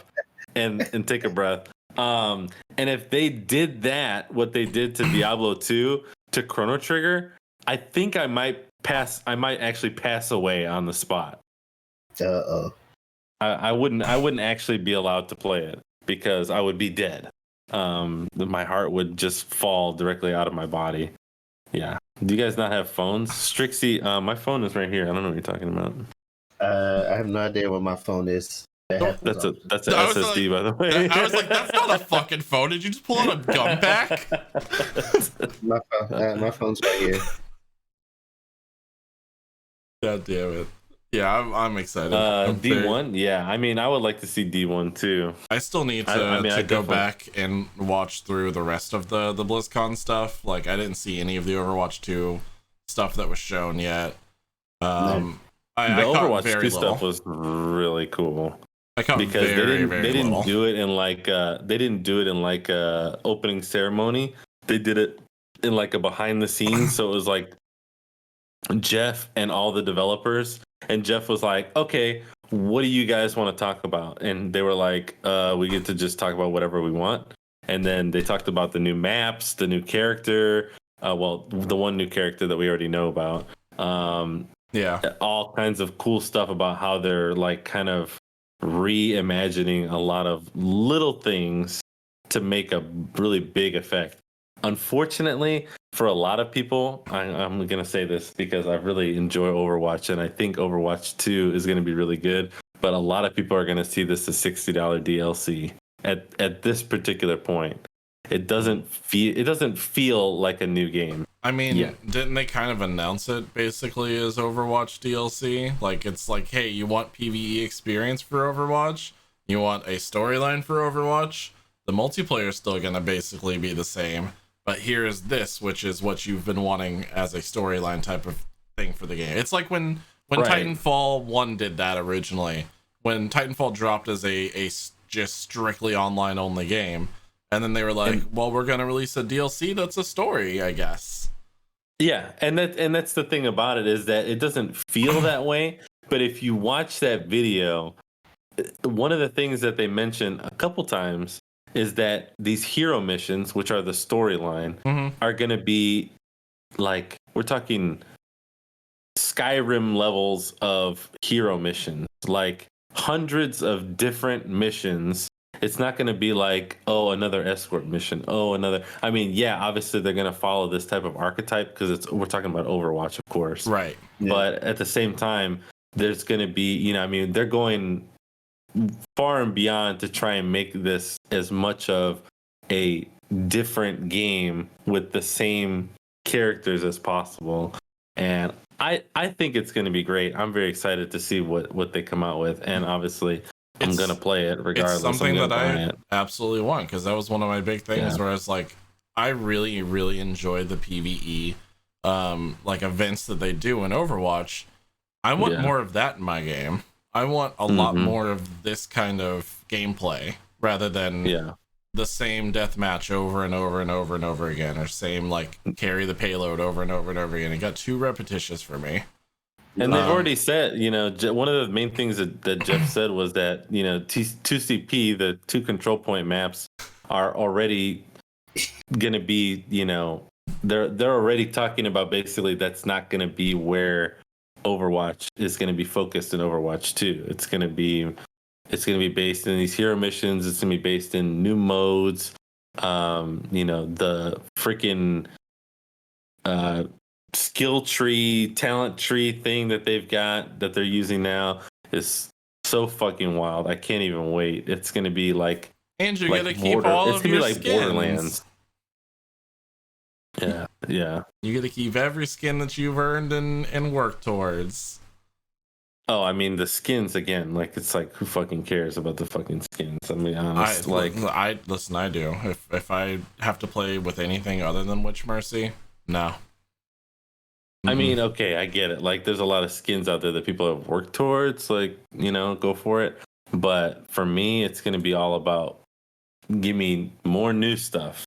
and take a breath. And if they did that, what they did to Diablo 2 to Chrono Trigger, I think I might actually pass away on the spot. I wouldn't actually be allowed to play it because I would be dead. My heart would just fall directly out of my body. Yeah. Do you guys not have phones? Strixie, my phone is right here. I don't know what you're talking about. I have no idea what my phone is. That's an I was SSD, by the way. I was like, that's not a fucking phone. Did you just pull out a gun pack? My phone's right here. God damn it. Yeah, I'm excited. D1? Yeah, I mean, I would like to see D1 too. I still need to go back and watch through the rest of the BlizzCon stuff. Like, I didn't see any of the Overwatch 2 stuff that was shown yet. The Overwatch 2 stuff was really cool. I caught because very, they didn't little. do it in like opening ceremony. They did it in like a behind the scenes. So it was like Jeff and all the developers, and Jeff was like, okay, what do you guys want to talk about? And they were like, we get to just talk about whatever we want. And then they talked about the new maps, the new character, the one new character that we already know about. All kinds of cool stuff about how they're like kind of reimagining a lot of little things to make a really big effect. Unfortunately, for a lot of people, I'm going to say this because I really enjoy Overwatch and I think Overwatch 2 is going to be really good, but a lot of people are going to see this as $60 DLC at this particular point. It doesn't feel like a new game. I mean, didn't they kind of announce it basically as Overwatch DLC? Like, it's like, hey, you want PvE experience for Overwatch? You want a storyline for Overwatch? The multiplayer is still going to basically be the same. But here is this, which is what you've been wanting as a storyline type of thing for the game. It's like when Titanfall 1 did that originally. When Titanfall dropped as a just strictly online only game. And then they were like, well, we're going to release a DLC that's a story, I guess. Yeah, and that's the thing about it is that it doesn't feel that way. But if you watch that video, one of the things that they mention a couple times is that these hero missions, which are the storyline, are going to be like, we're talking Skyrim levels of hero missions, like hundreds of different missions. It's not going to be like, oh, another escort mission. Oh, another. I mean, yeah, obviously they're going to follow this type of archetype because we're talking about Overwatch, of course. Right. Yeah. But at the same time, there's going to be, I mean, they're going far and beyond to try and make this as much of a different game with the same characters as possible. And I think it's going to be great. I'm very excited to see what they come out with. And obviously, I'm going to play it regardless. It's something that I absolutely want because that was one of my big things where I was like, I really, really enjoy the PvE like events that they do in Overwatch. I want more of that in my game. I want a lot more of this kind of gameplay rather than the same deathmatch over and over and over and over again, or same like carry the payload over and over and over again. It got too repetitious for me. And they've already said, one of the main things that Jeff said was that, 2CP, the 2 control point maps, are already going to be, they're already talking about basically that's not going to be where Overwatch is going to be focused in Overwatch 2. It's going to be based in these hero missions. It's going to be based in new modes. The freaking skill tree, talent tree thing that they're using now is so fucking wild. I can't even wait. It's going to be like, and you're gonna keep all of your skins. Borderlands. Yeah. You get to keep every skin that you've earned and worked towards. Oh, I mean the skins again. Like it's like who fucking cares about the fucking skins? I mean, honest, I do. If I have to play with anything other than Witch Mercy, no. I mean, okay, I get it. Like there's a lot of skins out there that people have worked towards. Like go for it. But for me, it's gonna be all about give me more new stuff.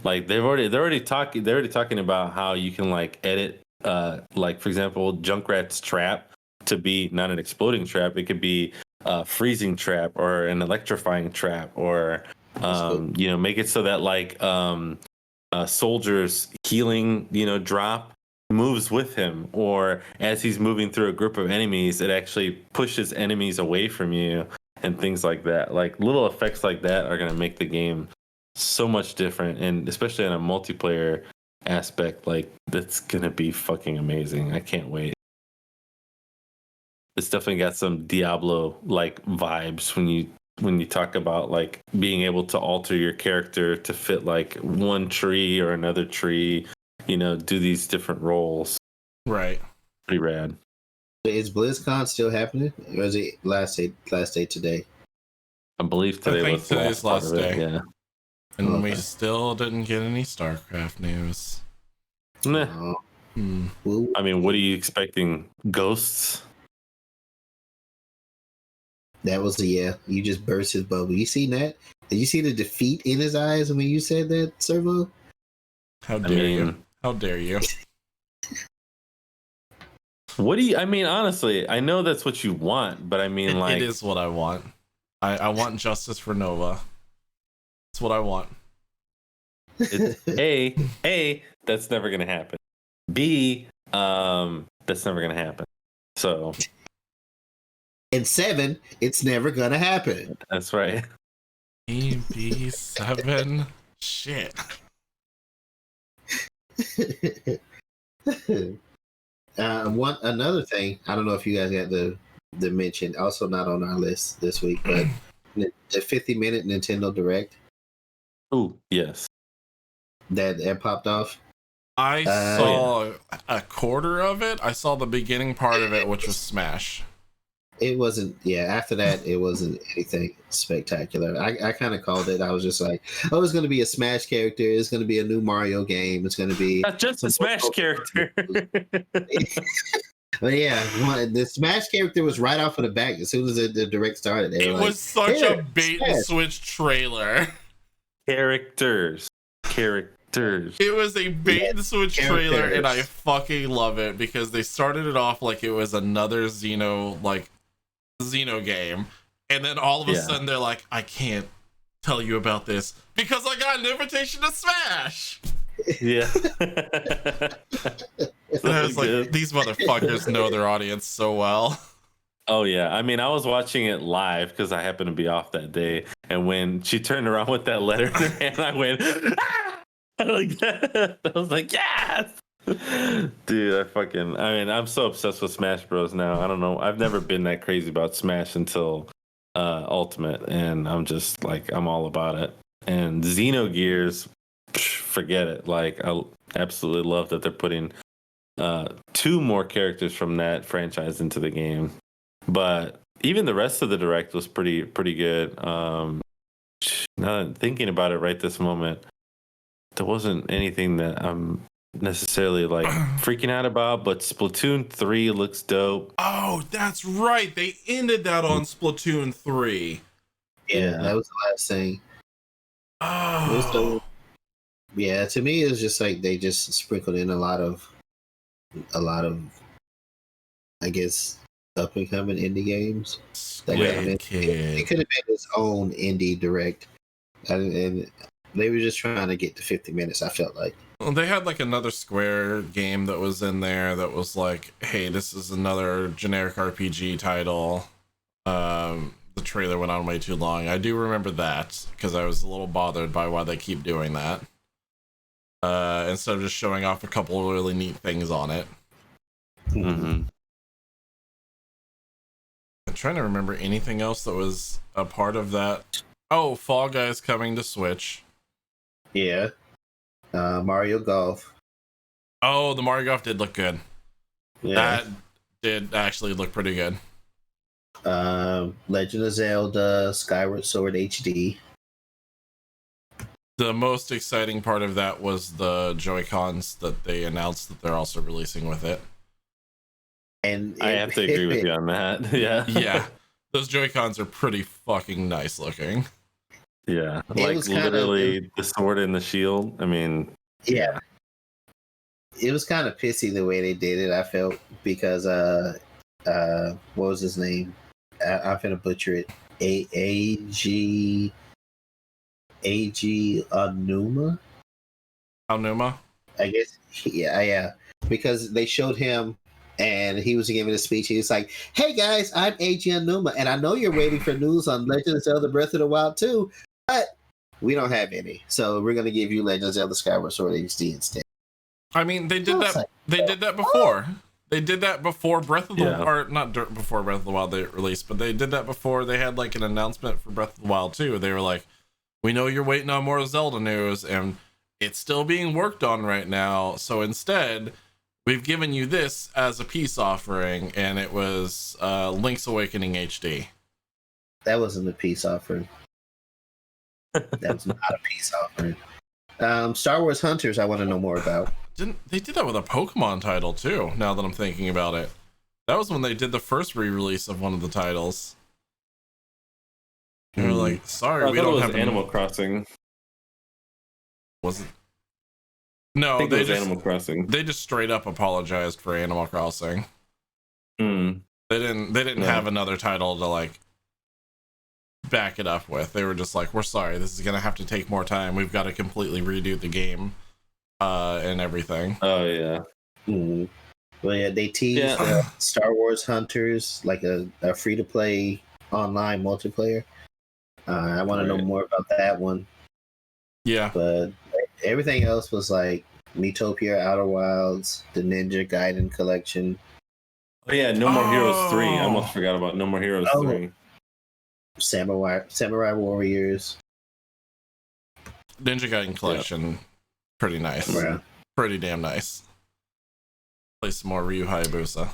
Like they're already talking about how you can like edit like for example Junkrat's trap to be not an exploding trap. It could be a freezing trap or an electrifying trap or make it so that like soldiers healing drop moves with him, or as he's moving through a group of enemies it actually pushes enemies away from you and things like that. Like little effects like that are going to make the game so much different, and especially in a multiplayer aspect, like that's gonna be fucking amazing. I can't wait. It's definitely got some Diablo like vibes when you talk about like being able to alter your character to fit like one tree or another tree, do these different roles. Right. Pretty rad. Is BlizzCon still happening, or is it last day today? I believe today was today's last day. Yeah. And we still didn't get any StarCraft news. Nah. I mean, what are you expecting? Ghosts? That was you just burst his bubble. You seen that? Did you see the defeat in his eyes when you said that, Servo? How dare you? How dare you? What do you, I mean, honestly, I know that's what you want, but I mean, it is what I want. I want justice for Nova. That's what I want. A, that's never gonna happen. B, that's never gonna happen. So, and 7, it's never gonna happen. That's right. EB7, shit. Another thing, I don't know if you guys got the mention, also not on our list this week, but the 50-minute Nintendo Direct. Oh, yes. That popped off. I saw a quarter of it. I saw the beginning part of it, which was Smash. It wasn't, after that, it wasn't anything spectacular. I kind of called it. I was just like, oh, it's going to be a Smash character. It's going to be a new Mario game. It's going to be... Not just a Smash character. But yeah, the Smash character was right off of the back as soon as the Direct started. It was such a bait-and-switch trailer. Characters. It was a bait-and-switch trailer, and I fucking love it because they started it off like it was another Xeno game, and then all of a sudden they're like, I can't tell you about this because I got an invitation to Smash. Yeah. So I was like, these motherfuckers know their audience so well. Oh yeah, I mean, I was watching it live because I happened to be off that day, and when she turned around with that letter in her hand, I went, ah! Like that. I was like, yes, dude. I'm so obsessed with Smash Bros. Now. I don't know. I've never been that crazy about Smash until Ultimate, and I'm just like, I'm all about it. And Xenogears, forget it. Like, I absolutely love that they're putting 2 more characters from that franchise into the game. But even the rest of the Direct was pretty good. Now that I'm thinking about it right this moment, there wasn't anything that I'm necessarily like freaking out about, but Splatoon 3 looks dope. Oh, that's right. They ended that on Splatoon 3. Yeah, that was the last thing. Oh. Yeah, to me, it was just like they just sprinkled in a lot of, I guess, up and coming indie games. It could have been its own indie Direct, and They were just trying to get to 50 minutes, I felt like. Well, they had like another Square game that was in there that was like, hey, this is another generic RPG title. The trailer went on way too long. I do remember that because I was a little bothered by why they keep doing that. Instead of just showing off a couple of really neat things on it. Mm-hmm. I'm trying to remember anything else that was a part of that. Oh, Fall Guys coming to Switch. Yeah. Mario Golf. Oh, the Mario Golf did look good. Yeah. That did actually look pretty good. Legend of Zelda, Skyward Sword HD. The most exciting part of that was the Joy-Cons that they announced that they're also releasing with it. And I have to agree with you on that. Yeah. Yeah, those Joy-Cons are pretty fucking nice looking. Yeah. It Like was kinda- literally the sword and the shield. I mean, Yeah. It was kind of pissy the way they did it, I felt, because what was his name? I'm gonna butcher it. AG Anuma? Aonuma? I guess yeah. Because they showed him and he was giving a speech. He was like, "Hey guys, I'm AG Anuma, and I know you're waiting for news on Legend of Zelda Breath of the Wild 2, but we don't have any. So we're gonna give you Legend of Zelda Skyward Sword HD instead." I mean, they did I was that. like, They did that before. They did that before Breath of the Yeah. or not before Breath of the Wild they released, but they did that before they had like an announcement for Breath of the Wild 2. They were like, "We know you're waiting on more Zelda news, and it's still being worked on right now. So instead, we've given you this as a peace offering," and it was Link's Awakening HD. That wasn't a peace offering. That was not a peace offering. Star Wars Hunters, I want to know more about. They did that with a Pokemon title too? Now that I'm thinking about it, that was when they did the first re-release of one of the titles. They were like, "Sorry, I we thought it don't was have Animal Crossing. Was it? I No, think it they was just Animal Crossing. they just straight up apologized for Animal Crossing. Mm. They didn't Yeah. have another title to like back it up with. They were just like, "We're sorry, this is gonna have to take more time. We've got to completely redo the game and everything." Oh yeah. Mm. Well, yeah, they teased Yeah. Star Wars Hunters, like a free-to-play online multiplayer. I want to know Right. more about that one. Yeah, But everything else was like Miitopia, Outer Wilds, the Ninja Gaiden collection, Oh yeah. No More Heroes 3. I Oh. almost forgot about No More Heroes Oh. 3. Samurai Warriors. Ninja Gaiden collection, pretty nice. Yeah. Pretty damn nice. Play some more Ryu Hayabusa.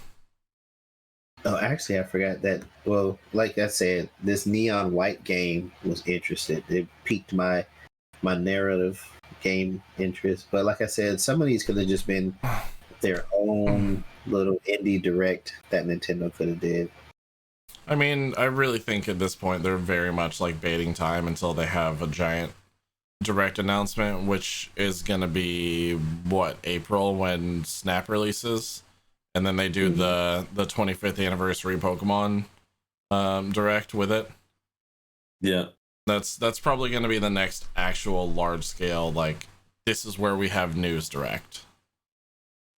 Oh, actually, I forgot that. Well, like I said, this Neon White game was interested. It piqued my narrative game interest. But like I said, some of these could have just been their own little indie direct that Nintendo could have did. I mean, I really think at this point they're very much like baiting time until they have a giant direct announcement, which is gonna be what, April, when Snap releases, and then they do the 25th anniversary Pokemon direct with it. Yeah. That's probably gonna be the next actual large scale, like, this is where we have news direct.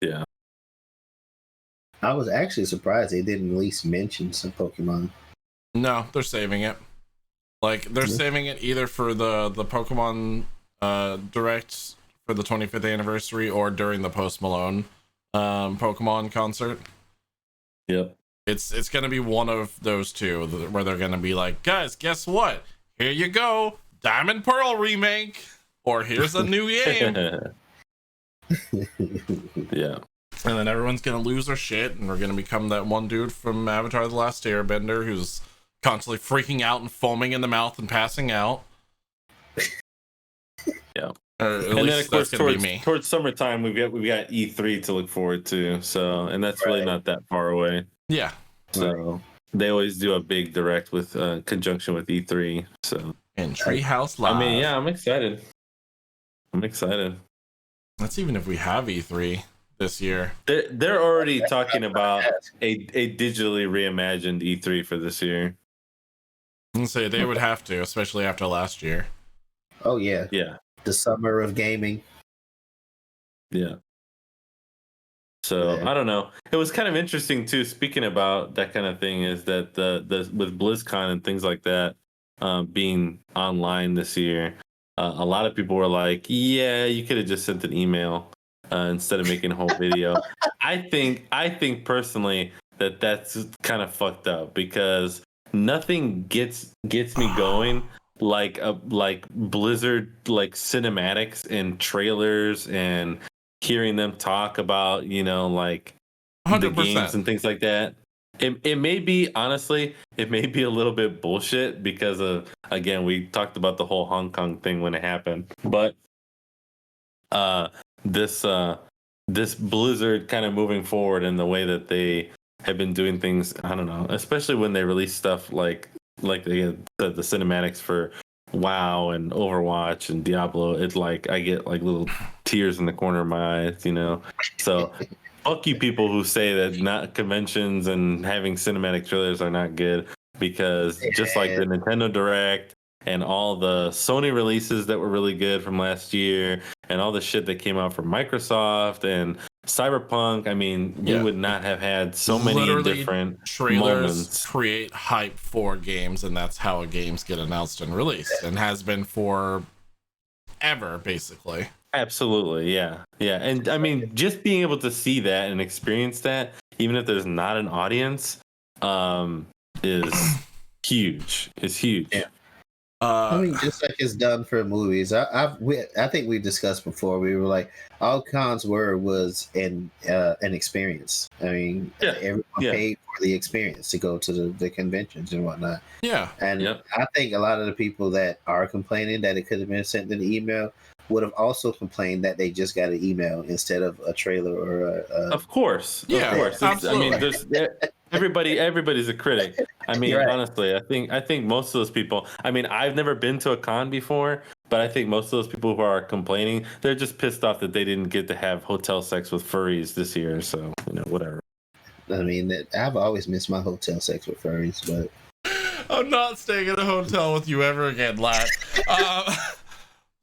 Yeah. I was actually surprised they didn't at least mention some Pokemon. No, they're saving it. Like, they're Yeah. saving it either for the Pokemon direct for the 25th anniversary or during the Post Malone Pokemon concert. Yep. It's gonna be one of those two where they're gonna be like, "Guys, guess what? Here you go, Diamond Pearl remake, or here's a new game." Yeah. And then everyone's gonna lose their shit, and we're gonna become that one dude from Avatar: The Last Airbender who's constantly freaking out and foaming in the mouth and passing out. Yeah. At And least then of course that's gonna be me. towards summertime we've got E3 to look forward to. So and that's really Right. not that far away. Yeah. So they always do a big direct with conjunction with E3. So And Treehouse Live. I mean, yeah, I'm excited. I'm excited. That's even if we have E3 this year. They're already talking about a digitally reimagined E3 for this year. And say they would have to, especially after last year. Oh yeah. Yeah. The summer of gaming. Yeah. So Yeah. I don't know. It was kind of interesting too. Speaking about that kind of thing, is that the with BlizzCon and things like that being online this year, a lot of people were like, "Yeah, you could have just sent an email instead of making a whole video." I think personally that that's kind of fucked up, because nothing gets me going like Blizzard, like cinematics and trailers and hearing them talk about, like 100%. the games and things like that. It may be, honestly, it may be a little bit bullshit because of, again, we talked about the whole Hong Kong thing when it happened, but this Blizzard kind of moving forward in the way that they have been doing things, I don't know, especially when they release stuff like the cinematics for WoW and Overwatch and Diablo. It's like I get like little tears in the corner of my eyes, So fuck you people who say that not conventions and having cinematic trailers are not good, because just like the Nintendo Direct and all the Sony releases that were really good from last year and all the shit that came out from Microsoft and Cyberpunk, I mean, we would not have had so many Literally, different trailers moments. create hype for games, and that's how games get announced and released, and has been for ever, basically. Absolutely, yeah. And I mean, just being able to see that and experience that, even if there's not an audience, is huge. It's huge. Yeah. I mean, just like it's done for movies. I think we discussed before. We were like, all cons was an experience. I mean, everyone paid for the experience to go to the conventions and whatnot. Yeah. And I think a lot of the people that are complaining that it could have been sent in an email would have also complained that they just got an email instead of a trailer or a Of course. Absolutely. I mean, there's everybody's a critic. I mean, honestly, I think most of those people, I mean, I've never been to a con before, but I think most of those people who are complaining, they're just pissed off that they didn't get to have hotel sex with furries this year. So, whatever. I mean, I've always missed my hotel sex with furries, but I'm not staying in a hotel with you ever again, lad.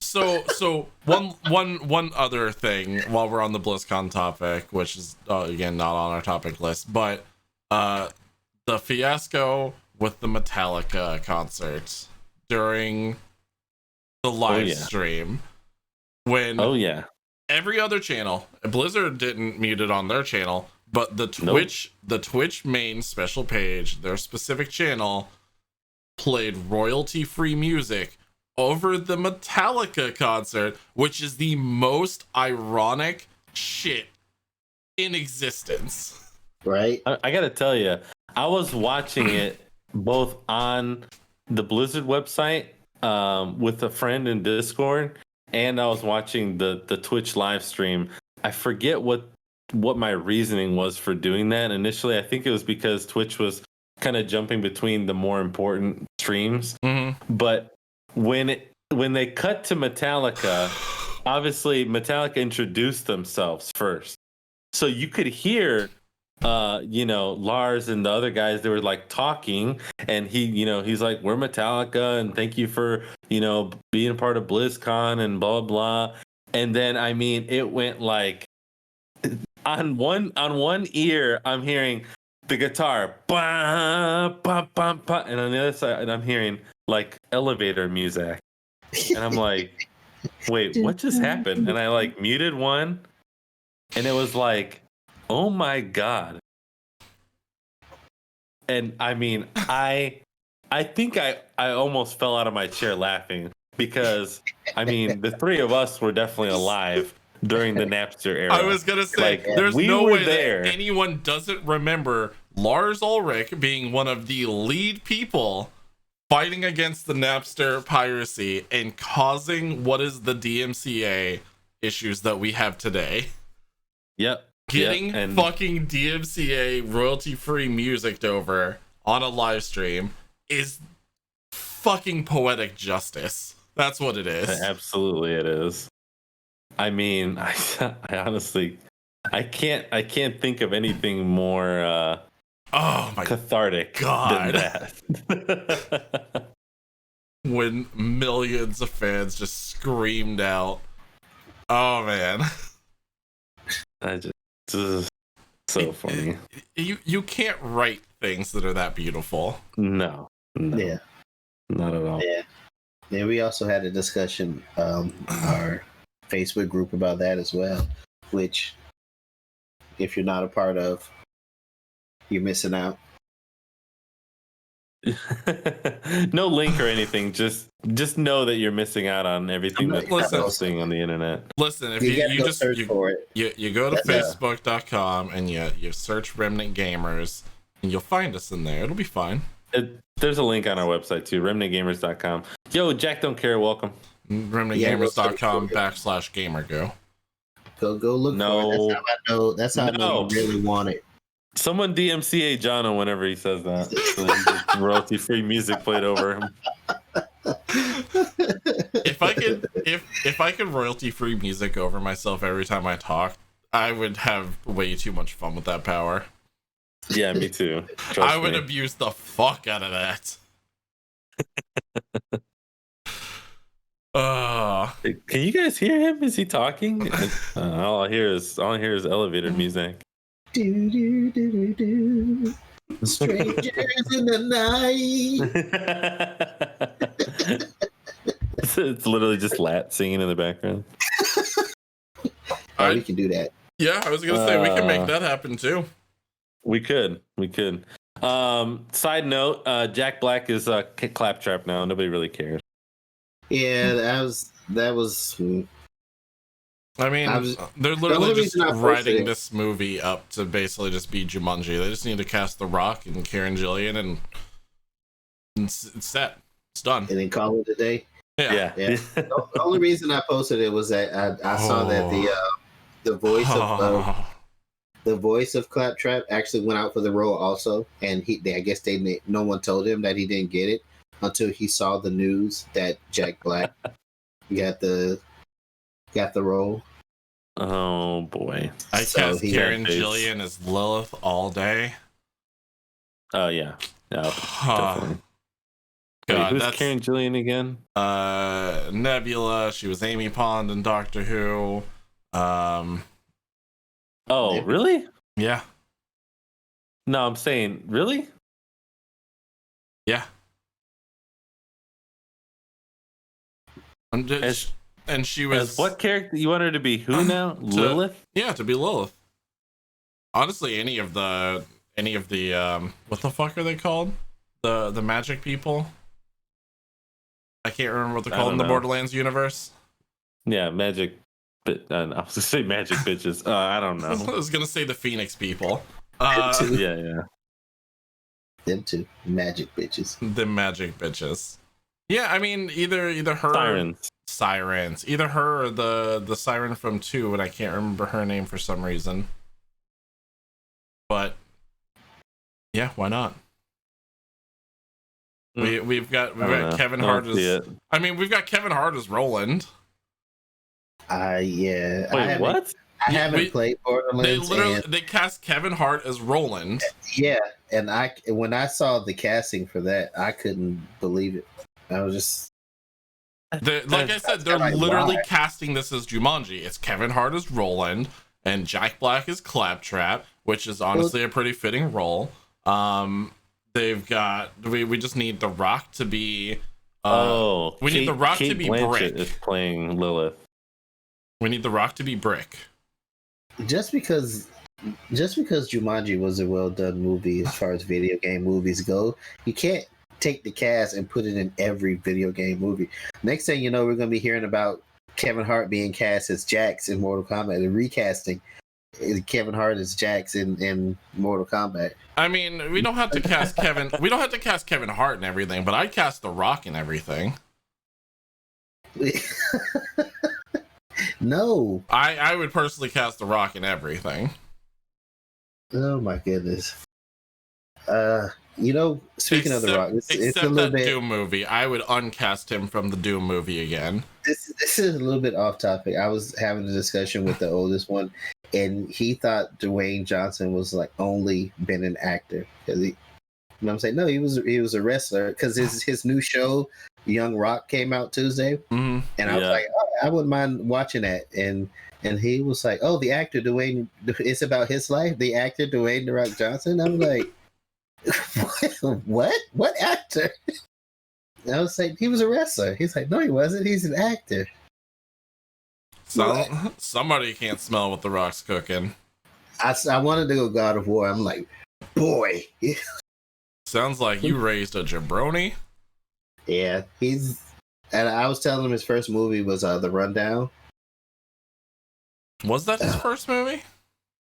So one other thing while we're on the BlizzCon topic, which is again not on our topic list, but the fiasco with the Metallica concert during the live stream, when every other channel, Blizzard didn't mute it on their channel, but the Twitch main special page, their specific channel, played royalty-free music over the Metallica concert, which is the most ironic shit in existence. Right? I gotta tell you, I was watching it both on the Blizzard website with a friend in Discord, and I was watching the Twitch live stream. I forget what my reasoning was for doing that initially. I think it was because Twitch was kind of jumping between the more important streams. Mm-hmm. But when they cut to Metallica, obviously Metallica introduced themselves first, so you could hear Lars and the other guys, they were like talking, and he's like, we're Metallica and thank you for being a part of BlizzCon and blah blah. And then I mean, it went like on one ear I'm hearing the guitar, bah, bah, bah, bah, and on the other side I'm hearing like elevator music, and I'm like, wait, what just happened? And I like muted one, and it was like, oh my god. And I mean, I think I almost fell out of my chair laughing, because I mean, the three of us were definitely alive during the Napster era. I was gonna say, Like, there's we no were way there. that anyone doesn't remember Lars Ulrich being one of the lead people fighting against the Napster piracy and causing what is the DMCA issues that we have today. Yep. Getting and fucking DMCA royalty-free music over on a live stream is fucking poetic justice. That's what it is. Absolutely it is. I mean, I honestly, I can't think of anything more oh my cathartic God. than that. when millions of fans just screamed out. Oh man. So funny. You can't write things that are that beautiful. No. Yeah. Not at all. Yeah, we also had a discussion our Facebook group about that as well, which if you're not a part of, you're missing out. No link or anything. Just know that you're missing out on everything that's posting on the internet. Listen, if You you gotta go just search for it. you go to That's facebook.com and you search Remnant Gamers and you'll find us in there. It'll be fine. There's a link on our website too, remnantgamers.com. Yo, Jack don't care, welcome. remnantgamers.com/gamergo. Go look for it. That's how I know you really want it. Someone DMCA Jono whenever he says that. So royalty free music played over him. If I could royalty free music over myself every time I talk, I would have way too much fun with that power. Yeah, me too. I would abuse the fuck out of that. Can you guys hear him? Is he talking? All I hear is elevator music. Do, do, do, do. Strangers in the night. It's literally just Lat singing in the background. We can do that. Yeah, I was gonna say we can make that happen too. We could. Side note: Jack Black is Claptrap now. Nobody really cares. Yeah, that was. I mean, they're literally just writing this movie up to basically just be Jumanji. They just need to cast The Rock and Karen Gillian, and it's set. It's done. And then call it a day. Yeah. The only reason I posted it was that I saw that the voice of Claptrap actually went out for the role also, and I guess no one told him that he didn't get it until he saw the news that Jack Black got the role. Oh boy! I cast Karen Gillian as Lilith all day. Oh yeah, definitely. God, who's Karen Gillian again? Nebula. She was Amy Pond in Doctor Who. Oh, really? Yeah. No, I'm saying, really? Yeah. And she was what character you want her to be? Who now? Lilith? Yeah, to be Lilith. Honestly, any of the what the fuck are they called? The magic people? I can't remember what they're called in the Borderlands universe. Yeah, magic. But I was gonna say magic bitches. I don't know. I was gonna say the Phoenix people. Yeah. Them two magic bitches. The magic bitches. Yeah, I mean either her sirens. Either her or the siren from 2, and I can't remember her name for some reason. But yeah, why not? We've got Kevin Hart as we've got Kevin Hart as Roland. Yeah. Wait, what? I haven't played Borderlands. They cast Kevin Hart as Roland. Yeah, and when I saw the casting for that, I couldn't believe it. I was just like I said, they're literally casting this as Jumanji. It's Kevin Hart as Roland and Jack Black as Claptrap, which is honestly a pretty fitting role. They've got we just need The Rock to be need The Rock to be Blanchett Brick. Is playing Lilith. We need The Rock to be Brick. Just because Jumanji was a well done movie as far as video game movies go, you can't take the cast and put it in every video game movie. Next thing you know, we're going to be hearing about Kevin Hart being cast as Jax in Mortal Kombat and recasting Kevin Hart as Jax in Mortal Kombat. I mean, we don't have to cast Kevin. We don't have to cast Kevin Hart and everything, but I'd cast The Rock and everything. No, I would personally cast The Rock and everything. Oh my goodness. Speaking of The Rock, it's a little that bit Doom movie. I would uncast him from the Doom movie again. This is a little bit off topic. I was having a discussion with the oldest one, and he thought Dwayne Johnson was like only been an actor because he. You know what I'm saying? No, he was a wrestler because his new show Young Rock came out Tuesday, and I was like, oh, I wouldn't mind watching that. And he was like, oh, the actor Dwayne, it's about his life. The actor Dwayne The Rock Johnson. I'm like, what? What actor? And I was like, he was a wrestler. He's like, no, he wasn't. He's an actor. Somebody can't smell what The Rock's cooking. I wanted to go God of War. I'm like, boy. Sounds like you raised a jabroni. Yeah, and I was telling him his first movie was The Rundown. Was that his first movie?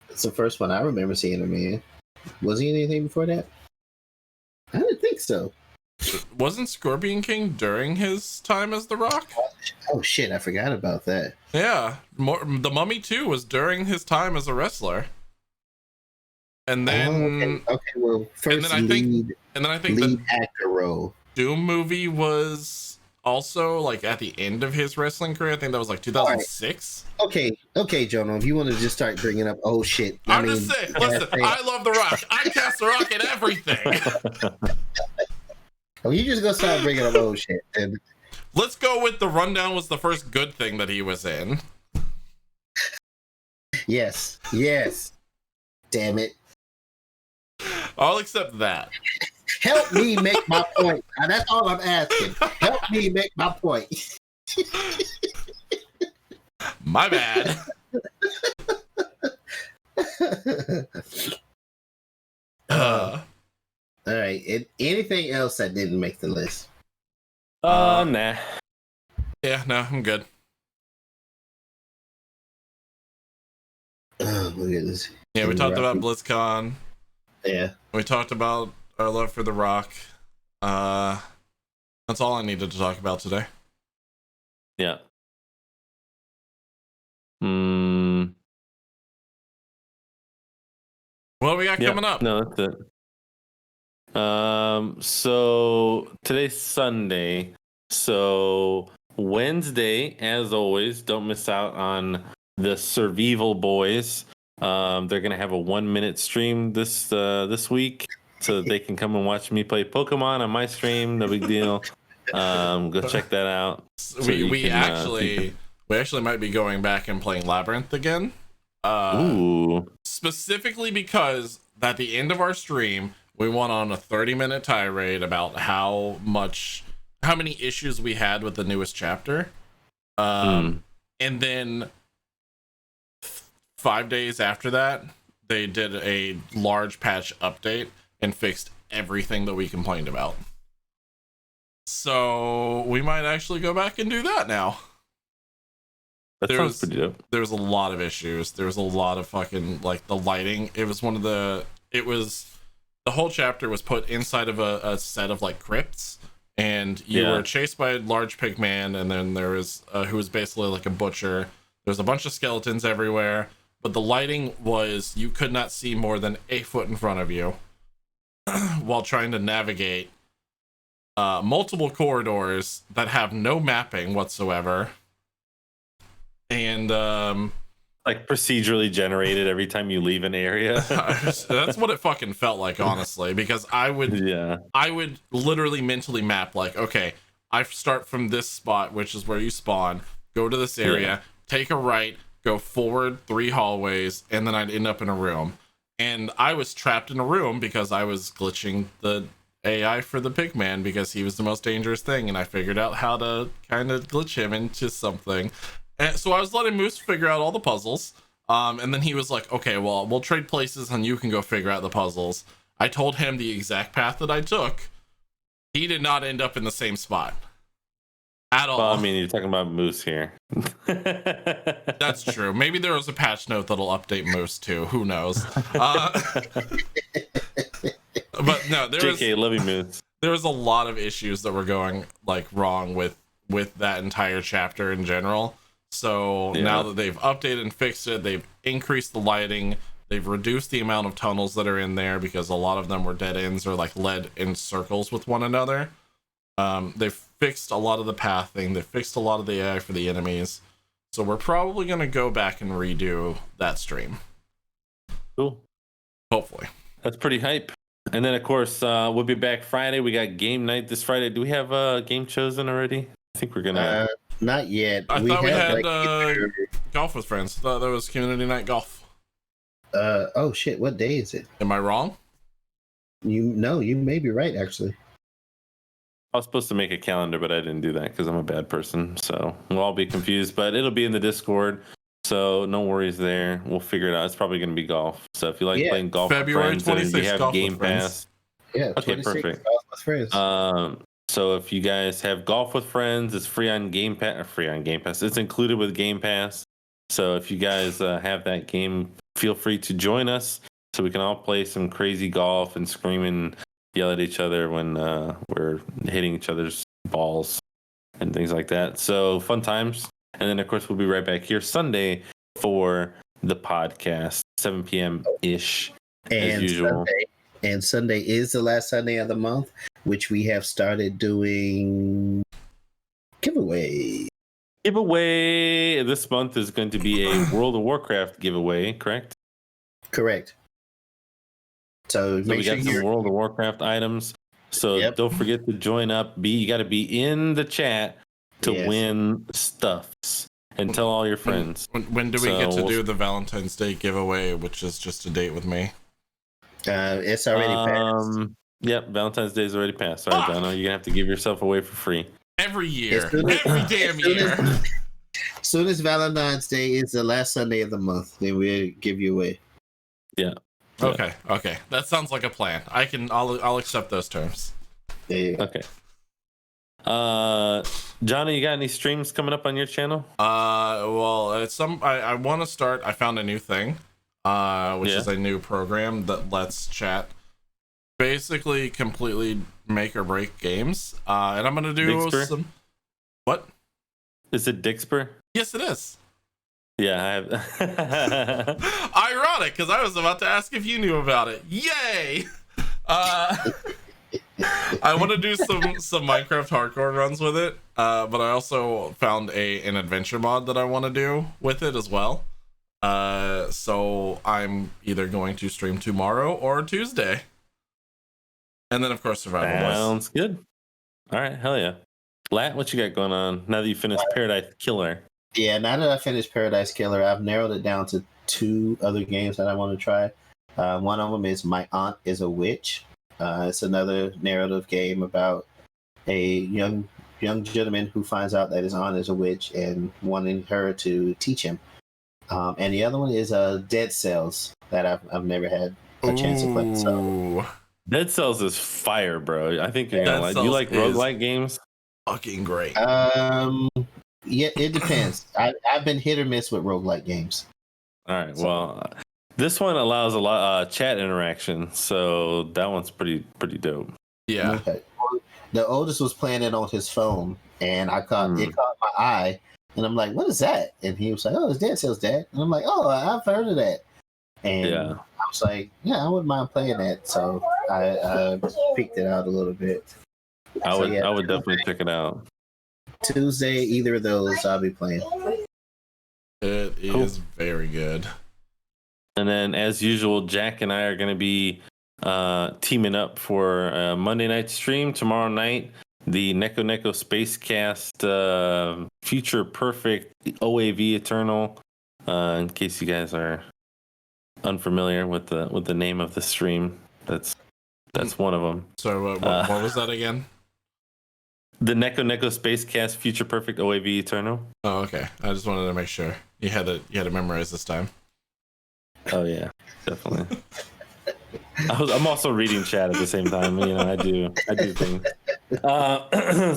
It's the first one I remember seeing him in. Was he in anything before that? I didn't think so. Wasn't Scorpion King during his time as The Rock? Oh shit, I forgot about that. Yeah, The Mummy 2 was during his time as a wrestler. And then okay, well, first I think lead actor role. Doom movie was also like at the end of his wrestling career. I think that was like 2006. Okay, Jonah, if you want to just start bringing up old shit. I'm just saying, listen, I love The Rock. I cast The Rock in everything. Oh, you just gonna start bringing up old shit. And let's go with The Rundown was the first good thing that he was in. Yes. Damn it. I'll accept that. Help me make my point. That's all I'm asking. Help me make my point. My bad. All right. Anything else that didn't make the list? Nah. Yeah, no, I'm good. Oh my goodness. Yeah, we talked about BlizzCon. Yeah. We talked about our love for The Rock. That's all I needed to talk about today. Yeah. What do we got coming up? No, that's it. So today's Sunday. So Wednesday, as always, don't miss out on the Survival Boys. They're gonna have a 1-minute stream this week, so that they can come and watch me play Pokemon on my stream. No big deal. Go check that out. So we actually might be going back and playing Labyrinth again. Ooh. Specifically because at the end of our stream, we went on a 30-minute tirade about how many issues we had with the newest chapter. And then 5 days after that, they did a large patch update and fixed everything that we complained about. So we might actually go back and do that now. That sounds pretty dope. There was a lot of issues. There was a lot of fucking, like, the lighting. The whole chapter was put inside of a set of, like, crypts, and you were chased by a large pig man, and then there was who was basically like a butcher. There's a bunch of skeletons everywhere, but the lighting was, you could not see more than 8 foot in front of you while trying to navigate multiple corridors that have no mapping whatsoever. And like procedurally generated every time you leave an area. That's what it fucking felt like, honestly, because I would literally mentally map, like, okay, I start from this spot, which is where you spawn, go to this area, take a right, go forward 3 hallways, and then I'd end up in a room. And I was trapped in a room because I was glitching the AI for the pigman because he was the most dangerous thing, and I figured out how to kind of glitch him into something. And so I was letting Moose figure out all the puzzles, and then he was like, okay, well, we'll trade places and you can go figure out the puzzles. I told him the exact path that I took. He did not end up in the same spot at all. Well, I mean, you're talking about Moose here. That's true. Maybe there was a patch note that'll update Moose too. Who knows? But no, JK, love you, Moose. There was a lot of issues that were going, like, wrong with that entire chapter in general. So now that they've updated and fixed it, they've increased the lighting, they've reduced the amount of tunnels that are in there because a lot of them were dead ends or like led in circles with one another. They've fixed a lot of the pathing, they've fixed a lot of the AI for the enemies. So we're probably going to go back and redo that stream. Cool. Hopefully. That's pretty hype. And then, of course, we'll be back Friday. We got game night this Friday. Do we have a game chosen already? I think we're gonna. Not yet. I thought we had like, golf with friends. I thought there was community night golf. Oh shit! What day is it? Am I wrong? You may be right actually. I was supposed to make a calendar, but I didn't do that because I'm a bad person. So we'll all be confused, but it'll be in the Discord. So no worries there. We'll figure it out. It's probably going to be golf. So if you like playing golf February with friends, and you 26th, have Game Pass. Yeah. Okay, perfect. Golf with friends. So if you guys have golf with friends, it's free on Game Pass. It's included with Game Pass. So if you guys have that game, feel free to join us so we can all play some crazy golf and scream and yell at each other when we're hitting each other's balls and things like that. So fun times. And then, of course, we'll be right back here Sunday for the podcast, 7 p.m. ish, as usual. Sunday is the last Sunday of the month, which we have started doing giveaway. This month is going to be a World of Warcraft giveaway, correct? Correct. So we got some World of Warcraft items. So don't forget to join up. You got to be in the chat to win stuffs and tell all your friends. When do we get to do the Valentine's Day giveaway, which is just a date with me? It's already passed. Yep, Valentine's Day is already passed. Sorry, Donna. You're gonna have to give yourself away for free. Every year. Every damn year. As soon as Valentine's Day is the last Sunday of the month, then we'll give you away. Yeah. Okay. That sounds like a plan. I'll accept those terms. Yeah. Okay. Johnny, you got any streams coming up on your channel? Well, I want to start. I found a new thing, which is a new program that lets chat basically completely make or break games. And I'm gonna do Dixper? some. What? Is it Dixper? Yes, it is. Yeah, I have. Ironic, because I was about to ask if you knew about it. Yay! I want to do some Minecraft hardcore runs with it, but I also found an adventure mod that I want to do with it as well. So I'm either going to stream tomorrow or Tuesday, and then of course Survival Boys. Sounds good. All right, hell yeah. Lat, what you got going on now that you finished Paradise Killer? Yeah, now that I finished Paradise Killer, I've narrowed it down to 2 other games that I want to try. One of them is My Aunt is a Witch. It's another narrative game about a young gentleman who finds out that his aunt is a witch and wanting her to teach him. And the other one is Dead Cells that I've never had a chance to play. So Dead Cells is fire, bro. I think you're gonna like. You like roguelike games? Fucking great. Yeah, it depends. I've been hit or miss with roguelike games. All right. Well, this one allows a lot chat interaction, so that one's pretty dope. Yeah. Okay. The oldest was playing it on his phone, and it caught my eye, and I'm like, "What is that?" And he was like, "Oh, it's Dead Cells, Dad." And I'm like, "Oh, I've heard of that." And I was like, "Yeah, I wouldn't mind playing that." So I picked it out a little bit. I would definitely check it out. Tuesday, either of those, I'll be playing. It is very good. And then, as usual, Jack and I are going to be teaming up for a Monday night stream tomorrow night. The Neko Neko Spacecast Future Perfect OAV Eternal. In case you guys are unfamiliar with the name of the stream, that's one of them. So what was that again? The Neko Neko Spacecast Future Perfect OAV Eternal. Oh, okay. I just wanted to make sure you had to memorize this time. Oh yeah, definitely. I'm also reading chat at the same time. You know, I do things.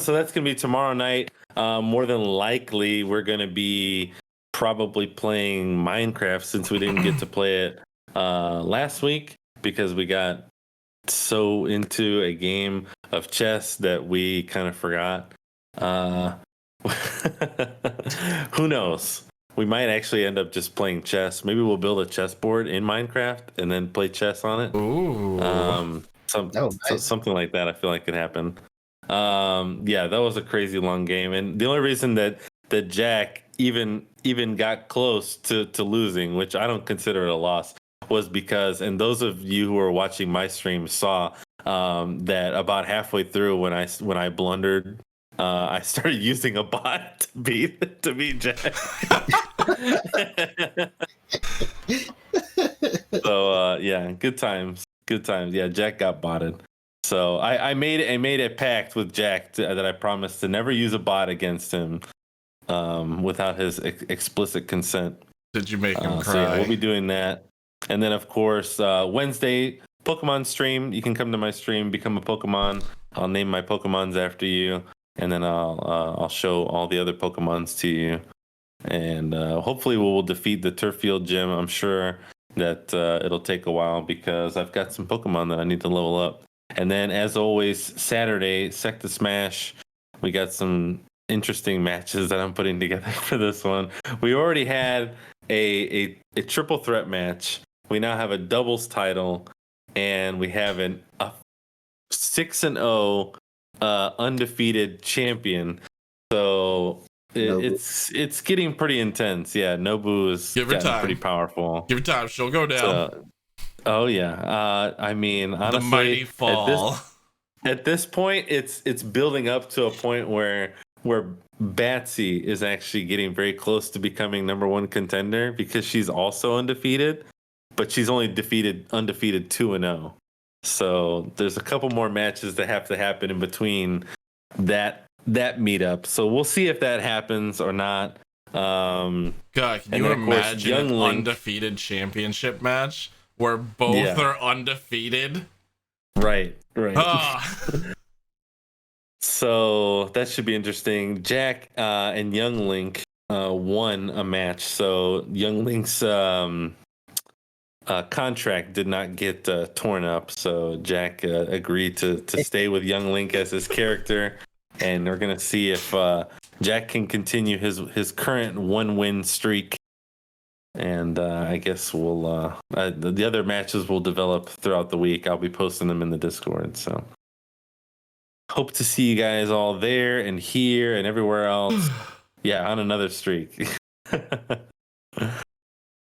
So that's gonna be tomorrow night. More than likely, we're gonna be probably playing Minecraft since we didn't get to play it last week because we got so into a game of chess that we kind of forgot. Who knows? We might actually end up just playing chess. Maybe we'll build a chessboard in Minecraft and then play chess on it. Ooh. Something like that I feel like could happen. Yeah, that was a crazy long game. And the only reason that Jack even got close to losing, which I don't consider it a loss, was because, and those of you who are watching my stream saw that about halfway through when I blundered, I started using a bot to beat Jack. So yeah, good times. Yeah, Jack got botted. So I made a pact with Jack that I promised to never use a bot against him without his explicit consent. Did you make him cry? So yeah, we'll be doing that. And then, of course, Wednesday, Pokemon stream. You can come to my stream, become a Pokemon. I'll name my Pokemons after you. And then I'll show all the other Pokemons to you. And hopefully we will defeat the Turffield gym. I'm sure that it'll take a while because I've got some Pokemon that I need to level up. And then, as always, Saturday, Sector Smash. We got some interesting matches that I'm putting together for this one. We already had a triple threat match. We now have a doubles title, and we have a 6-0 undefeated champion. So it's getting pretty intense. Yeah, Nobu is pretty powerful. Give her time. She'll go down. So, oh yeah. I mean, honestly, the mighty fall. At this point, it's building up to a point where Batsy is actually getting very close to becoming number one contender because she's also undefeated, but she's only undefeated 2-0. So there's a couple more matches that have to happen in between that meetup. So we'll see if that happens or not. God, can you imagine an undefeated championship match where both are undefeated? Right. So that should be interesting. Jack and Young Link won a match. So Young Link's contract did not get torn up. So Jack agreed to stay with Young Link as his character. And we're going to see if Jack can continue his current 1-win streak. And I guess we'll the other matches will develop throughout the week. I'll be posting them in the Discord. So hope to see you guys all there and here and everywhere else. Yeah, on another streak.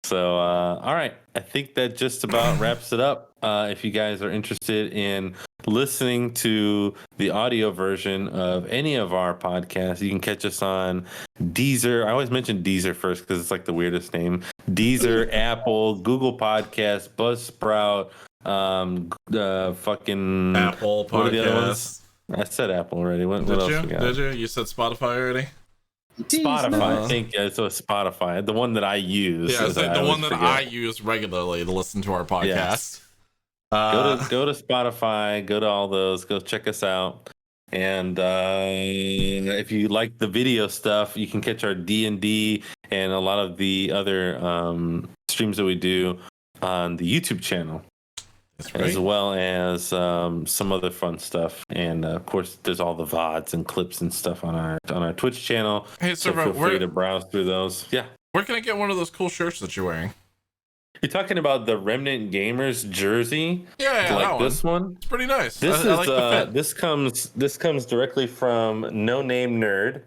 So all right, I think that just about wraps it up. If you guys are interested in listening to the audio version of any of our podcasts, you can catch us on Deezer. I always mention Deezer first because it's like the weirdest name. Deezer, Apple, Google Podcasts, Buzzsprout, fucking Apple Podcasts. I said Apple already. What else we got? Did you? You said Spotify already? Spotify. I think so. Spotify, the one that I use. Yeah, the one that I use regularly to listen to our podcast. Yes. Go to Spotify. Go to all those. Go check us out. And if you like the video stuff, you can catch our D&D and a lot of the other streams that we do on the YouTube channel. As well as some other fun stuff, and of course, there's all the VODs and clips and stuff on our Twitch channel. Hey, so feel free to browse through those. Yeah, where can I get one of those cool shirts that you're wearing? You're talking about the Remnant Gamers jersey? Yeah, like this one. It's pretty nice. This I like the fit. This comes directly from No Name Nerd.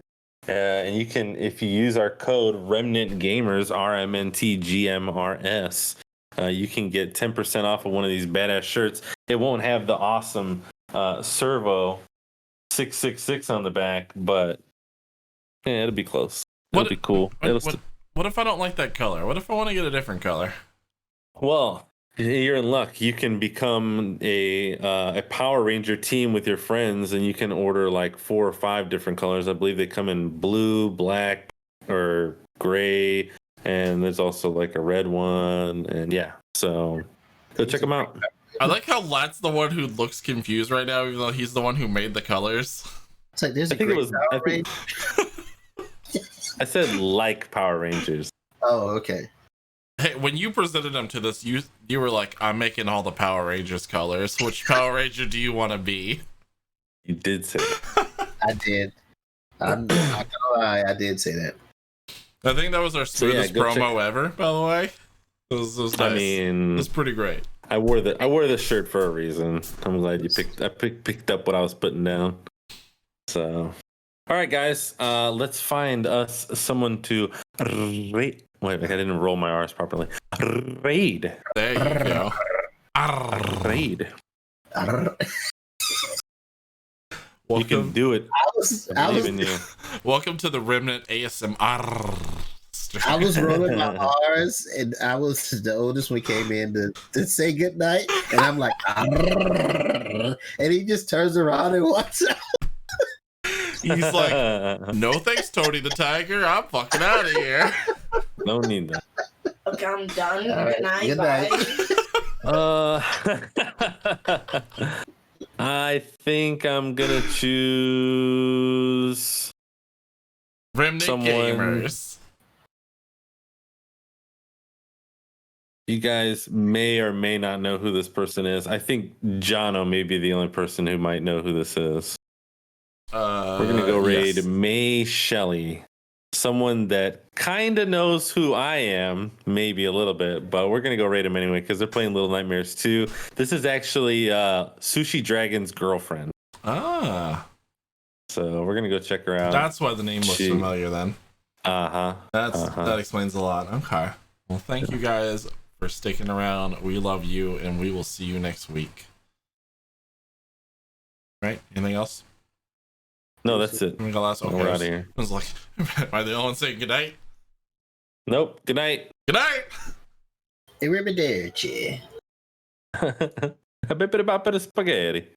And you can, if you use our code Remnant Gamers, RMNTGMRS, you can get 10% off of one of these badass shirts. It won't have the awesome Servo 666 on the back, but yeah, it'll be close. It'll be cool. What if I don't like that color? What if I want to get a different color? Well, you're in luck. You can become a Power Ranger team with your friends, and you can order like 4 or 5 different colors. I believe they come in blue, black, or gray. And there's also like a red one, and yeah, so go check them out. I like how Lat's the one who looks confused right now, even though he's the one who made the colors. It's like there's I said like Power Rangers. Oh, okay. Hey, when you presented them to this, you were like, "I'm making all the Power Rangers colors. Which Power Ranger do you want to be?" You did say that. I did. I'm not gonna lie, I did say that. I think that was our smoothest promo ever, by the way. It was nice. I mean, it's pretty great. I wore the shirt for a reason. I'm glad you picked up what I was putting down. So, all right, guys, let's find us someone to Wait, I didn't roll my R's properly. Raid. There you go. Arr. Raid. I You can Welcome, do it. was I believe in you. welcome to the Remnant ASMR. I was rolling my R's, and I was the oldest one came in to say goodnight, and I'm like, "Arr." And he just turns around and walks out. He's like, no thanks, Tony the Tiger. I'm fucking out of here. No need that. Okay, I'm done. All right, Good night. good Bye. night. I think I'm gonna choose Remnant Someone- Gamers. You guys may or may not know who this person is. I think Jono may be the only person who might know who this is. We're gonna go raid yes. May Shelley, someone that kind of knows who I am, maybe a little bit, but we're gonna go raid him anyway because they're playing Little Nightmares 2. This is actually Sushi Dragon's girlfriend, Ah, so we're gonna go check her out. that's why the name looks She- familiar then. Uh-huh. That explains a lot. Okay. Well, thank you guys for sticking around. We love you, and we will see you next week. Right? Anything else? No, that's it. Anything else? Okay. We're out of here. I was like, am I the only one saying goodnight? Nope. Good night. Good night! Arrivederci. A bit about spaghetti.